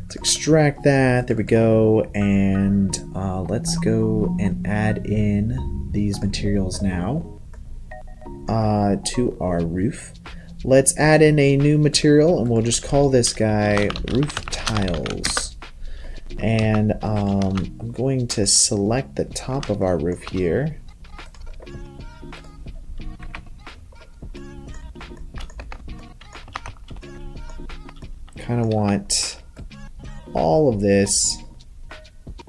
Let's extract that. There we go. And let's go and add in these materials now to our roof. Let's add in a new material, and we'll just call this guy Roof Tiles. And I'm going to select the top of our roof here. Kind of want all of this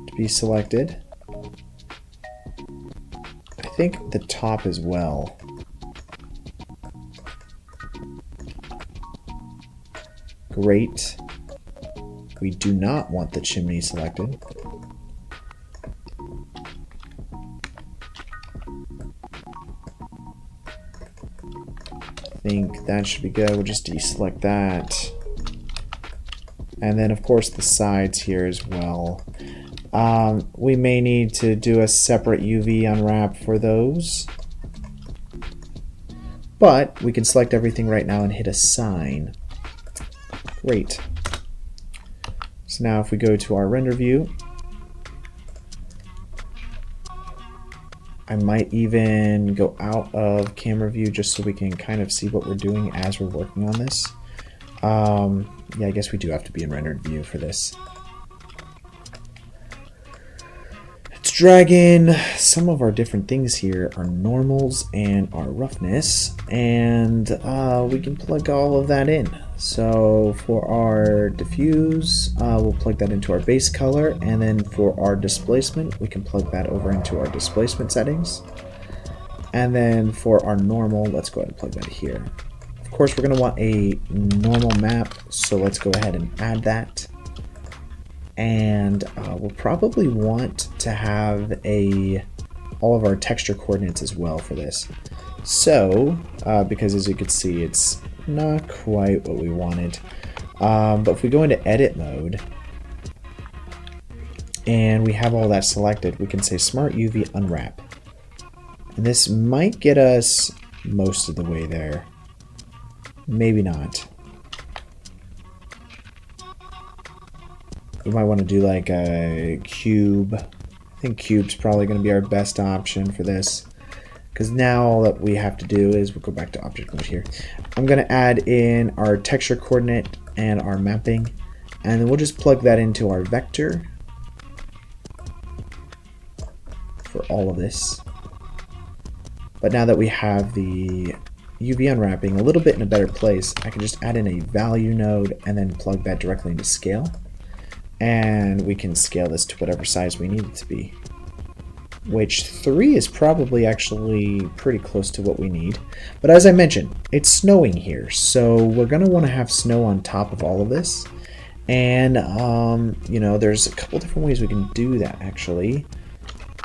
to be selected. I think the top as well. Great. We do not want the chimney selected. I think that should be good. We'll just deselect that. And then of course the sides here as well. We may need to do a separate UV unwrap for those. But we can select everything right now and hit assign. Great. So now if we go to our render view, I might even go out of camera view just so we can kind of see what we're doing as we're working on this. Yeah, I guess we do have to be in rendered view for this. Let's drag in some of our different things here, our normals and our roughness, and we can plug all of that in. So for our diffuse, we'll plug that into our base color, and then for our displacement, we can plug that over into our displacement settings. And then for our normal, let's go ahead and plug that here. Of Of course, we're going to want a normal map, so let's go ahead and add that. And we'll probably want to have all of our texture coordinates as well for this. So, because as you can see, it's not quite what we wanted. But if we go into edit mode, and we have all that selected, we can say Smart UV Unwrap. And this might get us most of the way there. Maybe not. We might want to do like a cube. I think cube's probably going to be our best option for this. Because now all that we have to do is, we'll go back to object mode here. I'm going to add in our texture coordinate and our mapping. And then we'll just plug that into our vector for all of this. But now that we have the UV unwrapping a little bit in a better place, I can just add in a value node and then plug that directly into scale. And we can scale this to whatever size we need it to be. Which 3 is probably actually pretty close to what we need. But as I mentioned, it's snowing here, so we're going to want to have snow on top of all of this. And, you know, there's a couple different ways we can do that, actually.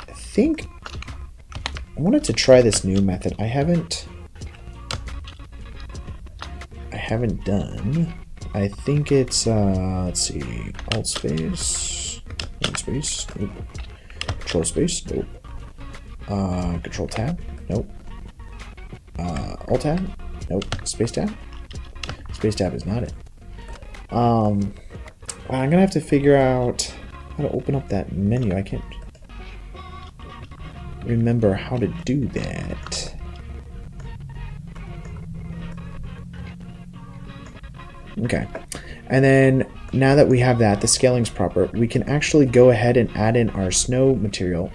I think I wanted to try this new method. I haven't done. I think it's, let's see, Alt space, Alt space, nope. Control space, nope. Control tab, nope. Alt tab, nope. Space tab? Space tab is not it. I'm gonna have to figure out how to open up that menu. I can't remember how to do that. Okay, and then now that we have that, the scaling's proper, we can actually go ahead and add in our snow material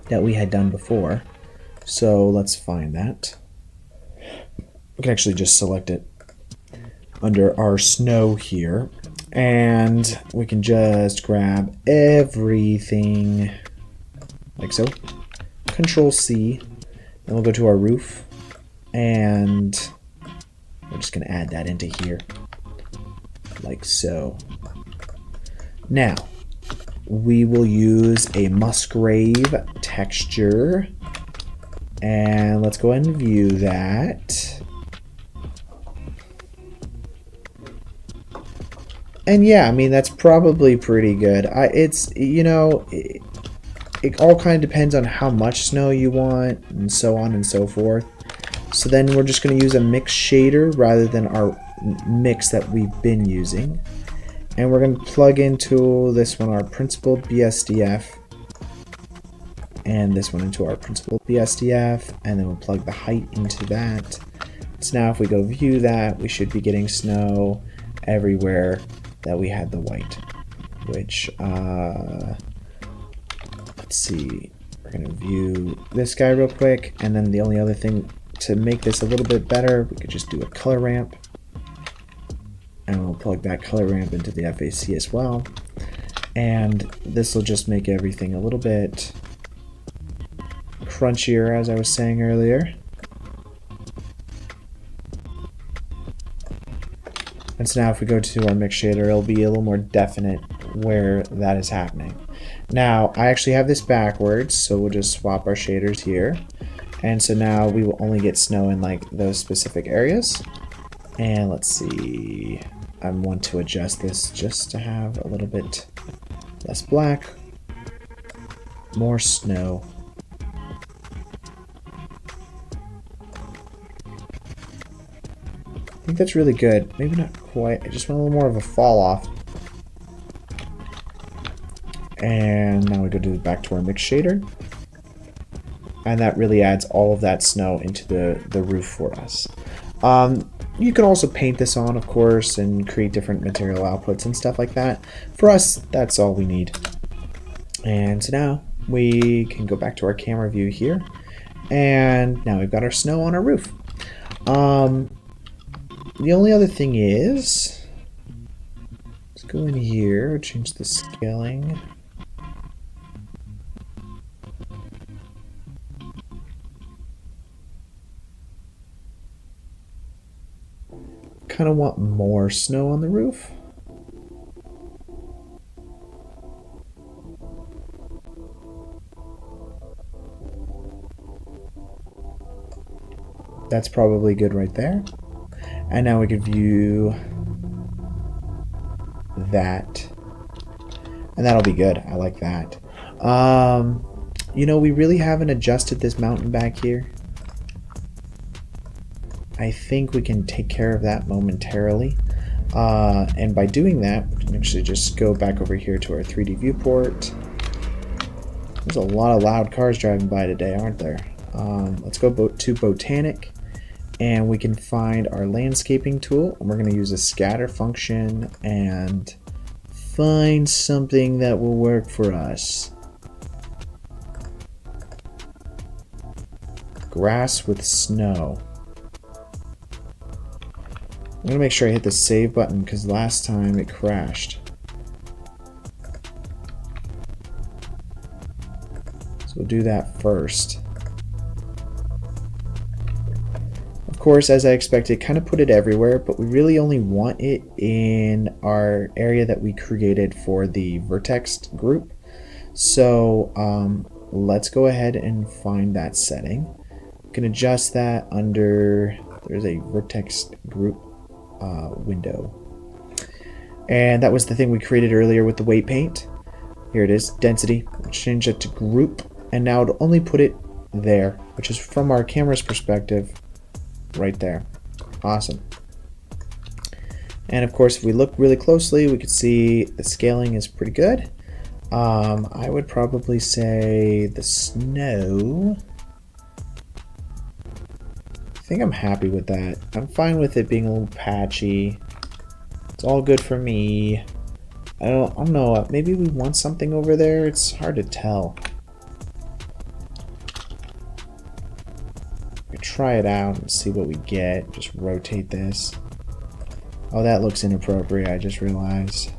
that we had done before. So let's find that. We can actually just select it under our snow here, and we can just grab everything like so. Control C, and we'll go to our roof, and we're just going to add that into here, like so. Now, we will use a Musgrave texture, and let's go ahead and view that. And yeah, I mean, that's probably pretty good. It's, you know, it all kind of depends on how much snow you want, and so on and so forth. So then we're just going to use a mix shader rather than our mix that we've been using. And we're going to plug into this one our principled BSDF, and this one into our principled BSDF, and then we'll plug the height into that. So now if we go view that, we should be getting snow everywhere that we had the white, which, let's see, we're going to view this guy real quick, and then the only other thing to make this a little bit better, we could just do a color ramp, and we'll plug that color ramp into the FAC as well, and this will just make everything a little bit crunchier, as I was saying earlier. And so now if we go to our mix shader, it'll be a little more definite where that is happening. Now, I actually have this backwards, so we'll just swap our shaders here. And so now we will only get snow in like those specific areas. And let's see, I want to adjust this just to have a little bit less black, more snow. I think that's really good. Maybe not quite. I just want a little more of a fall off. And now we go back to our mix shader. And that really adds all of that snow into the roof for us. You can also paint this on, of course, and create different material outputs and stuff like that. For us, that's all we need. And so now we can go back to our camera view here. And now we've got our snow on our roof. The only other thing is, let's go in here, change the scaling. kind of want more snow on the roof. That's probably good right there. And now we can view that. And that'll be good. I like that. You know, we really haven't adjusted this mountain back here. I think we can take care of that momentarily. And by doing that, we can actually just go back over here to our 3D viewport. There's a lot of loud cars driving by today, aren't there? Let's go to Botanic, and we can find our landscaping tool, and we're going to use a scatter function and find something that will work for us. Grass with snow. I'm going to make sure I hit the save button because last time it crashed. So we'll do that first. Of course, as I expected, kind of put it everywhere, but we really only want it in our area that we created for the vertex group. So let's go ahead and find that setting. We can adjust that under, there's a vertex group window. And that was the thing we created earlier with the weight paint. Here it is, density. We'll change it to group, and now it'll only put it there, which is from our camera's perspective. Right there. Awesome. And of course, if we look really closely, we can see the scaling is pretty good. I would probably say the snow. I think I'm happy with that. I'm fine with it being a little patchy. It's all good for me. I don't know. Maybe we want something over there. It's hard to tell. Try it out and see what we get. Just rotate this. Oh, that looks inappropriate, I just realized.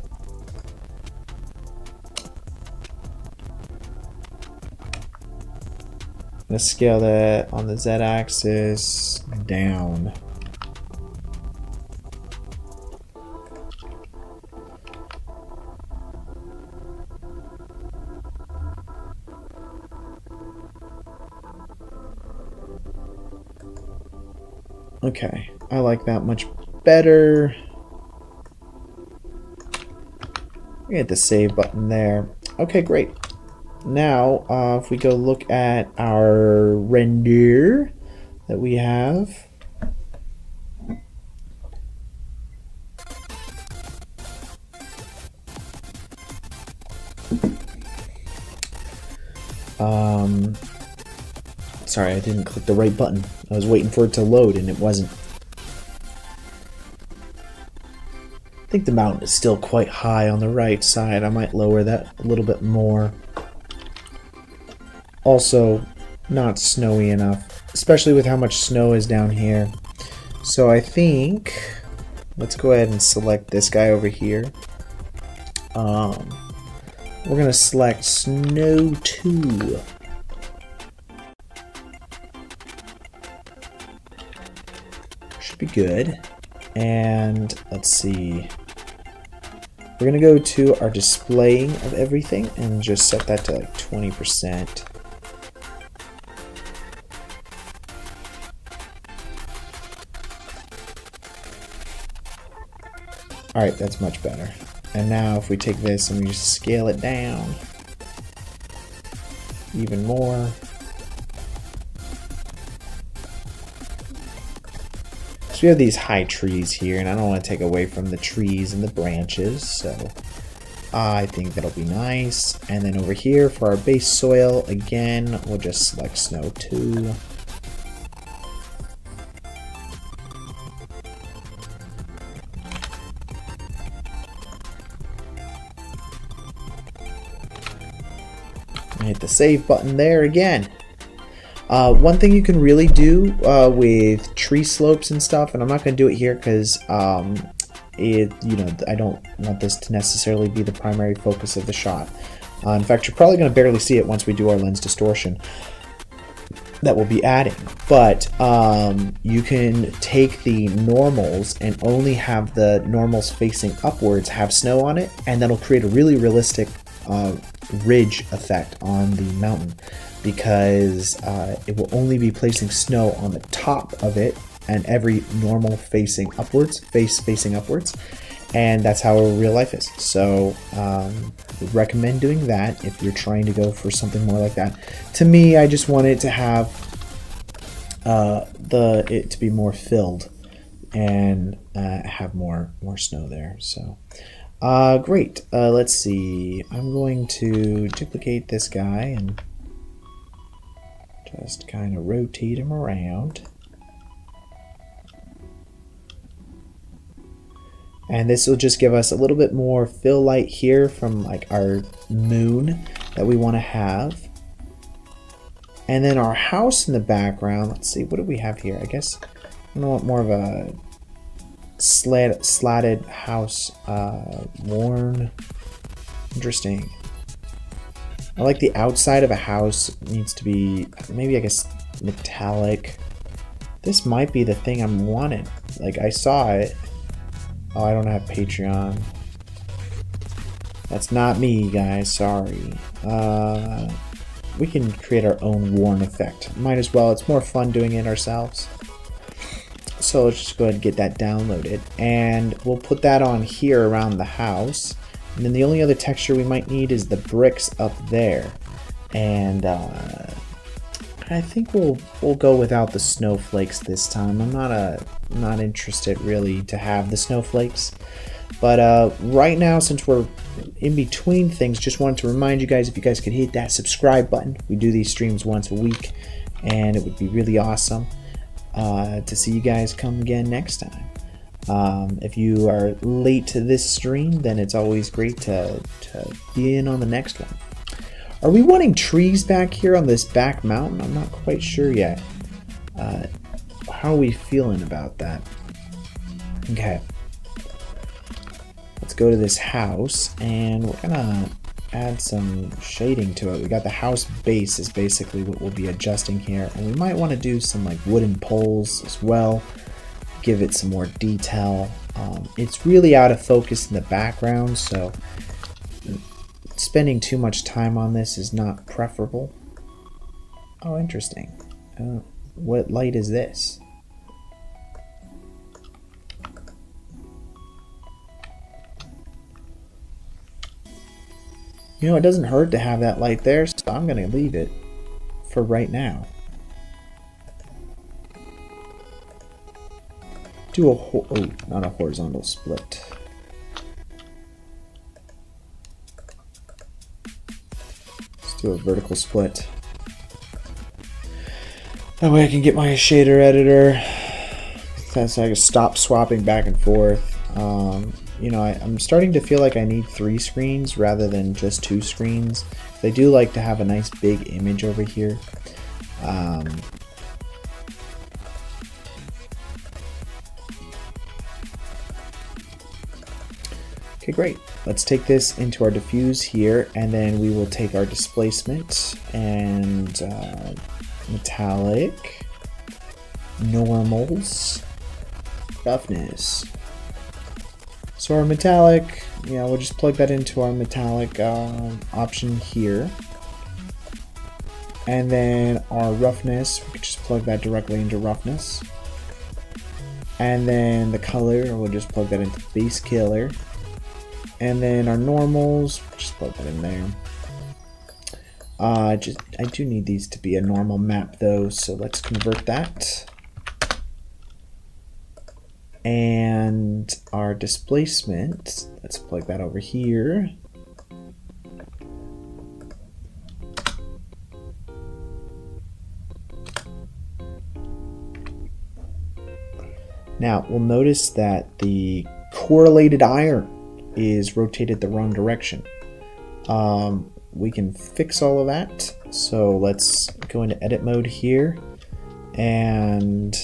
Let's scale that on the Z-axis down. Okay, I like that much better. We hit the save button there. Okay, great. Now, if we go look at our render that we have. Sorry, I didn't click the right button. I was waiting for it to load and it wasn't. I think the mountain is still quite high on the right side. I might lower that a little bit more. Also, not snowy enough, especially with how much snow is down here. So I think, let's go ahead and select this guy over here. We're going to select Snow 2. Should be good. And let's see. We're going to go to our displaying of everything and just set that to like 20%. Alright, that's much better. And now if we take this and we just scale it down even more. So we have these high trees here, and I don't want to take away from the trees and the branches, so I think that'll be nice. And then over here for our base soil, again, we'll just select Snow 2. Hit the save button there again. One thing you can really do with tree slopes and stuff, and I'm not going to do it here because I don't want this to necessarily be the primary focus of the shot. In fact, you're probably going to barely see it once we do our lens distortion. that we'll be adding. But you can take the normals and only have the normals facing upwards have snow on it, and that'll create a really realistic ridge effect on the mountain, because it will only be placing snow on the top of it, and every normal facing upwards, facing upwards, and that's how real life is. So would recommend doing that if you're trying to go for something more like that. To me, I just want it to have it to be more filled and have more snow there. So great. Let's see. I'm going to duplicate this guy and just kind of rotate him around. And this will just give us a little bit more fill light here from like our moon that we want to have. And then our house in the background, let's see, what do we have here? I guess I want more of a slatted house, worn. Interesting. I like the outside of a house needs to be, maybe I guess metallic. This might be the thing I'm wanting. Like I saw it. Oh, I don't have Patreon. That's not me, guys. Sorry. We can create our own worn effect. Might as well. It's more fun doing it ourselves. So let's just go ahead and get that downloaded. And we'll put that on here around the house. And then the only other texture we might need is the bricks up there. And I think we'll go without the snowflakes this time. I'm not interested really to have the snowflakes. But right now, since we're in between things, just wanted to remind you guys, if you guys could hit that subscribe button. We do these streams once a week, and it would be really awesome to see you guys come again next time. If you are late to this stream, then it's always great to be in on the next one. Are we wanting trees back here on this back mountain? I'm not quite sure yet. How are we feeling about that? Okay. Let's go to this house, and we're gonna add some shading to it. We got the house base is basically what we'll be adjusting here, and we might want to do some like wooden poles as well. Give it some more detail. It's really out of focus in the background, so spending too much time on this is not preferable. Oh, interesting. What light is this? You know, it doesn't hurt to have that light there, so I'm going to leave it for right now. Do a not a horizontal split. Let's do a vertical split. That way I can get my shader editor. So I can stop swapping back and forth. You know, I'm starting to feel like I need 3 screens rather than just 2 screens. I do like to have a nice big image over here. Okay, great. Let's take this into our diffuse here, and then we will take our displacement and metallic, normals, roughness. So our metallic, yeah, we'll just plug that into our metallic option here. And then our roughness, we can just plug that directly into roughness. And then the color, we'll just plug that into base color. And then our normals, just plug that in there. I do need these to be a normal map though, so let's convert that. And our displacement, let's plug that over here. Now we'll notice that the correlated iron is rotated the wrong direction. We can fix all of that. So let's go into edit mode here, and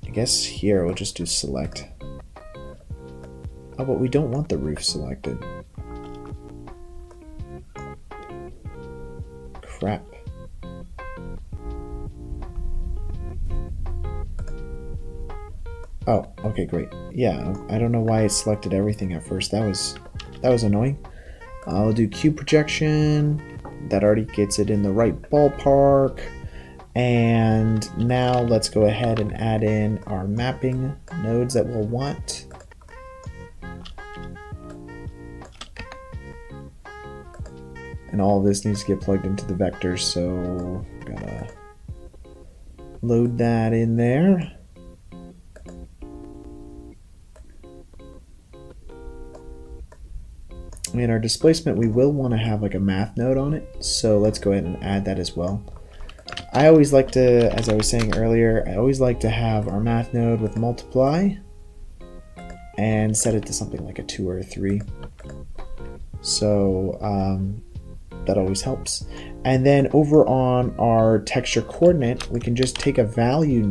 I guess here we'll just do select. Oh, but we don't want the roof selected. Crap. Oh, okay, great. Yeah, I don't know why it selected everything at first. That was annoying. I'll do cube projection. That already gets it in the right ballpark. And now let's go ahead and add in our mapping nodes that we'll want. And all of this needs to get plugged into the vectors, so gotta load that in there. And our displacement, we will want to have like a math node on it, so let's go ahead and add that as well. I always like to, as I was saying earlier, I always like to have our math node with multiply and set it to something like a 2 or a 3. So that always helps. And then over on our texture coordinate, we can just take a value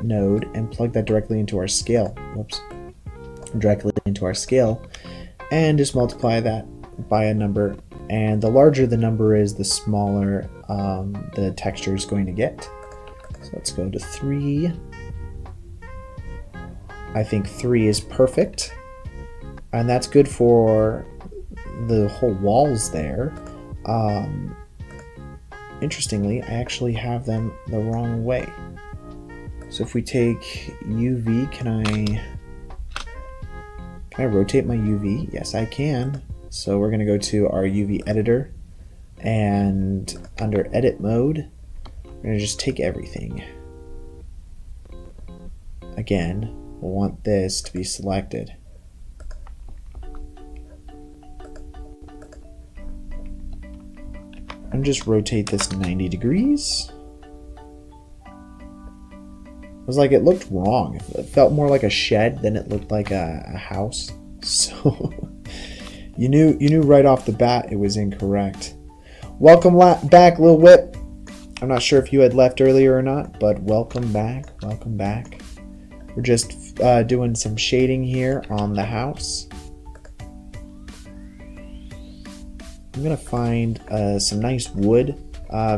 node and plug that directly into our scale. Whoops. Directly into our scale, and just multiply that by a number. And the larger the number is, the smaller the texture is going to get. So let's go to 3. I think 3 is perfect. And that's good for the whole walls there. Interestingly, I actually have them the wrong way. So if we take UV, can I rotate my UV? Yes, I can. So we're going to go to our UV editor, and under edit mode, we're going to just take everything. Again, we'll want this to be selected. And just rotate this 90 degrees. It was like it looked wrong. It felt more like a shed than it looked like a house. So you knew right off the bat it was incorrect. Welcome back, Lil Whip. I'm not sure if you had left earlier or not, but welcome back. Welcome back. We're just doing some shading here on the house. I'm gonna find some nice wood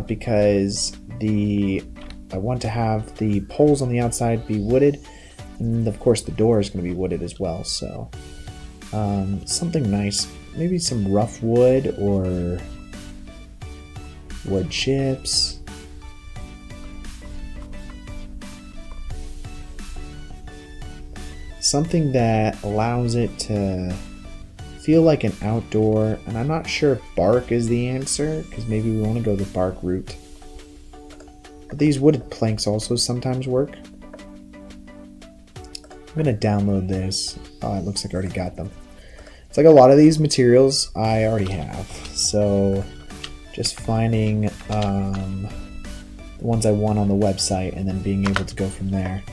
because I want to have the poles on the outside be wooded, and of course the door is going to be wooded as well. So something nice, maybe some rough wood or wood chips. Something that allows it to feel like an outdoor, and I'm not sure if bark is the answer, because maybe we want to go the bark route. But these wooded planks also sometimes work. I'm going to download this. Oh, it looks like I already got them. It's like a lot of these materials I already have, so just finding the ones I want on the website and then being able to go from there.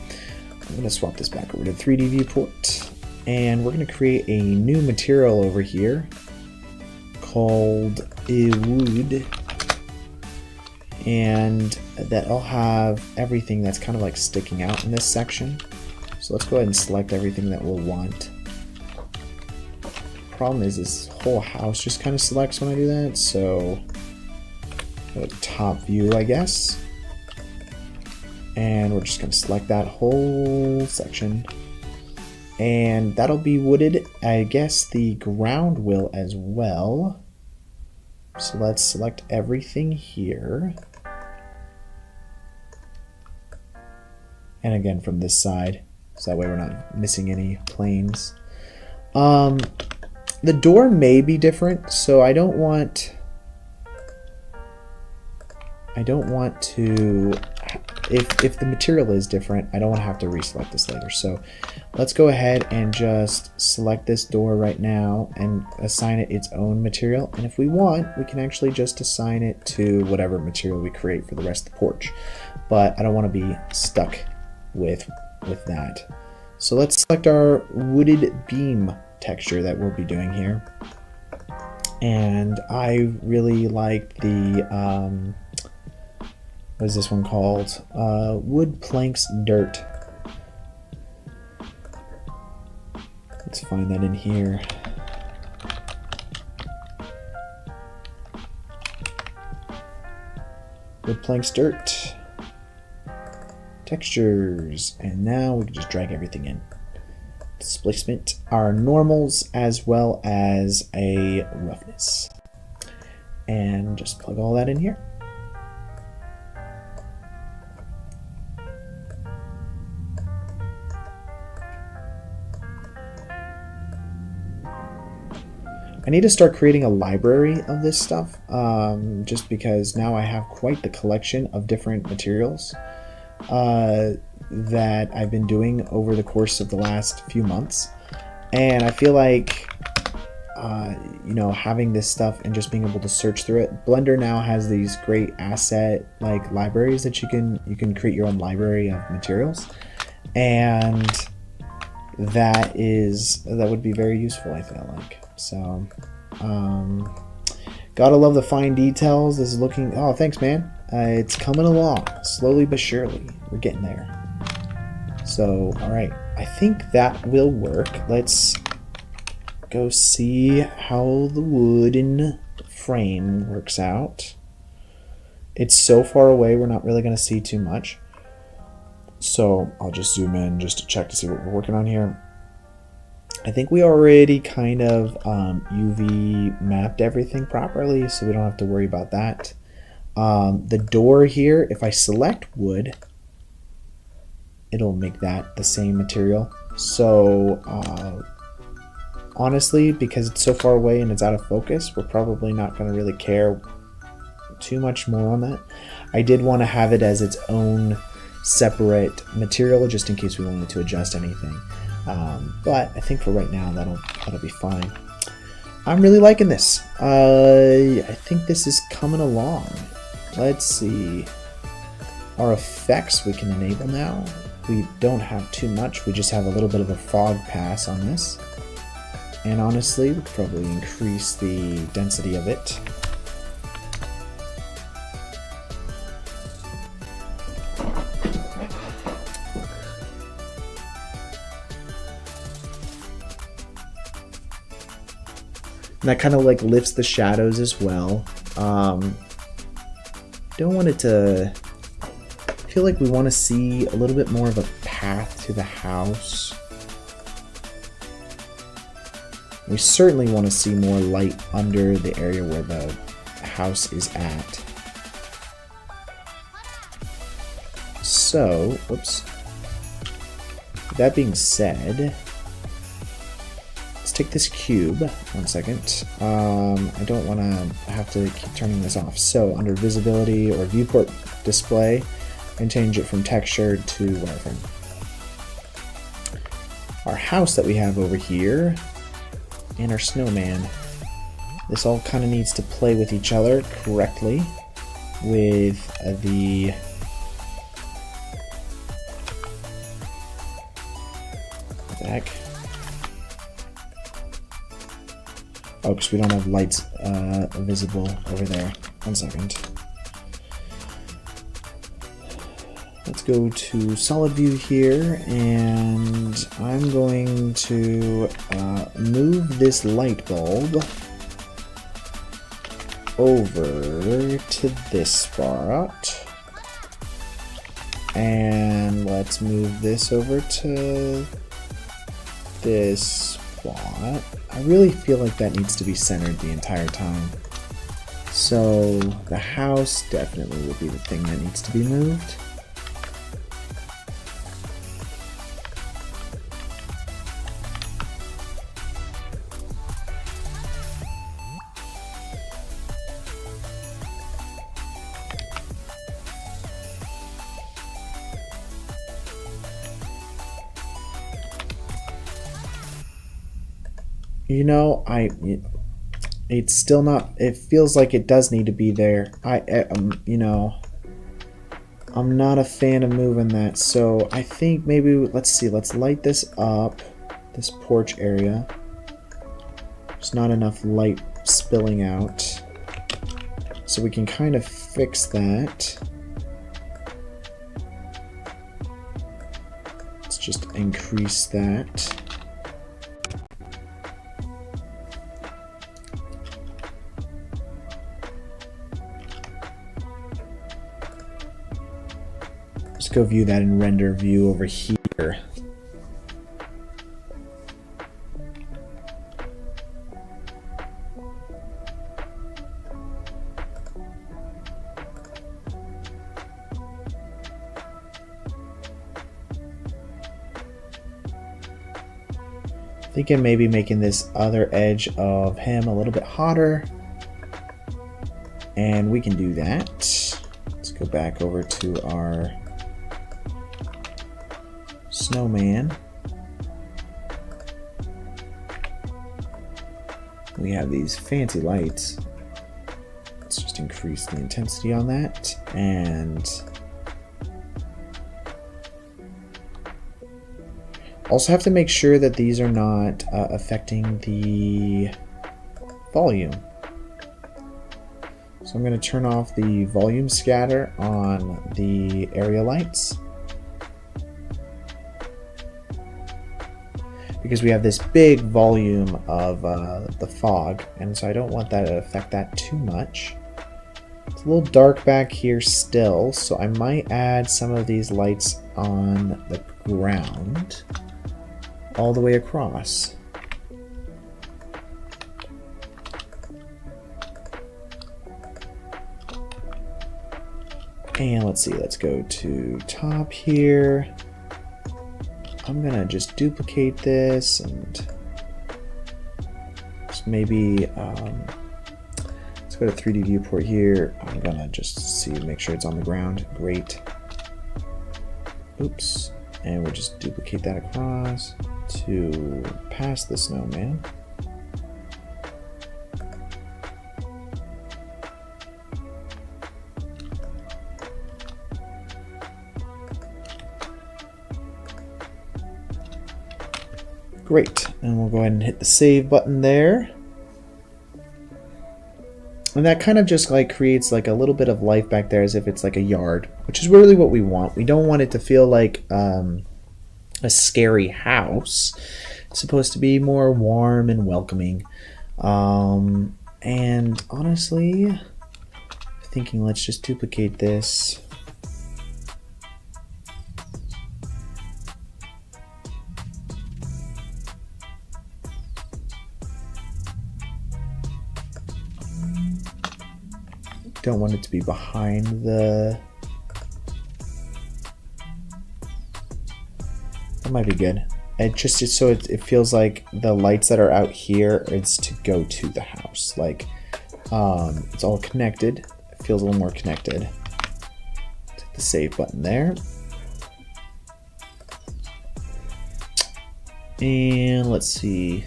I'm going to swap this back over to 3D viewport, and we're going to create a new material over here called a wood, and that'll have everything that's kind of like sticking out in this section. So let's go ahead and select everything that we'll want. Problem is this whole house just kind of selects when I do that, so go to top view, I guess. And we're just going to select that whole section. And that'll be wooded. I guess the ground will as well. So let's select everything here. And again from this side, so that way we're not missing any planes. The door may be different, so I don't want to, if the material is different, I don't want to have to reselect this later. So let's go ahead and just select this door right now and assign it its own material. And if we want, we can actually just assign it to whatever material we create for the rest of the porch. But I don't want to be stuck with that. So let's select our wooded beam texture that we'll be doing here. And I really like the what is this one called? Wood planks dirt. Let's find that in here. Wood planks dirt. Textures, and now we can just drag everything in. Displacement, our normals, as well as a roughness. And just plug all that in here. I need to start creating a library of this stuff, just because now I have quite the collection of different materials that I've been doing over the course of the last few months. And I feel like, you know, having this stuff and just being able to search through it. Blender now has these great asset like libraries that you can create your own library of materials, and that would be very useful, I feel like. So, gotta love the fine details. This is looking, oh, thanks, man. It's coming along, slowly but surely. We're getting there. So, all right, I think that will work. Let's go see how the wooden frame works out. It's so far away, we're not really gonna see too much. So I'll just zoom in just to check to see what we're working on here. I think we already kind of UV mapped everything properly, so we don't have to worry about that. The door here, if I select wood, it'll make that the same material. So honestly, because it's so far away and it's out of focus, we're probably not going to really care too much more on that. I did want to have it as its own separate material just in case we wanted to adjust anything. But I think for right now that'll be fine. I'm really liking this. I think this is coming along. Let's see. Our effects we can enable now. We don't have too much. We just have a little bit of a fog pass on this. And honestly, we could probably increase the density of it. And that kind of like lifts the shadows as well. Don't want it to... I feel like we want to see a little bit more of a path to the house. We certainly want to see more light under the area where the house is at. So, whoops. That being said, let's take this cube. 1 second. I don't want to have to keep turning this off. So under visibility or viewport display, and change it from texture to wireframe. Our house that we have over here, and our snowman. This all kind of needs to play with each other correctly with the heck? Oh, because we don't have lights visible over there. 1 second. Let's go to solid view here, and I'm going to move this light bulb over to this spot, and let's move this over to this spot. I really feel like that needs to be centered the entire time. So the house definitely will be the thing that needs to be moved. You know, it's still not, it feels like it does need to be there. You know, I'm not a fan of moving that, so I think maybe, let's see, let's light this up, this porch area. There's not enough light spilling out, so we can kind of fix that. Let's just increase that. Let's go view that in render view over here. Thinking maybe making this other edge of him a little bit hotter. And we can do that. Let's go back over to our snowman. We have these fancy lights. Let's just increase the intensity on that. And also have to make sure that these are not affecting the volume. So I'm going to turn off the volume scatter on the area lights, because we have this big volume of the fog, and so I don't want that to affect that too much. It's a little dark back here still, so I might add some of these lights on the ground all the way across. And let's see, let's go to top here. I'm gonna just duplicate this and just maybe, let's go to 3D viewport here. I'm gonna just make sure it's on the ground. Great. Oops. And we'll just duplicate that across to past the snowman. Great, and we'll go ahead and hit the save button there. And that kind of just like creates like a little bit of life back there, as if it's like a yard, which is really what we want. We don't want it to feel like a scary house. It's supposed to be more warm and welcoming. And honestly, thinking let's just duplicate this. Don't want it to be behind the... That might be good. It just so it feels like the lights that are out here is to go to the house. Like it's all connected. It feels a little more connected. Let's hit the save button there. And let's see.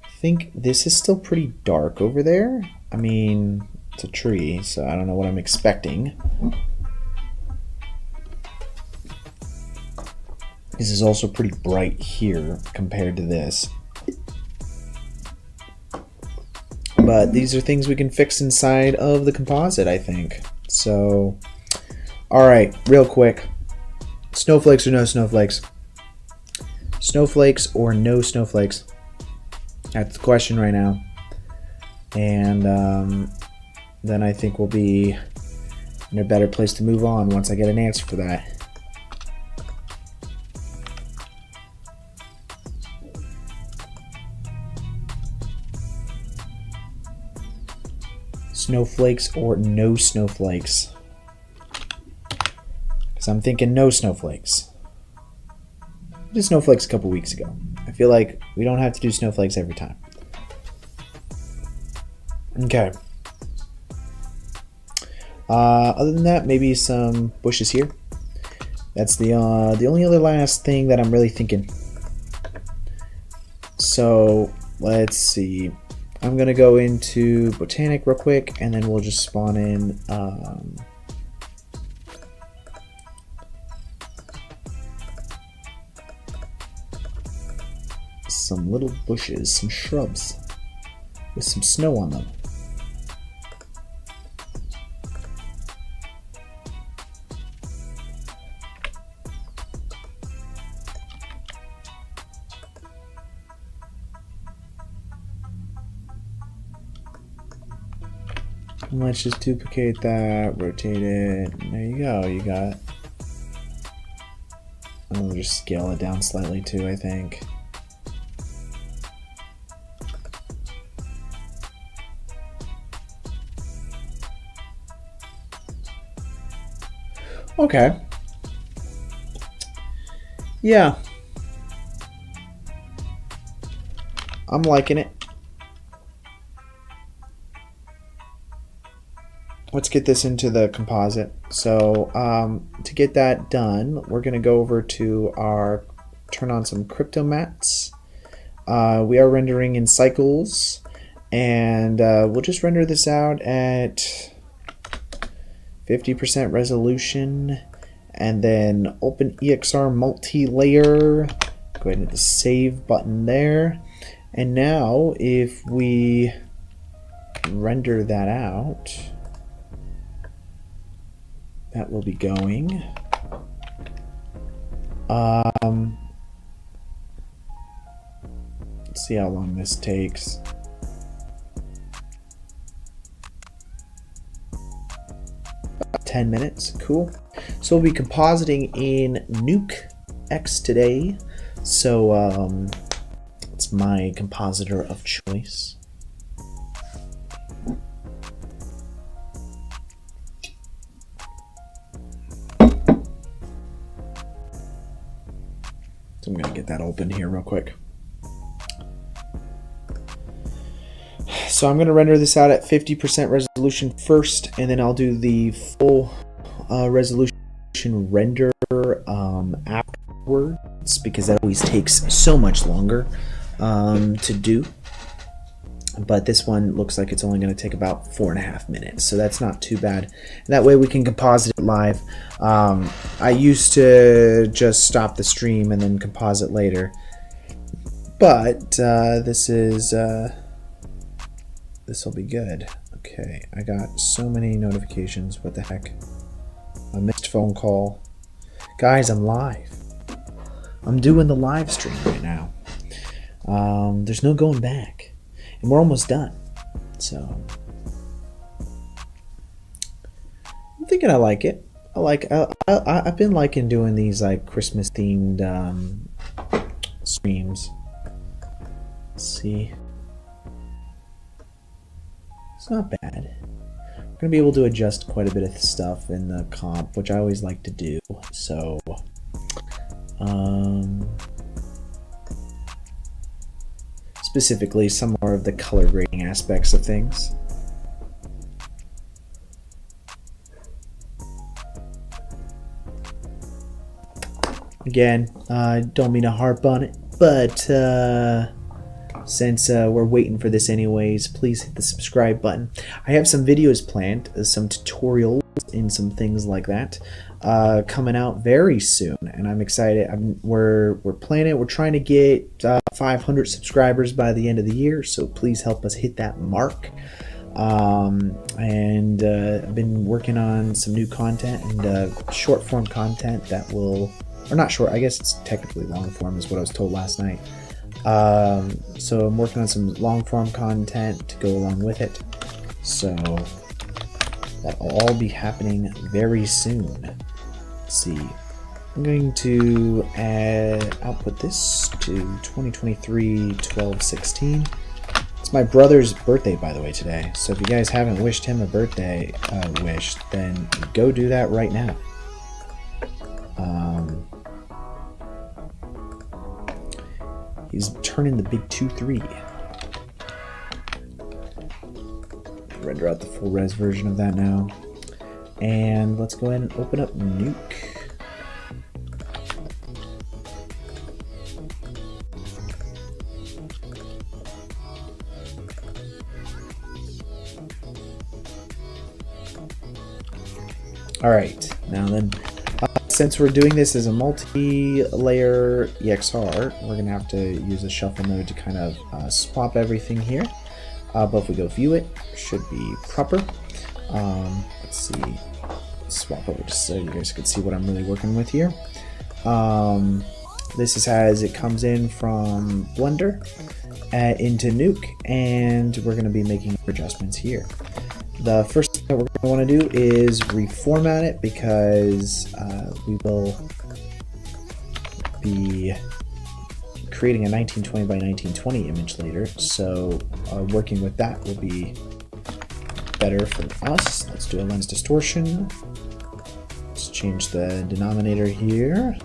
I think this is still pretty dark over there. I mean, it's a tree, so I don't know what I'm expecting. This is also pretty bright here compared to this. But these are things we can fix inside of the composite, I think. So, all right, real quick. Snowflakes or no snowflakes? Snowflakes or no snowflakes? That's the question right now. And then I think we'll be in a better place to move on once I get an answer for that. Snowflakes or no snowflakes? Because I'm thinking no snowflakes. We did snowflakes a couple weeks ago. I feel like we don't have to do snowflakes every time. Okay. Other than that, maybe some bushes here. That's the only other last thing that I'm really thinking. So let's see. I'm gonna go into Botanic real quick, and then we'll just spawn in some little bushes, some shrubs with some snow on them. Let's just duplicate that, rotate it. There you go. You got. I'll just scale it down slightly too, I think. Okay. Yeah. I'm liking it. Let's get this into the composite. So to get that done, we're going to go over to our, turn on some crypto mats. We are rendering in cycles, and we'll just render this out at 50% resolution, and then open EXR multi-layer. Go ahead and hit the save button there. And now if we render that out, that will be going. Let's see how long this takes. About 10 minutes. Cool. So we'll be compositing in Nuke X today. So it's my compositor of choice. So I'm going to get that open here real quick. So I'm going to render this out at 50% resolution first, and then I'll do the full resolution render afterwards, because that always takes so much longer to do. But this one looks like it's only going to take about 4.5 minutes, so that's not too bad. And that way we can composite it live. I used to just stop the stream and then composite later, but this will be good. Okay, I got so many notifications. What the heck? A missed phone call. Guys, I'm live. I'm doing the live stream right now. There's no going back. And we're almost done. So I'm thinking I like it. I've been liking doing these like Christmas themed streams. Let's see. It's not bad. We're gonna be able to adjust quite a bit of stuff in the comp, which I always like to do. So specifically some more of the color grading aspects of things. Again, I don't mean to harp on it, but since we're waiting for this anyways, please hit the subscribe button. I have some videos planned, some tutorials and some things like that coming out very soon, and I'm excited. We're planning. We're trying to get 500 subscribers by the end of the year, so please help us hit that mark. And I've been working on some new content and short form content that will, or not short, I guess it's technically long form is what I was told last night. So I'm working on some long form content to go along with it. So that'll all be happening very soon. Let's see. I'm going to output this to 2023-12-16. It's my brother's birthday, by the way, today. So if you guys haven't wished him a birthday wish, then go do that right now. He's turning the big 2-3. Render out the full res version of that now. And let's go ahead and open up Nuke. All right, now then, since we're doing this as a multi-layer EXR, we're gonna have to use the shuffle mode to kind of swap everything here. But if we go view it, should be proper. Let's see, swap over just so you guys can see what I'm really working with here. This is as it comes in from Blender into Nuke, and we're gonna be making adjustments here. the first thing that we're going to want to do is reformat it, because we will be creating a 1920 by 1920 image later, so working with that will be better for us. Let's do a lens distortion. Let's change the denominator here,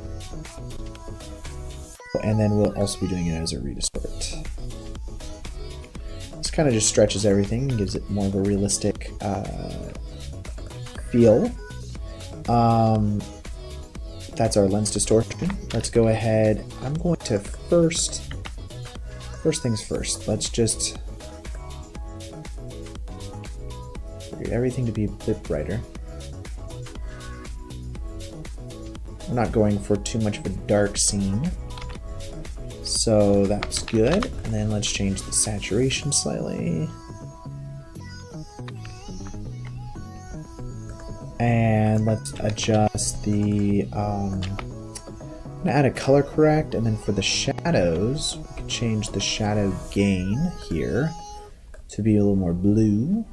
and then we'll also be doing it as a redistort. This kind of just stretches everything and gives it more of a realistic feel. That's our lens distortion. Let's go ahead. I'm going to first things first. Let's just get everything to be a bit brighter. I'm not going for too much of a dark scene, so that's good. And then let's change the saturation slightly. And let's adjust the, I'm gonna add a color correct, and then for the shadows, we can change the shadow gain here to be a little more blue.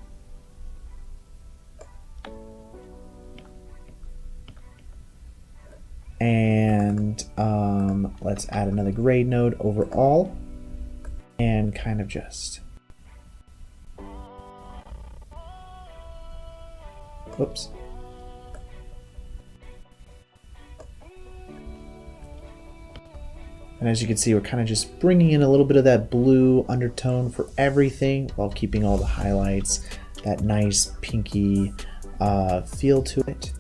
And let's add another grade node overall, and kind of just, whoops. And as you can see, we're kind of just bringing in a little bit of that blue undertone for everything while keeping all the highlights, that nice pinky feel to it.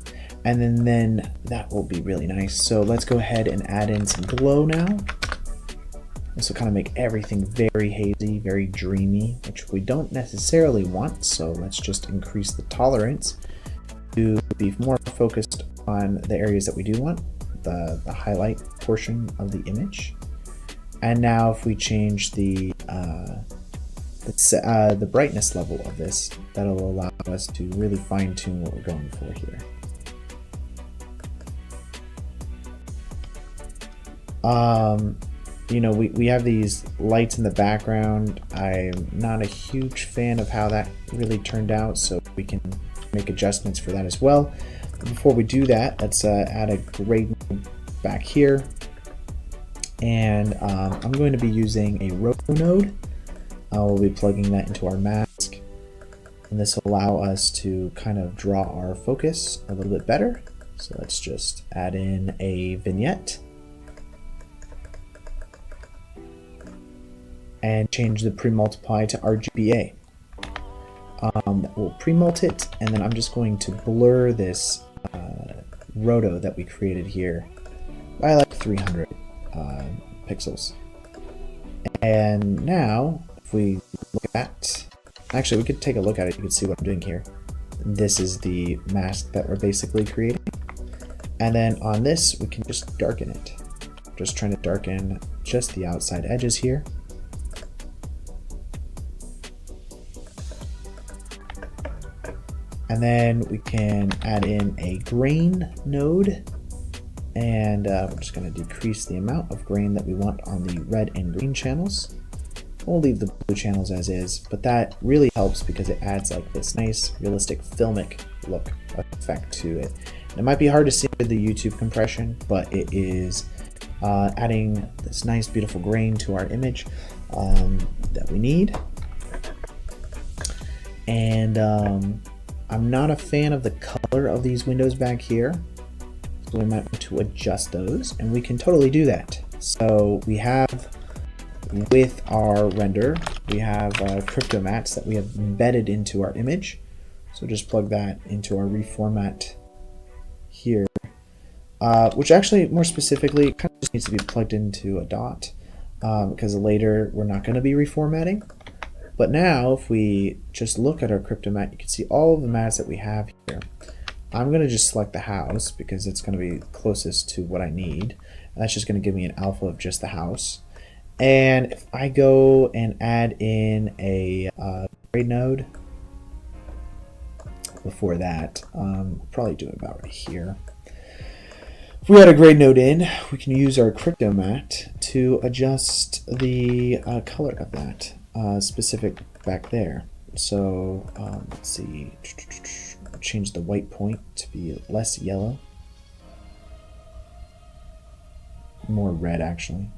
And then that will be really nice. So let's go ahead and add in some glow now. This will kind of make everything very hazy, very dreamy, which we don't necessarily want. So let's just increase the tolerance to be more focused on the areas that we do want, the highlight portion of the image. And now if we change the brightness level of this, that'll allow us to really fine tune what we're going for here. You know, we have these lights in the background. I'm not a huge fan of how that really turned out, so we can make adjustments for that as well. But before we do that, let's add a grade node back here. And I'm going to be using a roto node. We'll be plugging that into our mask. And this will allow us to kind of draw our focus a little bit better. So let's just add in a vignette. And change the pre-multiply to RGBA. We'll pre-mult it, and then I'm just going to blur this roto that we created here by like 300 pixels. And now, if we look at, actually we could take a look at it, you can see what I'm doing here. This is the mask that we're basically creating. And then on this, we can just darken it. Just trying to darken just the outside edges here. And then we can add in a grain node, and we're just going to decrease the amount of grain that we want on the red and green channels. We'll leave the blue channels as is, but that really helps because it adds like this nice realistic filmic look effect to it. And it might be hard to see with the YouTube compression, but it is adding this nice beautiful grain to our image that we need. And I'm not a fan of the color of these windows back here, so we might want to adjust those, and we can totally do that. So we have, with our render, we have crypto mats that we have embedded into our image. So just plug that into our reformat here, which actually, more specifically, kind of just needs to be plugged into a dot, because later we're not going to be reformatting. But now, if we just look at our crypto mat, you can see all of the mats that we have here. I'm going to just select the house because it's going to be closest to what I need. And that's just going to give me an alpha of just the house. And if I go and add in a grade node before that, probably do it about right here. If we add a grade node in, we can use our crypto mat to adjust the color of that. Specific back there. So let's see, change the white point to be less yellow, more red actually.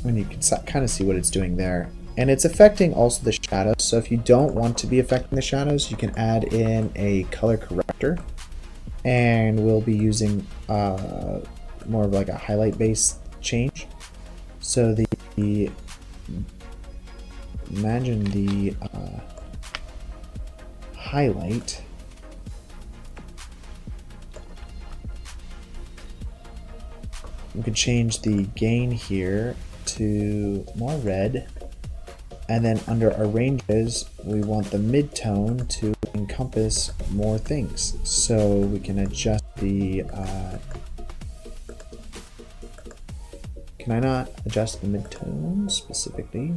And you can kind of see what it's doing there. And it's affecting also the shadows. So if you don't want to be affecting the shadows, you can add in a color corrector. And we'll be using more of like a highlight based change. So imagine the highlight we could change the gain here to more red, and then under our ranges we want the mid-tone to encompass more things, so we can adjust the can I not adjust the mid-tone specifically?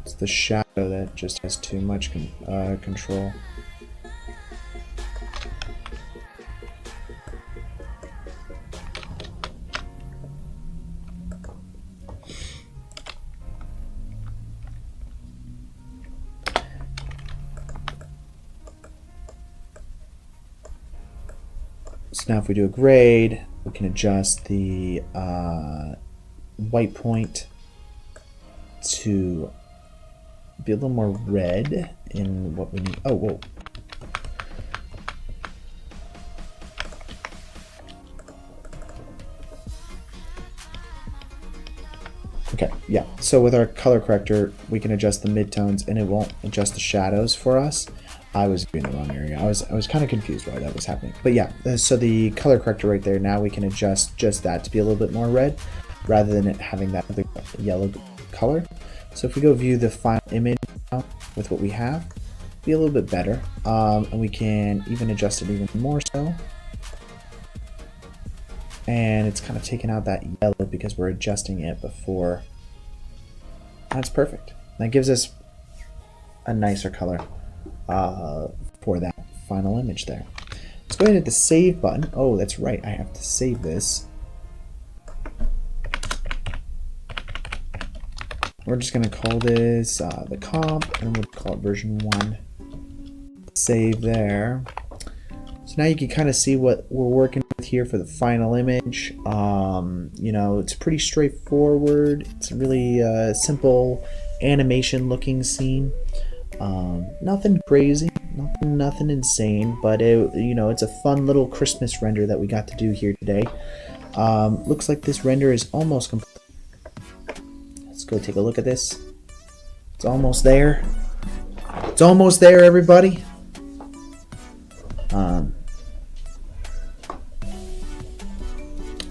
It's the shadow that just has too much control. So now if we do a grade, we can adjust the white point to be a little more red in what we need. Oh, whoa. Okay, yeah. So with our color corrector, we can adjust the midtones and it won't adjust the shadows for us. I was in the wrong area. I was kind of confused why that was happening. But yeah, so the color corrector right there, now we can adjust just that to be a little bit more red rather than it having that other yellow color. So if we go view the final image now with what we have, be a little bit better. And we can even adjust it even more so. And it's kind of taking out that yellow because we're adjusting it before. That's perfect. That gives us a nicer color for that final image there. Let's go ahead and hit the save button. Oh, that's right, I have to save this. We're just going to call this the comp, and we'll call it version 1. Save there. So now you can kind of see what we're working with here for the final image. You know, it's pretty straightforward. It's a really simple animation looking scene. Nothing crazy, nothing insane, but you know, it's a fun little Christmas render that we got to do here today. Looks like this render is almost complete. Let's go take a look at this. It's almost there. It's almost there, everybody. A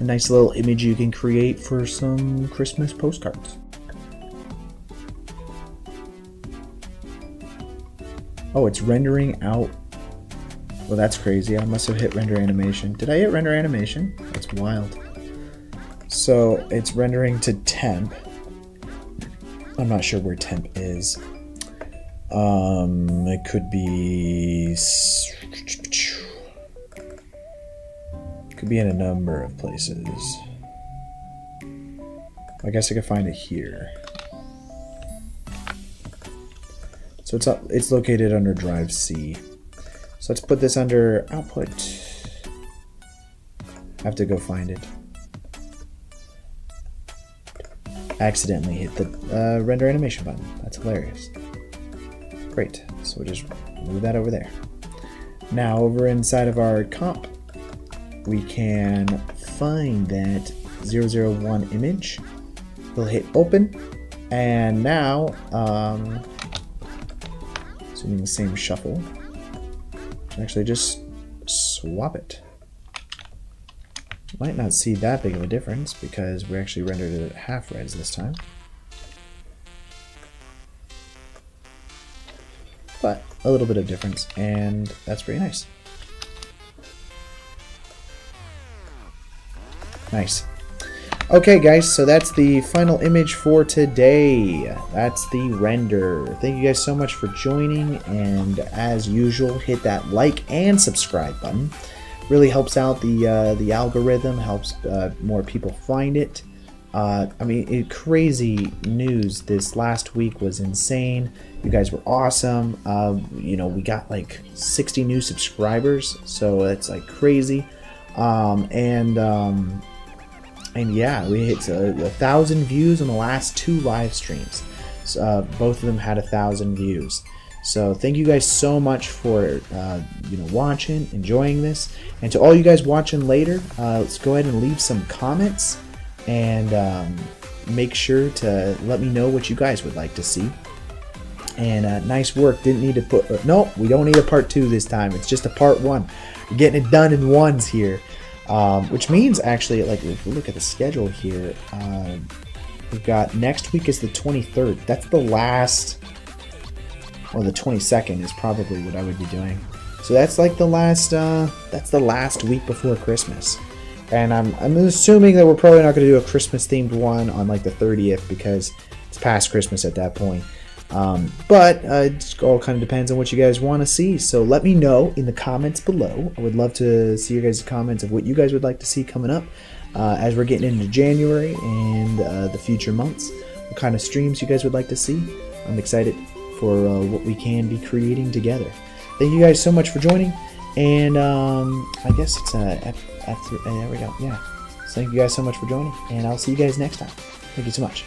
nice little image you can create for some Christmas postcards. Oh, it's rendering out. Well, that's crazy. I must have hit render animation. Did I hit render animation? That's wild. So it's rendering to temp. I'm not sure where temp is. It could be in a number of places. I guess I could find it here. So it's located under drive C. So let's put this under output. I have to go find it. Accidentally hit the render animation button. That's hilarious. Great. So we'll just move that over there. Now over inside of our comp, we can find that 001 image. We'll hit open, and now assuming the same shuffle, actually just swap it. Might not see that big of a difference because we actually rendered it at half res this time, but a little bit of difference, and that's pretty nice. Nice. Okay guys, so that's the final image for today. That's the render. Thank you guys so much for joining, and as usual, hit that like and subscribe button. really helps out the algorithm, helps more people find it. I mean, crazy news. This last week was insane. You guys were awesome. You know, we got like 60 new subscribers, so it's like crazy. And yeah, we hit 1,000 views on the last 2 live streams. So, both of them had 1,000 views. So thank you guys so much for you know, watching, enjoying this, and to all you guys watching later, let's go ahead and leave some comments and make sure to let me know what you guys would like to see. And nice work. Didn't need to put no, we don't need a part 2 this time. It's just a part 1. We're getting it done in ones here, which means actually, like, if we look at the schedule here, we've got next week is the 23rd. That's the last. Or the 22nd is probably what I would be doing. So that's like the last week before Christmas. And I'm assuming that we're probably not going to do a Christmas themed one on like the 30th because it's past Christmas at that point. But it all kind of depends on what you guys want to see. So let me know in the comments below. I would love to see your guys' comments of what you guys would like to see coming up as we're getting into January and the future months. What kind of streams you guys would like to see. I'm excited for what we can be creating together. Thank you guys so much for joining, and I guess it's after there we go. Yeah. So thank you guys so much for joining, and I'll see you guys next time. Thank you so much.